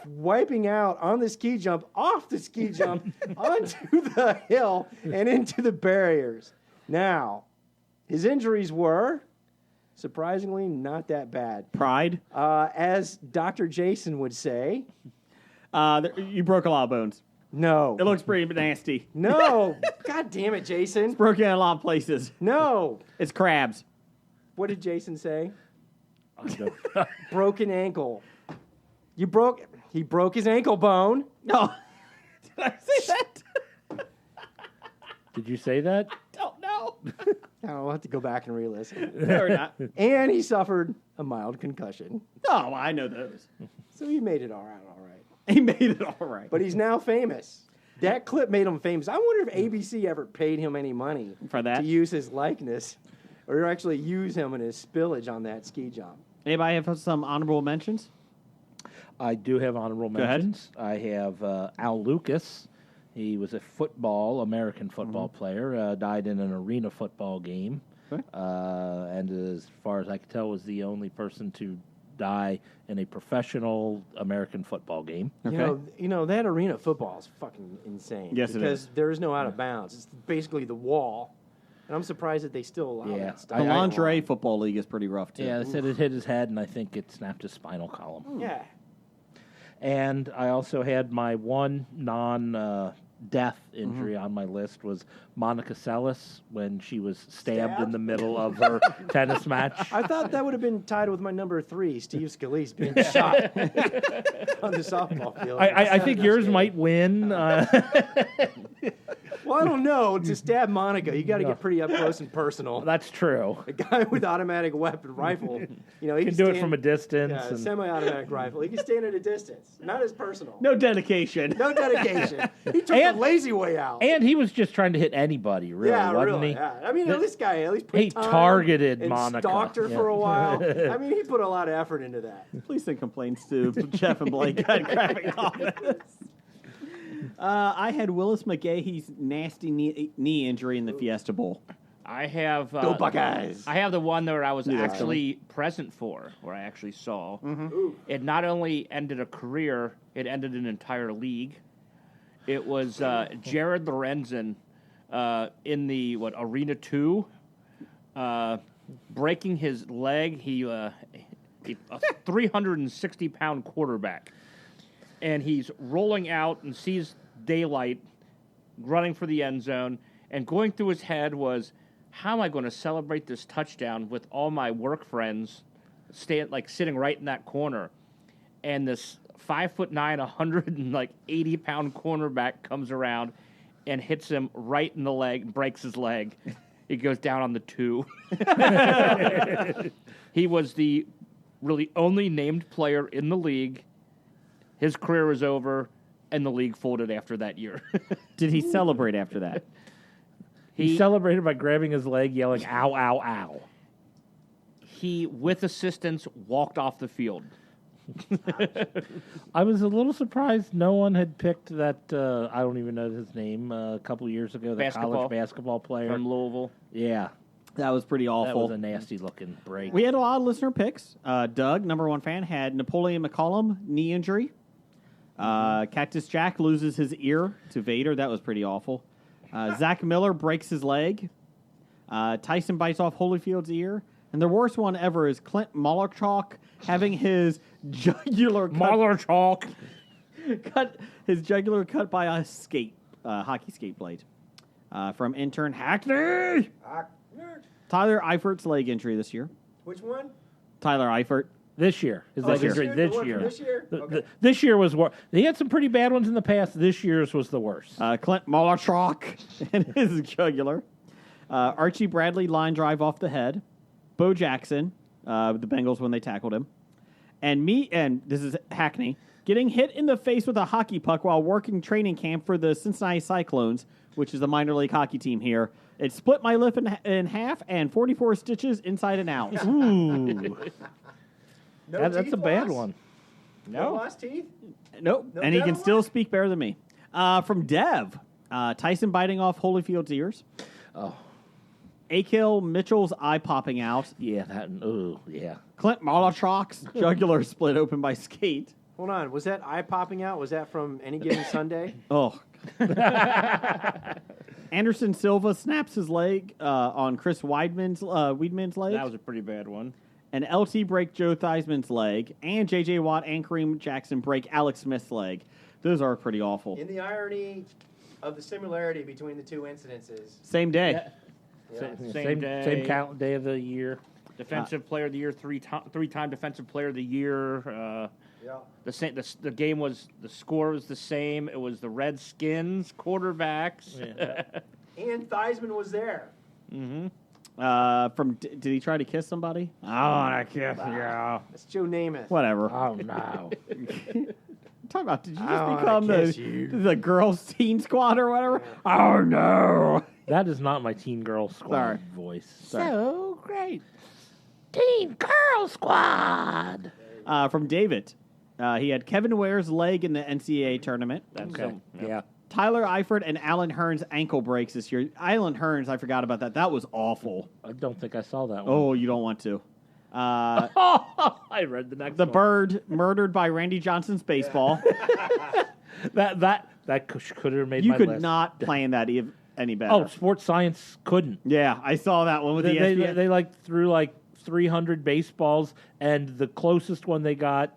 wiping out on the ski jump, off the ski jump, onto the hill, and into the barriers. Now, his injuries were, surprisingly, not that bad. Pride? As Dr. Jason would say. You broke a lot of bones. No. It looks pretty nasty. No. God damn it, Jason. It's broken in a lot of places. No. It's crabs. What did Jason say? Broken ankle. He broke his ankle bone. No. Did I say that? Did you say that? Don't know. I'll have to go back and re-listen. No, we're not. And he suffered a mild concussion. Oh, I know those. So he made it all right. He made it all right. But he's now famous. That clip made him famous. I wonder if ABC ever paid him any money for that, to use his likeness, or actually use him in his spillage on that ski jump. Anybody have some honorable mentions? I do have honorable mentions. I have Al Lucas. He was a American football player, died in an arena football game. Okay. And as far as I can tell, was the only person to die in a professional American football game. Okay. You know that arena football is fucking insane. Yes, it is. Because there is no out of bounds. It's basically the wall. And I'm surprised that they still allow that stuff. The lingerie football league is pretty rough, too. Yeah, they said it hit his head, and I think it snapped his spinal column. Yeah. And I also had my one non-death injury on my list was Monica Seles when she was stabbed in the middle of her tennis match. I thought that would have been tied with my number 3, Steve Scalise, being shot on the softball field. I think yours might win. Well, I don't know. To stab Monica, you got to get pretty up close and personal. That's true. A guy with automatic weapon rifle, he can do it from a distance. Yeah, semi-automatic rifle. He can stand at a distance. Not as personal. No dedication. No dedication. He took the lazy way out. And he was just trying to hit anybody, really, wasn't he? Yeah. I mean, this guy at least put he time targeted and Monica. Stalked her for a while. I mean, he put a lot of effort into that. Please send complaints to Jeff and Blake at Graphic Novels. I had Willis McGahee's nasty knee injury in the Fiesta Bowl. I have Go Buckeyes. I have the one that I was actually present for, where I actually saw. It not only ended a career, it ended an entire league. It was Jared Lorenzen in the Arena 2, breaking his leg. He a 360-pound quarterback, and he's rolling out and sees daylight, running for the end zone, and going through his head was, how am I going to celebrate this touchdown with all my work friends sitting right in that corner? And this 5'9", 180-pound cornerback comes around and hits him right in the leg and breaks his leg. He goes down on the 2. He was the really only named player in the league. His career was over, and the league folded after that year. Did he celebrate after that? He celebrated by grabbing his leg, yelling, ow, ow, ow. He, with assistance, walked off the field. I was a little surprised no one had picked that, I don't even know his name, a couple years ago, the college basketball player. From Louisville. Yeah. That was pretty awful. That was a nasty-looking break. We had a lot of listener picks. Doug, number 1 fan, had Napoleon McCollum, knee injury. Cactus Jack loses his ear to Vader. That was pretty awful. Zach Miller breaks his leg. Tyson bites off Holyfield's ear. And the worst one ever is Clint Malarchuk having his jugular cut his jugular cut by a hockey skate blade. From intern Hackney. Tyler Eifert's leg injury this year. Which one? Tyler Eifert. This year. His leg injury this year. This year? Okay. This year was worse. He had some pretty bad ones in the past. This year's was the worst. Clint Malarchuk and his jugular. Archie Bradley line drive off the head. Bo Jackson, the Bengals when they tackled him. and this is Hackney, getting hit in the face with a hockey puck while working training camp for the Cincinnati Cyclones, which is a minor league hockey team here. It split my lip in half and 44 stitches inside and out. Ooh. No That's teeth a bad loss? one. No lost teeth? Nope. No And he can dental still work? speak better than me. From Dev, Tyson biting off Holyfield's ears. Oh. Akil Mitchell's eye popping out. Yeah, that. Oh, yeah. Clint Malachok's jugular split open by skate. Hold on. Was that eye popping out? Was that from Any Given Sunday? Oh. Anderson Silva snaps his leg on Chris Weidman's leg. That was a pretty bad one. And LT break Joe Theismann's leg. And J.J. Watt and Kareem Jackson break Alex Smith's leg. Those are pretty awful. In the irony of the similarity between the two incidences. Same day. Yeah. Same day. Same count day of the year. Defensive Player of the Year, three-time Defensive Player of the Year. Yeah. The game was, the score was the same. It was the Redskins quarterbacks. Yeah. And Theismann was there. Mm-hmm. Did he try to kiss somebody? Oh, I kiss yeah. That's Joe Namath. Whatever. Oh, no. Talk about, did you just I become wanna kiss you. the girls' teen squad or whatever? Oh, no. That is not my teen girl squad Sorry. voice. Sorry. great. Teen girl squad. From David. He had Kevin Ware's leg in the NCAA tournament. Okay. Yeah. Tyler Eifert and Alan Hearns ankle breaks this year. Alan Hearns, I forgot about that. That was awful. I don't think I saw that one. Oh, you don't want to. I read the next The one. bird murdered by Randy Johnson's baseball. That could have made You my could list. not plan that any better. Oh, Sports Science couldn't. Yeah, I saw that one with the They ESPN. threw 300 baseballs, and the closest one they got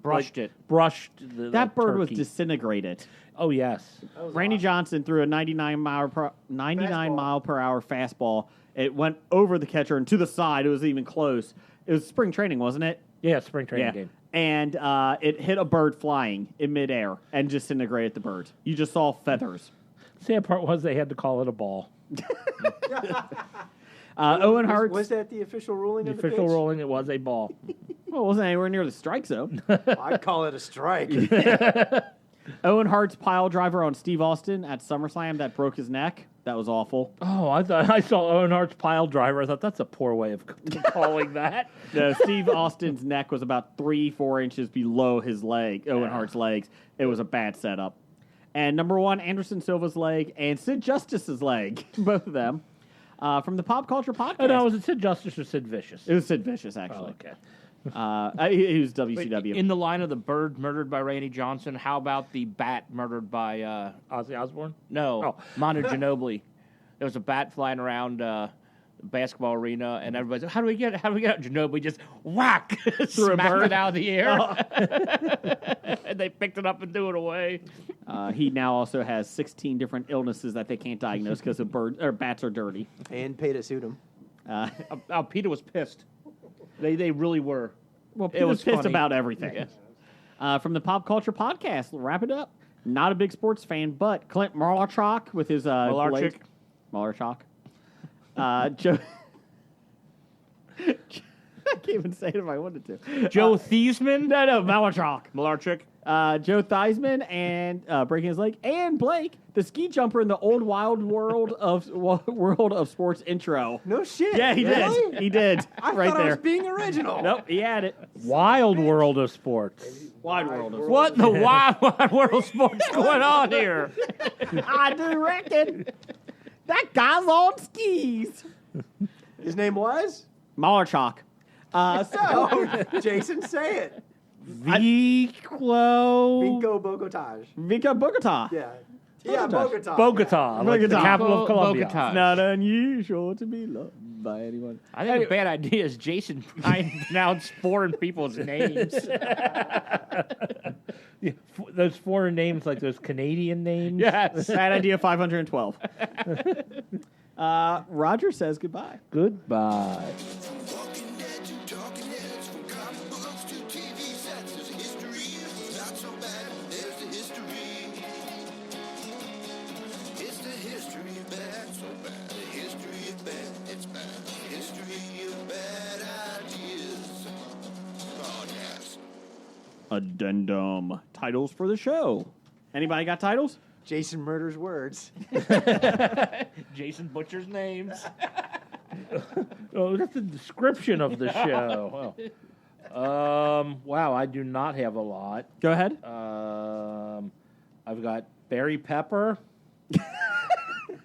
Brushed that bird was turkey. disintegrated. Oh yes. Randy Johnson threw a 99 mile per hour fastball. It went over the catcher and to the side. It was even close. It was spring training, wasn't it? Yeah, spring training game. And it hit a bird flying in midair and disintegrated the bird. You just saw feathers. Sad part was they had to call it a ball. Owen Hart. Was that the official ruling The of the official pitch? ruling, it was a ball. Well, it wasn't anywhere near the strike zone. I'd call it a strike. Owen Hart's pile driver on Steve Austin at SummerSlam that broke his neck. That was awful. Oh, I thought I saw Owen Hart's pile driver. I thought that's a poor way of calling that. No, Steve Austin's neck was about 3-4 inches below his leg, Owen Hart's legs. It was a bad setup. And number one, Anderson Silva's leg and Sid Justice's leg, both of them. From the Pop Culture Podcast. Oh, no, was it Sid Justice or Sid Vicious? It was Sid Vicious, actually. Oh, okay. He was WCW. In the line of the bird murdered by Randy Johnson, how about the bat murdered by Ozzy Osbourne? No, Manu Ginobili. There was a bat flying around the basketball arena, and everybody's like, how do we get it? Ginobili just whack, smacked it out of the air. And they picked it up and threw it away. He now also has 16 different illnesses that they can't diagnose because bats are dirty. And paid to suit him. Peter was pissed. They really were. Well, It was Peter's pissed funny. about everything. Yes. From the Pop Culture Podcast, wrap it up. Not a big sports fan, but Clint Malarchuk with his Malarchuk. Malarchuk. Joe. I can't even say it if I wanted to. Joe Theismann? No, Malarchuk. Malarchuk. Joe Theismann and breaking his leg, and Blake, the ski jumper in the old wild world of sports intro. No shit. Yeah, he Really? did. He did. I right thought there. I was being original. Nope, he had it. Wild World of Sports. Wide world of What in the wild world of sports going on here? I do reckon that guy's on skis. His name was? Malarchuk. So, Jason, say it. Vico Vinco Bogotage. Vico Bogota. Yeah. Yeah, Bogota. Bogota, like the Bogota. capital of Colombia. Bogota. It's not unusual to be loved by anyone. I think a bad idea is Jason trying to pronounce foreign people's names. Yeah, those foreign names, like those Canadian names. Yes. Bad idea 512. Roger says goodbye. Goodbye. Walking Dead to Talking Heads, from comic books to TV sets. There's a history, it's not so bad. There's the history. It's the history of bad, so bad. The history of bad, it's bad. The history of bad ideas. Oh, Addendum. Titles for the show. Anybody got titles? Jason murders words. Jason butchers names. Oh, that's the description of the show. Wow, I do not have a lot. Go ahead. I've got Barry Pepper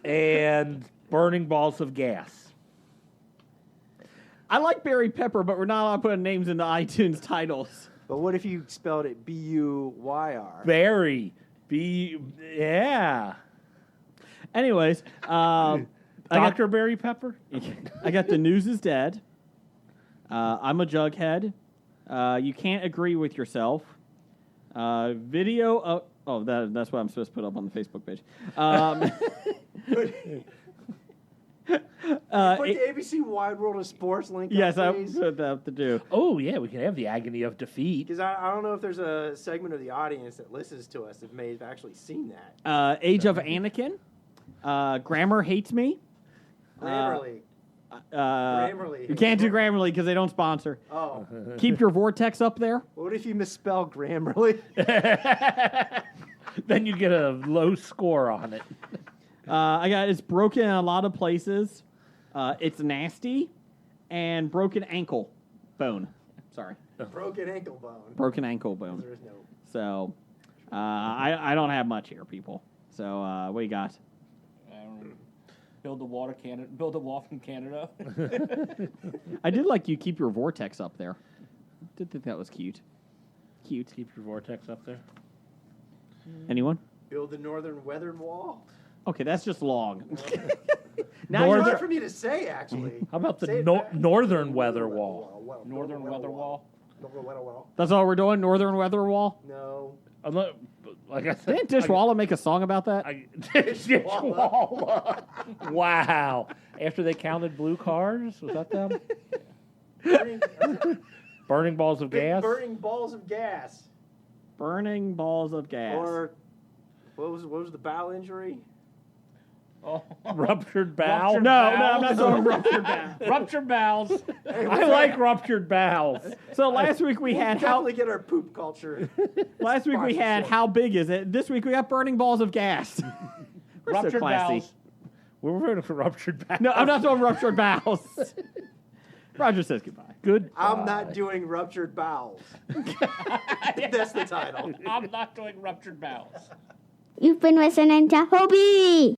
and Burning Balls of Gas. I like Barry Pepper, but we're not allowed to put names into iTunes titles. But what if you spelled it B-U-Y-R? Barry. Yeah. Anyways, Dr. Barry Pepper? I got The News is Dead. I'm a Jughead. You Can't Agree with Yourself. Video. That's what I'm supposed to put up on the Facebook page. Put the ABC Wide World of Sports link Yes, I up, please. put that to do. Oh, yeah, we can have the agony of defeat. Because I don't know if there's a segment of the audience that listens to us that may have actually seen that. Age of Anakin. Grammar Hates Me. Grammarly. Grammarly. You can't do Grammarly because they don't sponsor. Oh. Keep Your Vortex up there. What if you misspell Grammarly? Then you get a low score on it. I got It's Broken in a Lot of Places. It's Nasty. And Broken Ankle Bone. Sorry. Broken ankle bone. Broken Ankle Bone. There is no. So, I don't have much here, people. So, what you got? I don't know. Build a wall from Canada. I did like you keep your vortex up there. Did think that was cute. Cute. Keep your vortex up there. Anyone? Build the northern weathered wall. Okay, that's just long. Now it's hard for me to say, actually. How about Say the it back. northern weather wall? Northern weather wall. Northern weather wall. That's all we're doing? Northern Weather Wall? No. Like I said, Didn't Dishwalla make a song about that? Dishwalla. Wow. After they counted blue cars? Was that them? Burning balls of gas? Burning balls of gas. Burning balls of gas. Or what was the bowel injury? Oh, ruptured bowel? No, I'm not doing ruptured bowels. Ruptured bowels. Hey, I like ruptured bowels. So last week we had definitely get our poop culture. Last week we had How Big Is It? This week we got Burning Balls of Gas. We're Ruptured so classy. bowels. We're voting for ruptured bowels. No, I'm not doing ruptured bowels. Roger says goodbye. Good. I'm not doing ruptured bowels. That's the title. I'm not doing ruptured bowels. You've been listening to Hobie.